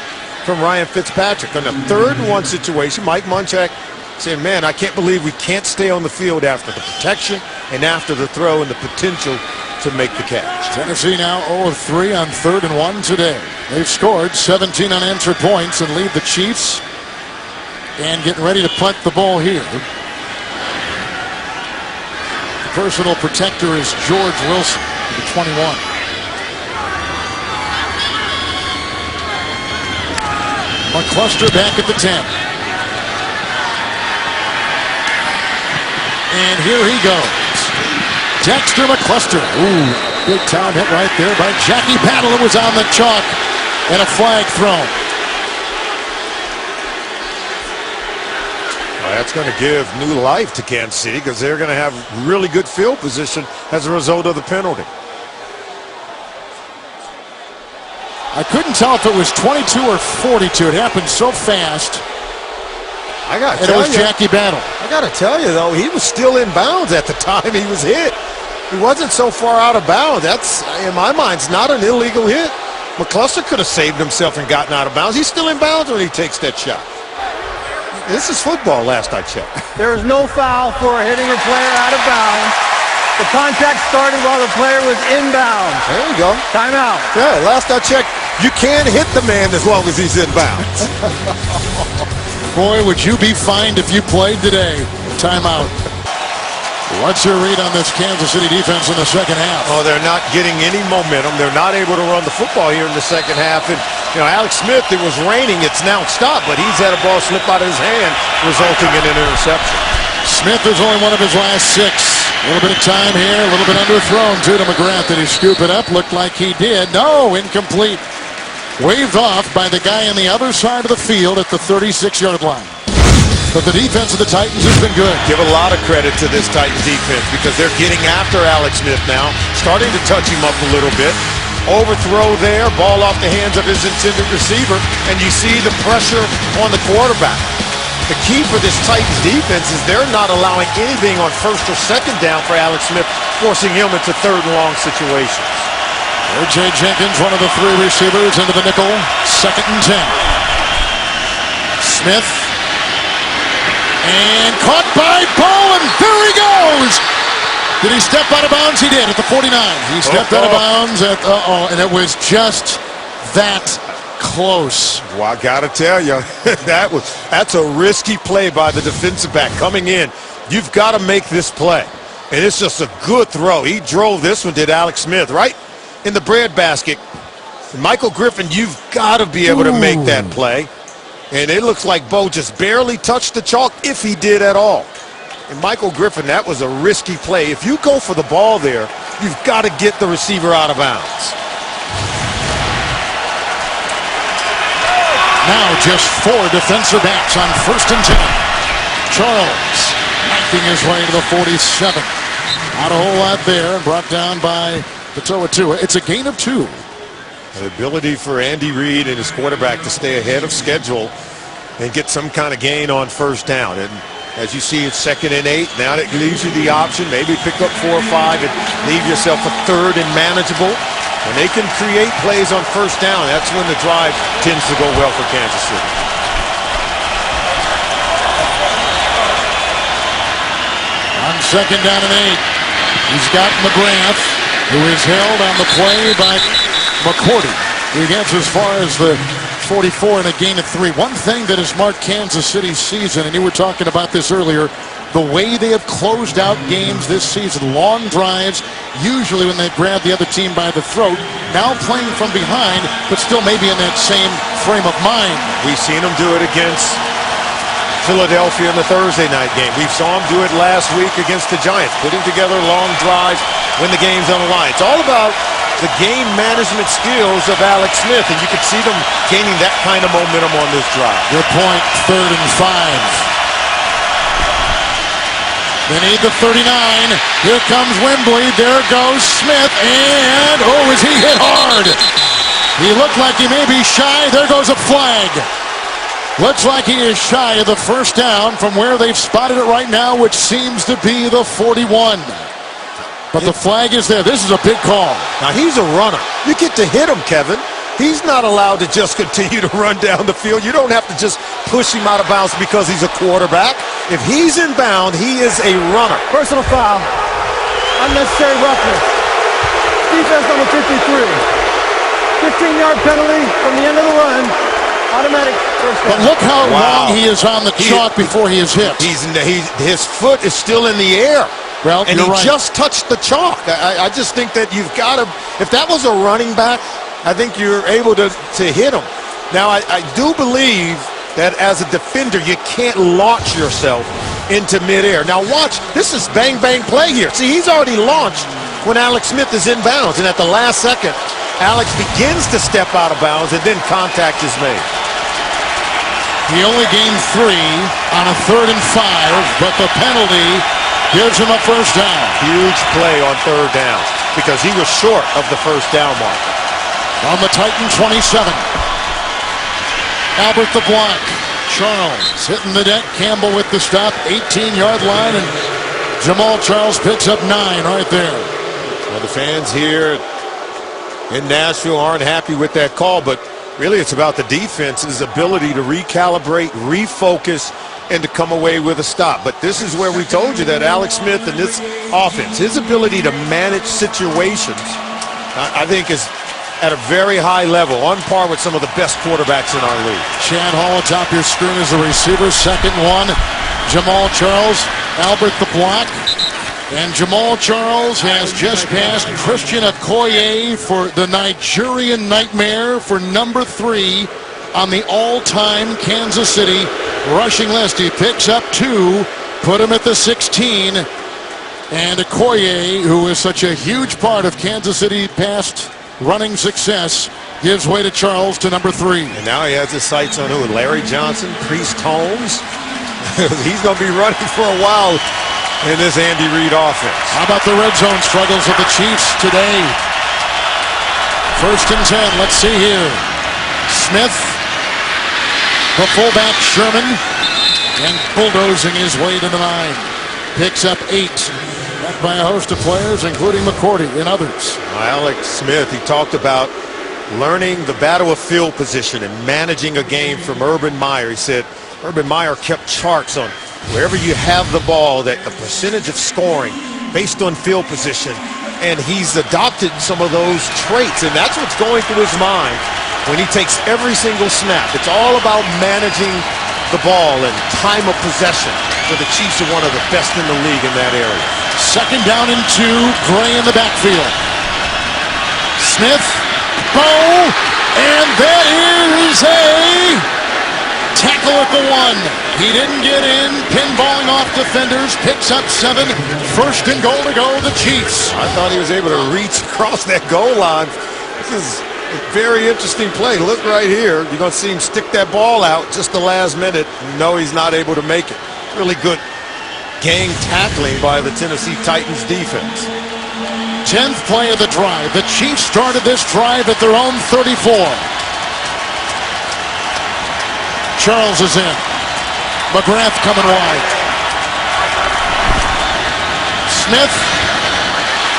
from Ryan Fitzpatrick. On a 3rd and 1 situation, Mike Munchak saying, man, I can't believe we can't stay on the field after the protection and after the throw and the potential to make the catch. Tennessee now 0 of 3 on 3rd and 1 today. They've scored 17 unanswered points and lead the Chiefs, and getting ready to punt the ball here. The personal protector is George Wilson, the 21. Mccluster back at the 10. And here he goes. Dexter Mccluster. Ooh, big time hit right there by Jackie Paddle. It was on the chalk. and a flag thrown. Well, that's going to give new life to Kansas City because they're going to have really good field position as a result of the penalty. I couldn't tell if it was 22 or 42. It happened so fast. I got to tell you. And it was Jackie Battle. I got to tell you, though, he was still in bounds at the time he was hit. He wasn't so far out of bounds. That's, in my mind, not an illegal hit. McCluster could have saved himself and gotten out of bounds. He's still in bounds when he takes that shot. This is football, last I checked. There is no foul for hitting a player out of bounds. The contact started while the player was inbounds. There you go. Timeout. Yeah, last I checked, you can't hit the man as long as he's in bounds. Boy, would you be fined if you played today. Timeout. What's your read on this Kansas City defense in the second half? Oh, they're not getting any momentum. They're not able to run the football here in the second half. And, you know, Alex Smith, it was raining. It's now stopped, but he's had a ball slip out of his hand, resulting in an interception. Smith is only one of his last 6. A little bit of time here, a little bit underthrown to McGrath. Did he scoop it up? Looked like he did. No, incomplete. Waved off by the guy on the other side of the field at the 36-yard line. But the defense of the Titans has been good. Give a lot of credit to this Titans defense because they're getting after Alex Smith now, starting to touch him up a little bit. Overthrow there, ball off the hands of his intended receiver, and you see the pressure on the quarterback. The key for this Titans defense is they're not allowing anything on first or second down for Alex Smith, forcing him into third and long situations. O.J. Jenkins, one of the 3 receivers into the nickel, 2nd and 10. Smith. And caught by Pollard. There he goes. Did he step out of bounds? He did at the 49. He stepped out of bounds at and it was just that close. Well, I gotta tell you, that's a risky play by the defensive back coming in. You've got to make this play, and it's just a good throw. He drove this one, did Alex Smith, right in the breadbasket. Michael Griffin, you've got to be able to make that play. And it looks like Bo just barely touched the chalk, if he did at all. And Michael Griffin, that was a risky play. If you go for the ball there, you've got to get the receiver out of bounds. Now just 4 defensive backs on 1st and 10. Charles making his way to the 47. Not a whole lot there, brought down by Devito. It's a gain of 2. The ability for Andy Reid and his quarterback to stay ahead of schedule and get some kind of gain on first down. And as you see, it's 2nd and 8. Now that leaves you the option, maybe pick up 4 or 5 and leave yourself a 3rd and manageable. When they can create plays on first down, that's when the drive tends to go well for Kansas City. On 2nd down and 8, he's got McGrath, who is held on the play by McCourty. He gets as far as the 44 and a gain of 3. One thing that has marked Kansas City's season, and you were talking about this earlier, the way they have closed out games this season. Long drives, usually when they grab the other team by the throat. Now playing from behind, but still maybe in that same frame of mind. We've seen them do it against Philadelphia in the Thursday night game. We saw them do it last week against the Giants, putting together long drives when the game's on the line. It's all about the game management skills of Alex Smith, and you can see them gaining that kind of momentum on this drive. Good point, 3rd and 5. They need the 39. Here comes Wembley. There goes Smith, and oh, is he hit hard? He looked like he may be shy. There goes a flag. Looks like he is shy of the first down from where they've spotted it right now, which seems to be the 41. But the flag is there. This is a big call. Now, he's a runner. You get to hit him, Kevin. He's not allowed to just continue to run down the field. You don't have to just push him out of bounds because he's a quarterback. If he's in bound, he is a runner. Personal foul. Unnecessary roughness. Defense number 53. 15-yard penalty from the end of the run. Automatic first down. But look how long he is on the chalk before he is hit. His foot is still in the air. Well, and he just touched the chalk. I just think that you've got to, if that was a running back, I think you're able to hit him. Now, I do believe that as a defender, you can't launch yourself into midair. Now watch, this is bang, bang play here. See, he's already launched when Alex Smith is inbounds, and at the last second, Alex begins to step out of bounds, and then contact is made. He only gained 3 on a 3rd and 5, but the penalty gives him a first down. Huge play on 3rd down because he was short of the first down mark. On the Titan 27. Albert the block. Charles hitting the deck. Campbell with the stop. 18-yard line, and Jamal Charles picks up 9 right there. Well, the fans here in Nashville aren't happy with that call, but really it's about the defense's ability to recalibrate, refocus, and to come away with a stop. But this is where we told you that Alex Smith and this offense, his ability to manage situations, I think is at a very high level, on par with some of the best quarterbacks in our league. Chad Hall atop your screen is the receiver. 2nd one. Jamal Charles, Albert the block. And Jamal Charles has just passed Christian Okoye for the Nigerian Nightmare for number 3 on the all-time Kansas City rushing list. He picks up 2, put him at the 16. And Okoye, who is such a huge part of Kansas City past running success, gives way to Charles to number 3. And now he has his sights on who? Larry Johnson, Priest Holmes. He's going to be running for a while in this Andy Reid offense. How about the red zone struggles of the Chiefs today? 1st and 10. Let's see here. Smith, the fullback Sherman, and bulldozing his way to the 9. Picks up 8. Backed by a host of players, including McCourty and others. Alex Smith, he talked about learning the battle of field position and managing a game from Urban Meyer. He said Urban Meyer kept charts on wherever you have the ball, that the percentage of scoring based on field position, and he's adopted some of those traits, and that's what's going through his mind when he takes every single snap. It's all about managing the ball and time of possession, for the Chiefs are one of the best in the league in that area. 2nd down and 2, Gray in the backfield. Smith, Bow, and that is a tackle at the 1. He didn't get in, pinballing off defenders, picks up 7. 1st and goal to go, the Chiefs. I thought he was able to reach across that goal line. This is a very interesting play. Look right here. You're going to see him stick that ball out just the last minute. No, he's not able to make it. Really good gang tackling by the Tennessee Titans defense. 10th play of the drive. The Chiefs started this drive at their own 34. Charles is in. McGrath coming wide. Smith,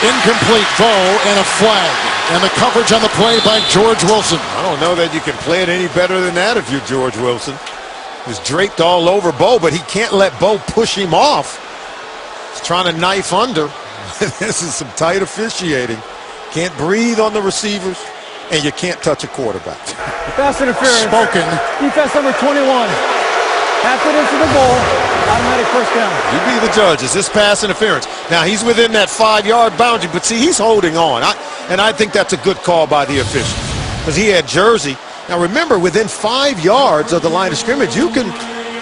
incomplete. Bow, and a flag. And the coverage on the play by George Wilson. I don't know that you can play it any better than that if you're George Wilson. He's draped all over Bow, but he can't let Bow push him off. He's trying to knife under. This is some tight officiating. Can't breathe on the receivers, and you can't touch a quarterback. Pass interference. Spoken. Defense number 21. Half it into the goal. Automatic first down. You be the judge. Is this pass interference? Now, he's within that 5-yard boundary, but see, he's holding on. And I think that's a good call by the official because he had jersey. Now, remember, within 5 yards of the line of scrimmage, you can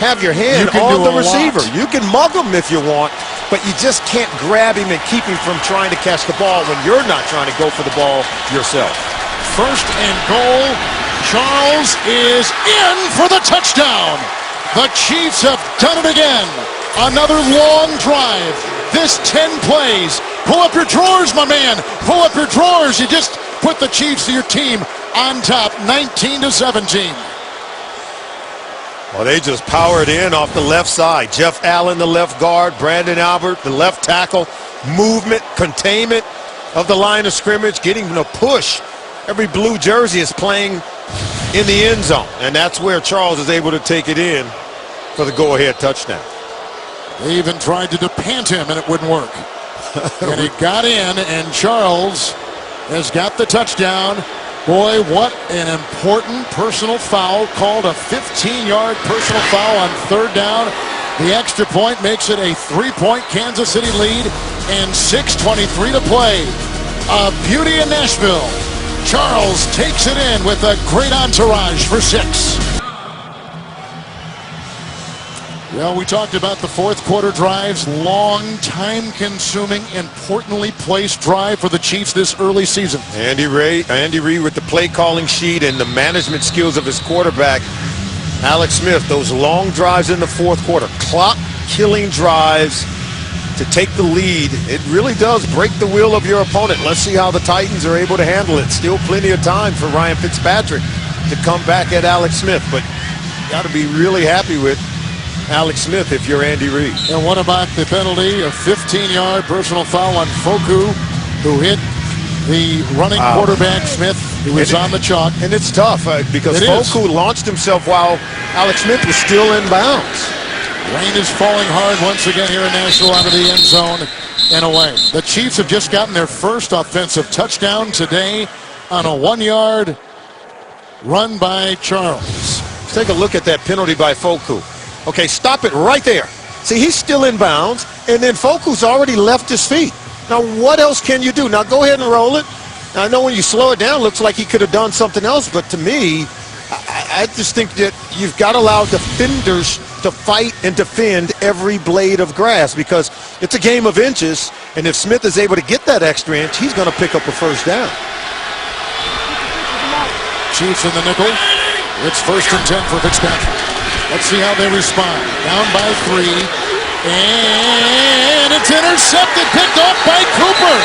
have your hand on the receiver. You can mug him if you want, but you just can't grab him and keep him from trying to catch the ball when you're not trying to go for the ball yourself. 1st and goal. Charles is in for the touchdown. The Chiefs have done it again. Another long drive. This 10 plays. Pull up your drawers, my man. Pull up your drawers. You just put the Chiefs, your team, on top, 19-17. Well, they just powered in off the left side. Jeff Allen, the left guard. Brandon Albert, the left tackle. Movement, containment of the line of scrimmage, getting a push. Every blue jersey is playing in the end zone, and that's where Charles is able to take it in for the go-ahead touchdown. They even tried to depant him, and it wouldn't work. And he got in, and Charles has got the touchdown. Boy, what an important personal foul, called a 15-yard personal foul on 3rd down. The extra point makes it a 3-point Kansas City lead, and 6:23 to play. A beauty in Nashville. Charles takes it in with a great entourage for 6. Well, we talked about the fourth quarter drives, long, time-consuming, importantly placed drive for the Chiefs this early season. Andy Reid with the play calling sheet and the management skills of his quarterback, Alex Smith. Those long drives in the fourth quarter, clock-killing drives to take the lead. It really does break the will of your opponent. Let's see how the Titans are able to handle it. Still plenty of time for Ryan Fitzpatrick to come back at Alex Smith, but you got to be really happy with Alex Smith if you're Andy Reid. And what about the penalty? A 15-yard personal foul on Foku, who hit the running quarterback Smith, who was on the chalk. And it's tough because Foku launched himself while Alex Smith was still in bounds. Rain is falling hard once again here in Nashville onto the end zone and away. The Chiefs have just gotten their first offensive touchdown today on a 1-yard run by Charles. Let's take a look at that penalty by Foku. Okay, stop it right there. See, he's still in bounds, and then Foku's already left his feet. Now, what else can you do? Now, go ahead and roll it. Now, I know when you slow it down, it looks like he could have done something else, but to me, I just think that you've got to allow defenders to fight and defend every blade of grass because it's a game of inches, and if Smith is able to get that extra inch, he's going to pick up a first down. Chiefs in the nickel. It's 1st and 10 for Fitzpatrick. Let's see how they respond. Down by 3. And it's intercepted, picked off by Cooper.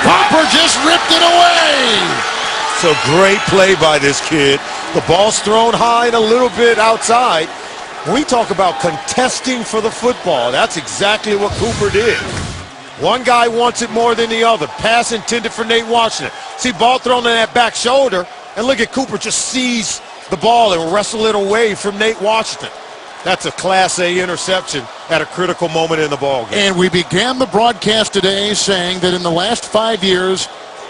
Cooper just ripped it away. So great play by this kid. The ball's thrown high and a little bit outside. When we talk about contesting for the football, that's exactly what Cooper did. One guy wants it more than the other. Pass intended for Nate Washington. See, ball thrown on that back shoulder, and look at Cooper just seize the ball and wrestle it away from Nate Washington. That's a Class A interception at a critical moment in the ball game. And we began the broadcast today saying that in the last 5 years,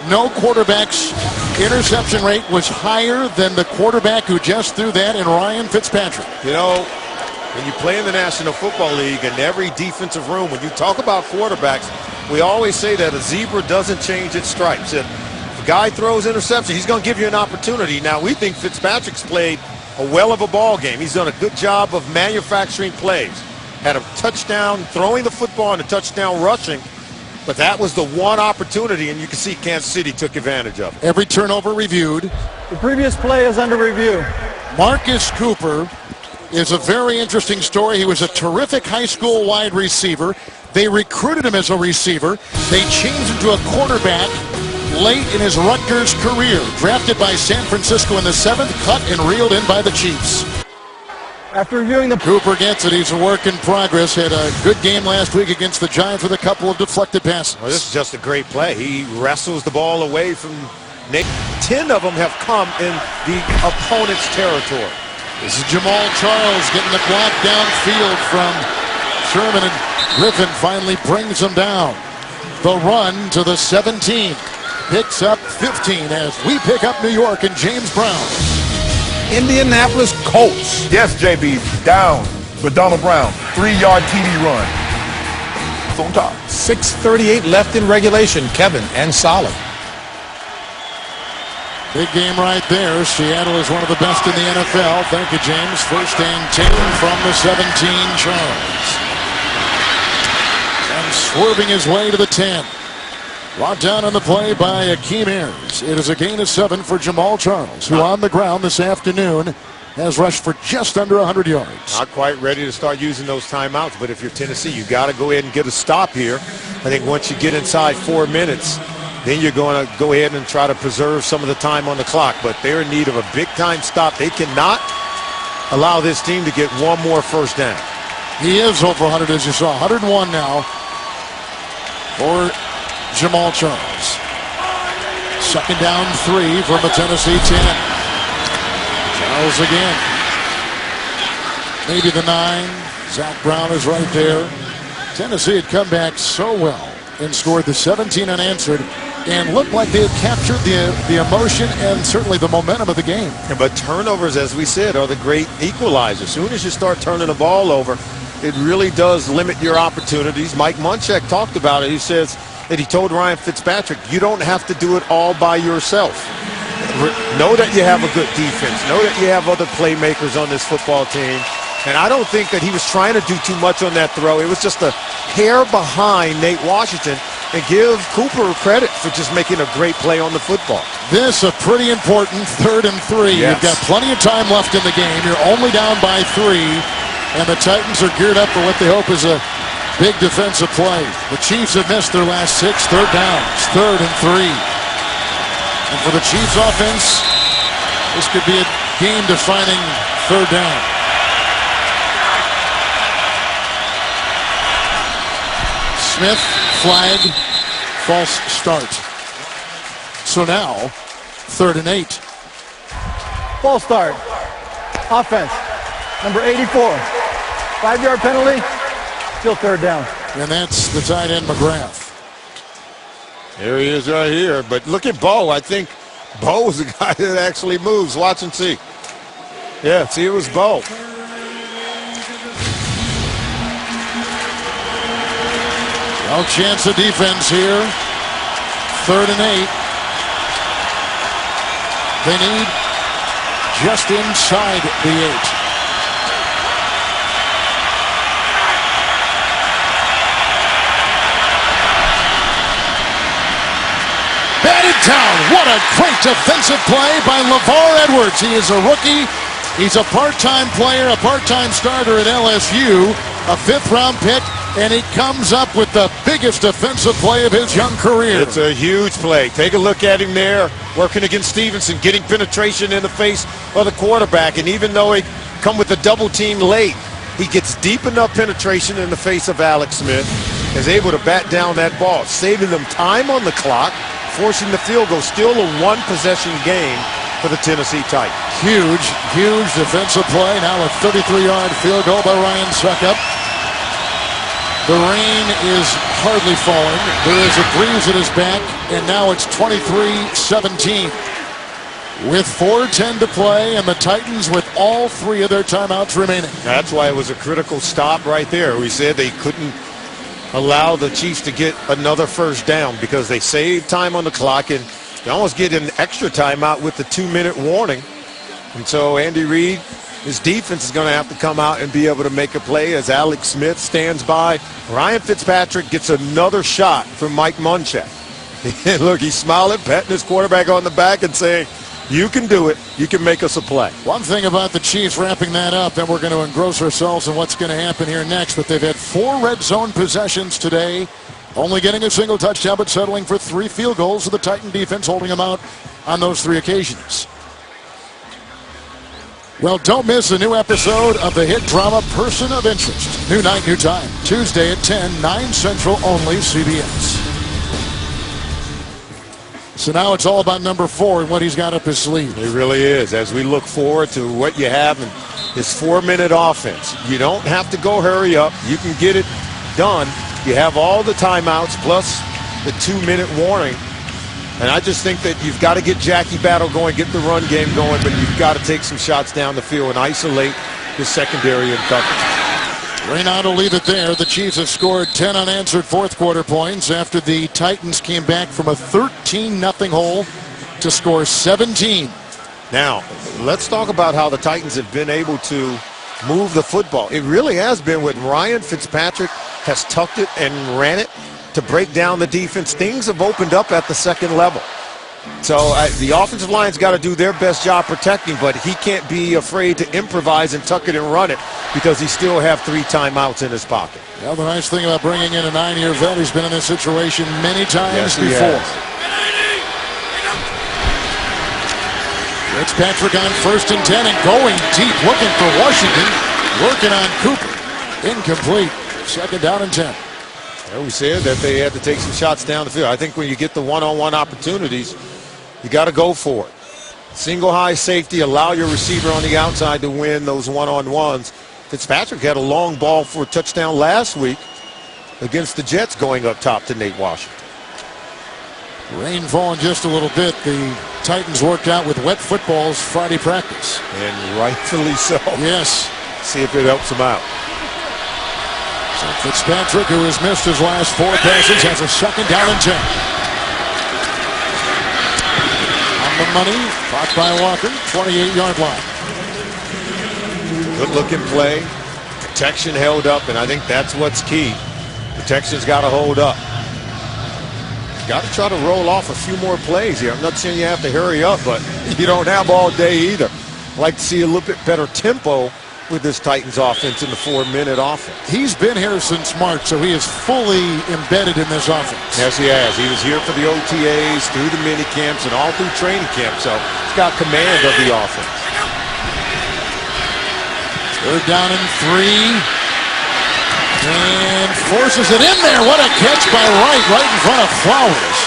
no quarterback's interception rate was higher than the quarterback who just threw that in Ryan Fitzpatrick. You know, when you play in the National Football League, in every defensive room, when you talk about quarterbacks, we always say that a zebra doesn't change its stripes. If a guy throws interception, he's going to give you an opportunity. Now, we think Fitzpatrick's played a well of a ball game. He's done a good job of manufacturing plays. Had a touchdown throwing the football and a touchdown rushing. But that was the one opportunity, and you can see Kansas City took advantage of it. Every turnover reviewed. The previous play is under review. Marcus Cooper is a very interesting story. He was a terrific high school wide receiver. They recruited him as a receiver. They changed him to a quarterback late in his Rutgers career. Drafted by San Francisco in the 7th, cut and reeled in by the Chiefs. After reviewing the... Cooper gets it. He's a work in progress. Had a good game last week against the Giants with a couple of deflected passes. Well, this is just a great play. He wrestles the ball away from Nate. 10 of them have come in the opponent's territory. This is Jamal Charles getting the block downfield from Sherman, and Griffin finally brings him down. The run to the 17. Picks up 15 as we pick up New York and James Brown. Indianapolis Colts. Yes, JB, down for Donald Brown. 3-yard TD run. It's on top. 6:38 left in regulation. Kevin and solid. Big game right there. Seattle is one of the best in the NFL. Thank you, James. 1st and 10 from the 17, Charles. And swerving his way to the 10. Brought down on the play by Akeem Ayers. It is a gain of 7 for Jamal Charles, who on the ground this afternoon has rushed for just under 100 yards. Not quite ready to start using those timeouts, but if you're Tennessee, you got to go ahead and get a stop here. I think once you get inside 4 minutes, then you're going to go ahead and try to preserve some of the time on the clock. But they're in need of a big-time stop. They cannot allow this team to get one more first down. He is over 100, as you saw. 101 now for Jamal Charles. 2nd down 3 from the Tennessee 10. Charles again. Maybe the 9. Zach Brown is right there. Tennessee had come back so well and scored the 17 unanswered and looked like they had captured the emotion and certainly the momentum of the game. But turnovers, as we said, are the great equalizer. As soon as you start turning the ball over, it really does limit your opportunities. Mike Munchek talked about it. He says that he told Ryan Fitzpatrick, you don't have to do it all by yourself. Know that you have a good defense. Know that you have other playmakers on this football team. And I don't think that he was trying to do too much on that throw. It was just a hair behind Nate Washington. And give Cooper credit for just making a great play on the football. This a pretty important 3rd and 3. Yes. You've got plenty of time left in the game. You're only down by 3. And the Titans are geared up for what they hope is a big defensive play. The Chiefs have missed their last 6 third downs. 3rd and 3. And for the Chiefs offense, this could be a game-defining 3rd down. Smith, flag, false start. So now, 3rd and 8. False start. Offense. Number 84. 5-yard penalty. Still 3rd down. And that's the tight end, McGrath. There he is right here. But look at Bo. I think Bo is the guy that actually moves. Watch and see. Yeah, see, it was Bo. No chance of defense here. 3rd and 8. They need just inside the 8. Batted down. What a great defensive play by LeVar Edwards. He is a rookie. He's a part-time player, a part-time starter at LSU, a 5th-round pick, and he comes up with the biggest defensive play of his young career. It's a huge play. Take a look at him there, working against Stevenson, getting penetration in the face of the quarterback, and even though he come with a double team late, he gets deep enough penetration in the face of Alex Smith, is able to bat down that ball, saving them time on the clock, forcing the field goal. Still a 1-possession game for the Tennessee Titans. Huge defensive play. Now a 33-yard field goal by Ryan Suckup. The rain is hardly falling. There is a breeze at his back, and now it's 23-17. With 4:10 to play, and the Titans with all 3 of their timeouts remaining. That's why it was a critical stop right there. We said they couldn't allow the Chiefs to get another 1st down because they saved time on the clock, and they almost get an extra timeout with the 2-minute warning. And so Andy Reid, his defense is going to have to come out and be able to make a play as Alex Smith stands by. Ryan Fitzpatrick gets another shot from Mike Munchak. Look, he's smiling, patting his quarterback on the back and saying, you can do it. You can make us a play. One thing about the Chiefs wrapping that up, and we're going to engross ourselves in what's going to happen here next, but they've had 4 red zone possessions today, only getting a single touchdown, but settling for 3 field goals, with the Titan defense holding them out on those 3 occasions. Well, don't miss a new episode of the hit drama Person of Interest. New night, new time. Tuesday at 10, 9 Central only, CBS. So now it's all about number 4 and what he's got up his sleeve. It really is. As we look forward to what you have in this 4-minute offense, you don't have to go hurry up. You can get it done. You have all the timeouts plus the 2-minute warning. And I just think that you've got to get Jackie Battle going, get the run game going, but you've got to take some shots down the field and isolate the secondary and coverage. Reid will leave it there. The Chiefs have scored 10 unanswered 4th-quarter points after the Titans came back from a 13-0 hole to score 17. Now, let's talk about how the Titans have been able to move the football. It really has been when Ryan Fitzpatrick has tucked it and ran it to break down the defense. Things have opened up at the 2nd level. So the offensive line's got to do their best job protecting, but he can't be afraid to improvise and tuck it and run it because he still have 3 timeouts in his pocket. Well, the nice thing about bringing in a 9-year vet, he's been in this situation many times before. Fitzpatrick on 1st and 10 and going deep, looking for Washington, working on Cooper. Incomplete. 2nd down and 10. Well, we said that they had to take some shots down the field. I think when you get the one-on-one opportunities, you got to go for it. Single high safety, allow your receiver on the outside to win those one-on-ones. Fitzpatrick had a long ball for a touchdown last week against the Jets going up top to Nate Washington. Rain falling just a little bit. The Titans worked out with wet footballs Friday practice. And rightfully so. Yes. See if it helps them out. So Fitzpatrick, who has missed his last 4 passes, has a 2nd down and 10. On the money, caught by Walker, 28-yard line. Good-looking play. Protection held up, and I think that's what's key. Protection's got to hold up. Got to try to roll off a few more plays here. I'm not saying you have to hurry up, but you don't have all day either. I'd like to see a little bit better tempo with this Titans offense in the 4-minute offense. He's been here since March, so he is fully embedded in this offense. Yes, he has. He was here for the OTAs, through the mini camps, and all through training camp, so he's got command of the offense. Third down and 3. And forces it in there. What a catch by Wright right in front of Flowers.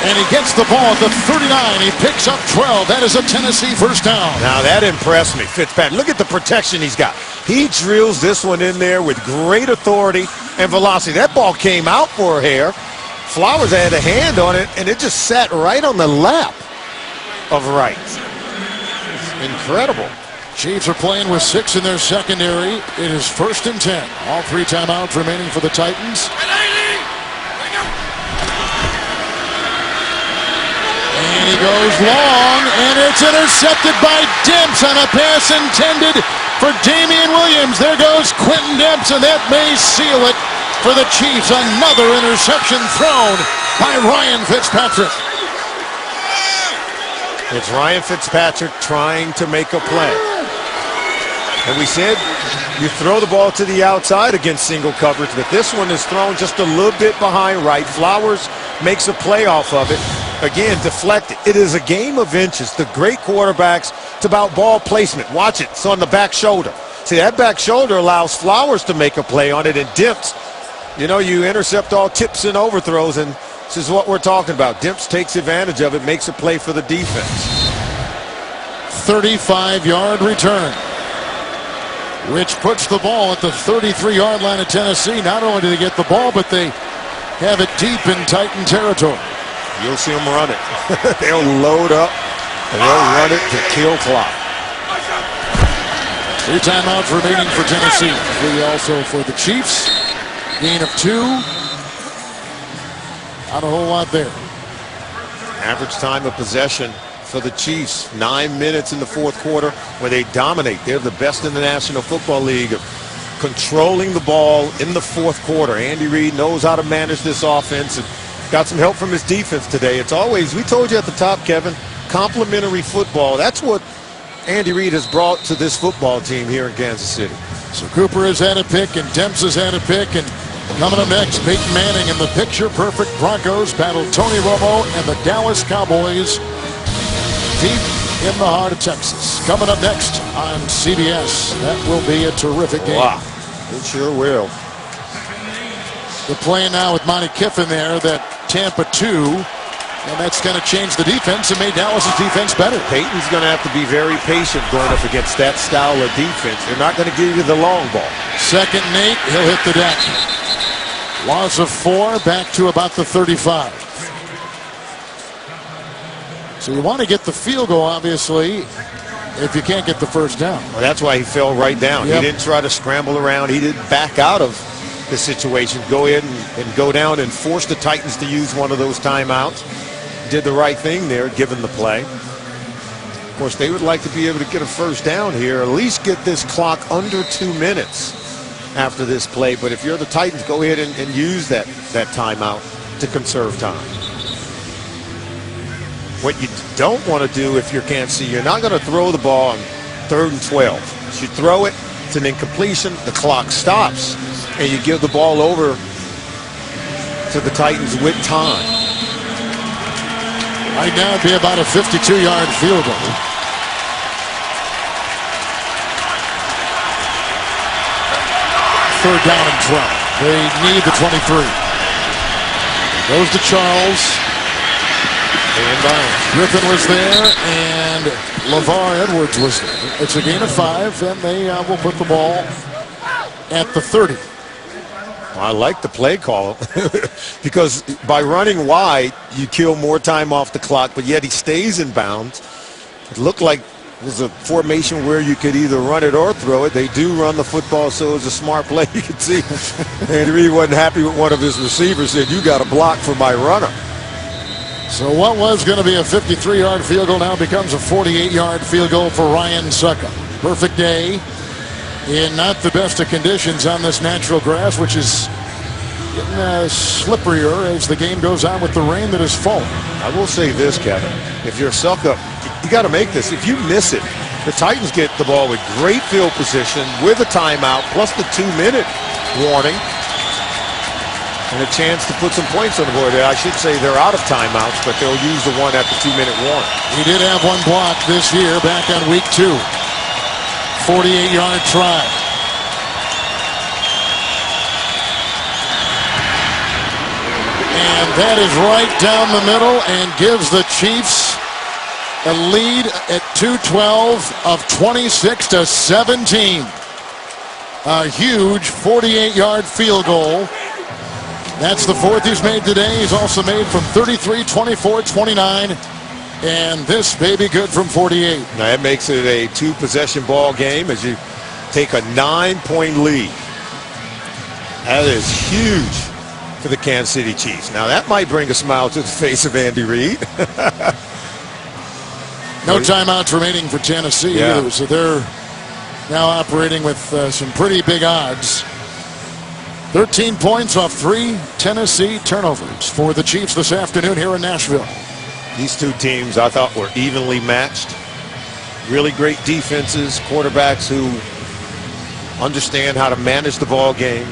And he gets the ball at the 39. He picks up 12. That is a Tennessee first down. Now that impressed me, Fitzpatrick. Look at the protection he's got. He drills this one in there with great authority and velocity. That ball came out for a hair. Flowers had a hand on it, and it just sat right on the lap of Wright. Incredible. Chiefs are playing with 6 in their secondary. It is 1st and 10. All 3 timeouts remaining for the Titans. And he goes long, and it's intercepted by Demps on a pass intended for Damian Williams. There goes Quentin Demps, and that may seal it for the Chiefs. Another interception thrown by Ryan Fitzpatrick. It's Ryan Fitzpatrick trying to make a play. And we said you throw the ball to the outside against single coverage, but this one is thrown just a little bit behind Wright. Flowers makes a play off of it. Again, deflected. It is a game of inches. The great quarterbacks, it's about ball placement. Watch it. It's on the back shoulder. See, that back shoulder allows Flowers to make a play on it, and Demps, you know, you intercept all tips and overthrows, and this is what we're talking about. Demps takes advantage of it, makes a play for the defense. 35-yard return, which puts the ball at the 33-yard line of Tennessee. Not only do they get the ball, but they have it deep in Titan territory. You'll see them run it. They'll load up, and they'll run it to kill clock. 3 timeouts remaining for Tennessee. 3 also for the Chiefs. Gain of 2. Not a whole lot there. Average time of possession for the Chiefs, 9 minutes in the 4th quarter, where they dominate. They're the best in the National Football League of controlling the ball in the 4th quarter. Andy Reid knows how to manage this offense and got some help from his defense today. It's always, we told you at the top, Kevin, complementary football. That's what Andy Reid has brought to this football team here in Kansas City. So Cooper has had a pick, and Demps has had a pick, and coming up next, Peyton Manning and the picture-perfect Broncos battle Tony Romo and the Dallas Cowboys deep in the heart of Texas. Coming up next on CBS. That will be a terrific game. Wow, it sure will. They're playing now with Monty Kiffin there, that Tampa 2, and that's going to change the defense and made Dallas's defense better. Peyton's going to have to be very patient going up against that style of defense. They're not going to give you the long ball. 2nd and 8, he'll hit the deck. Loss of 4, back to about the 35. So you want to get the field goal, obviously, if you can't get the first down. Well, that's why he fell right down. Yep. He didn't try to scramble around. He didn't back out of the situation, go in and go down and force the Titans to use one of those timeouts. Did the right thing there, given the play. Of course, they would like to be able to get a first down here, at least get this clock under 2 minutes after this play. But if you're the Titans, go ahead and use that timeout to conserve time. What you don't want to do if you're Kansas City, you're not going to throw the ball on 3rd and 12. You throw it, it's an incompletion, the clock stops, and you give the ball over to the Titans with time. Right now it'd be about a 52-yard field goal. Third down and 12. They need the 23. Goes to Charles. Griffin was there, and LeVar Edwards was there. It's a gain of 5, and they will put the ball at the 30. Well, I like the play call because by running wide, you kill more time off the clock, but yet he stays in bounds. It looked like it was a formation where you could either run it or throw it. They do run the football, so it was a smart play. You could see Andy Reid wasn't happy with one of his receivers, said, "You got a block for my runner." So what was going to be a 53-yard field goal now becomes a 48-yard field goal for Ryan Suckup. Perfect day in not the best of conditions on this natural grass, which is getting slipperier as the game goes on with the rain that is falling. I will say this, Kevin. If you're Selka, you got to make this. If you miss it, the Titans get the ball with great field position with a timeout plus the 2-minute warning and a chance to put some points on the board. I should say they're out of timeouts, but they'll use the one at the 2-minute warning. He did have one block this year back on week 2. 48-yard try. And that is right down the middle and gives the Chiefs a lead at 2:12 of 26-17. A huge 48-yard field goal. That's the 4th he's made today. He's also made from 33, 24, 29, and this baby good from 48. Now that makes it a 2-possession ball game as you take a 9-point lead. That is huge for the Kansas City Chiefs. Now that might bring a smile to the face of Andy Reid. No timeouts remaining for Tennessee either, so they're now operating with some pretty big odds. 13 points off 3 Tennessee turnovers for the Chiefs this afternoon here in Nashville. These two teams I thought were evenly matched. Really great defenses, quarterbacks who understand how to manage the ball game.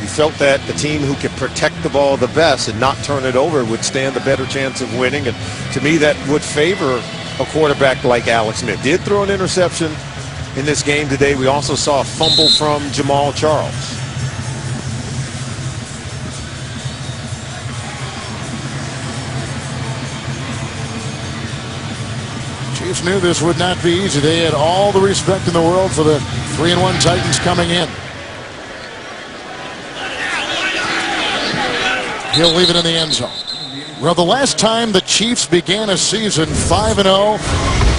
You felt that the team who could protect the ball the best and not turn it over would stand a better chance of winning. And to me, that would favor a quarterback like Alex Smith. Did throw an interception in this game today. We also saw a fumble from Jamal Charles. Chiefs knew this would not be easy. They had all the respect in the world for the 3-1 Titans coming in. He'll leave it in the end zone. Well, the last time the Chiefs began a season 5-0,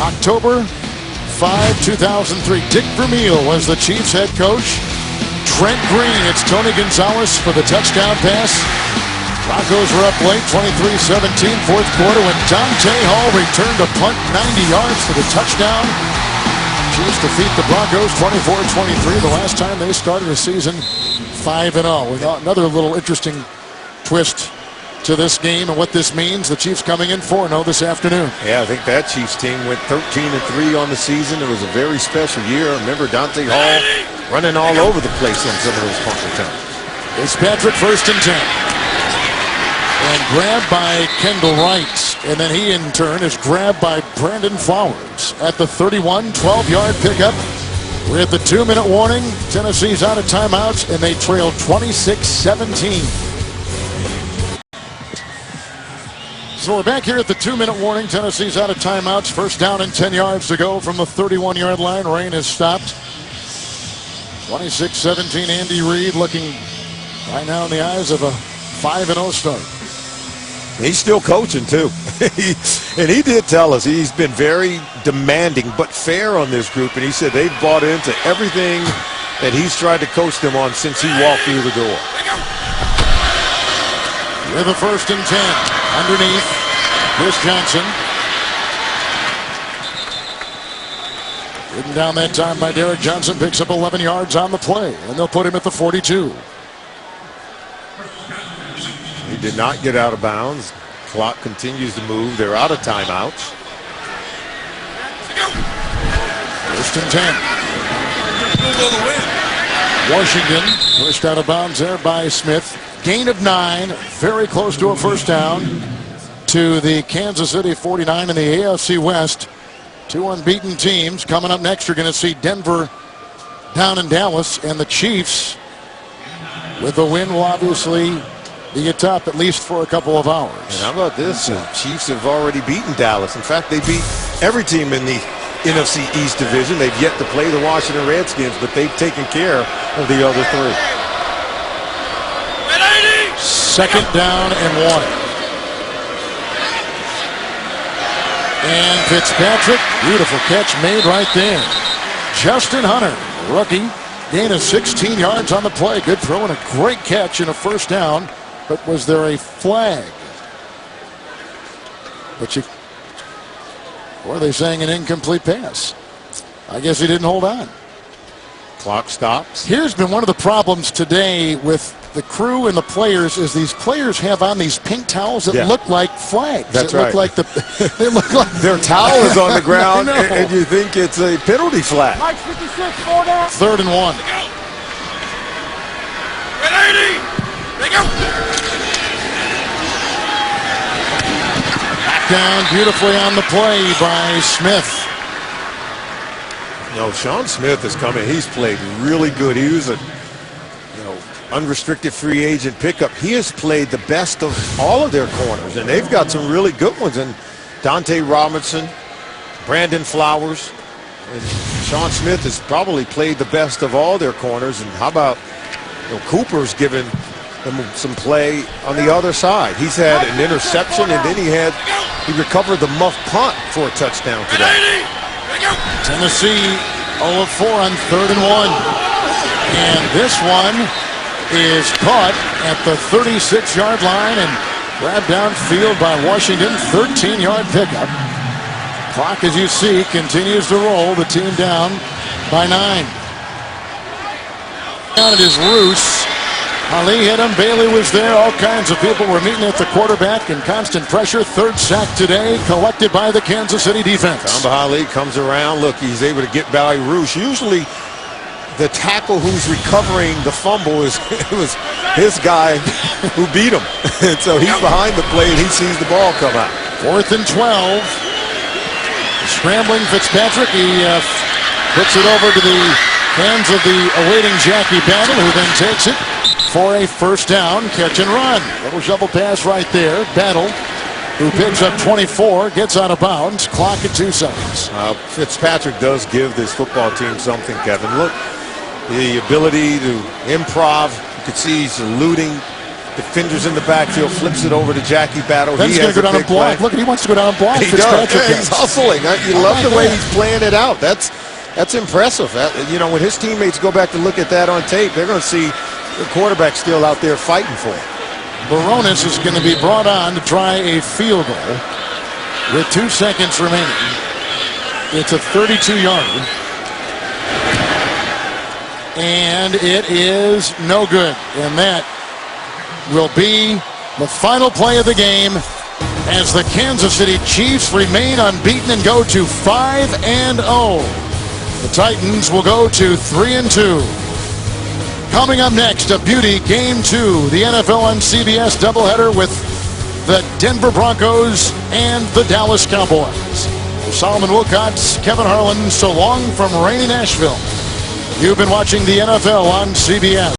October 5, 2003. Dick Vermeil was the Chiefs head coach. Trent Green, it's Tony Gonzalez for the touchdown pass. Broncos were up late, 23-17, 4th quarter, when Dante Hall returned a punt 90 yards for the touchdown. Chiefs defeat the Broncos 24-23, the last time they started a season 5-0. With another little interesting twist to this game and what this means. The Chiefs coming in 4-0 this afternoon. Yeah, I think that Chiefs team went 13-3 on the season. It was a very special year. Remember Dante Hall running all over the place on some of those punt returns. Fitzpatrick 1st and 10. And grabbed by Kendall Wright. And then he in turn is grabbed by Brandon Flowers at the 31, 12-yard pickup. With the 2-minute warning, Tennessee's out of timeouts and they trail 26-17. So we're back here at the 2-minute warning. Tennessee's out of timeouts. 1st down and 10 yards to go from the 31-yard line. Rain has stopped. 26-17. Andy Reid looking right now in the eyes of a 5-0 start. He's still coaching too. And he did tell us he's been very demanding but fair on this group. And he said they've bought into everything that he's tried to coach them on since he walked through the door. With a 1st and 10. Underneath, Chris Johnson. Ridden down that time by Derek Johnson. Picks up 11 yards on the play. And they'll put him at the 42. He did not get out of bounds. Clock continues to move. They're out of timeouts. 1st and 10. Washington pushed out of bounds there by Smith. Gain of 9, very close to a 1st down to the Kansas City 49 in the AFC West. 2 unbeaten teams. Coming up next, you're going to see Denver down in Dallas, and the Chiefs with the win will obviously be atop at least for a couple of hours. And how about this? The Chiefs have already beaten Dallas. In fact, they beat every team in the NFC East Division. They've yet to play the Washington Redskins, but they've taken care of the other 3. 2nd down and 1. And Fitzpatrick, beautiful catch made right there. Justin Hunter, rookie, gain of 16 yards on the play. Good throw and a great catch in a 1st down. But was there a flag? Or are they saying an incomplete pass? I guess he didn't hold on. Clock stops. Here's been one of the problems today with the crew and the players is these players have on these pink towels that look like flags. That's They right. They look like Their towel is on the ground, I know. and you think it's a penalty flag. 3rd and 1. Back down beautifully on the play by Smith. No, Sean Smith is coming. He's played really good. He was a unrestricted free agent pickup. He has played the best of all of their corners, and they've got some really good ones. And Dante Robinson, Brandon Flowers, and Sean Smith has probably played the best of all their corners. And how about Cooper's given them some play on the other side. He's had an interception, and then he recovered the muff punt for a touchdown today. Tennessee 0 of 4 on 3rd and 1. And this one is caught at the 36-yard line and grabbed downfield by Washington. 13-yard pickup. Clock, as you see, continues to roll. The team down by 9. Down it is Roos. Ali hit him. Bailey was there. All kinds of people were meeting at the quarterback in constant pressure. 3rd sack today, collected by the Kansas City defense. Tamba Ali comes around. Look, he's able to get by Roos. Usually the tackle who's recovering the fumble it was his guy who beat him. And so he's behind the play and he sees the ball come out. 4th and 12. Scrambling Fitzpatrick. He puts it over to the hands of the awaiting Jackie Battle, who then takes it for a 1st down, catch and run. Little shovel pass right there. Battle, who picks up 24, gets out of bounds. Clock at 2 seconds. Fitzpatrick does give this football team something, Kevin. Look, the ability to improv. You can see he's eluding defenders in the backfield, flips it over to Jackie Battle. He's going to go down and block. Look, he wants to go down and block. He does. He's hustling. You love the way he's playing it out. That's impressive. When his teammates go back to look at that on tape, they're going to see the quarterback still out there fighting for it. Baronis is going to be brought on to try a field goal with 2 seconds remaining. It's a 32-yarder. And it is no good. And that will be the final play of the game as the Kansas City Chiefs remain unbeaten and go to 5-0. The Titans will go to 3-2. Coming up next, a beauty, Game 2, the NFL on CBS doubleheader with the Denver Broncos and the Dallas Cowboys. For Solomon Wilcox, Kevin Harlan, so long from rainy Nashville. You've been watching the NFL on CBS.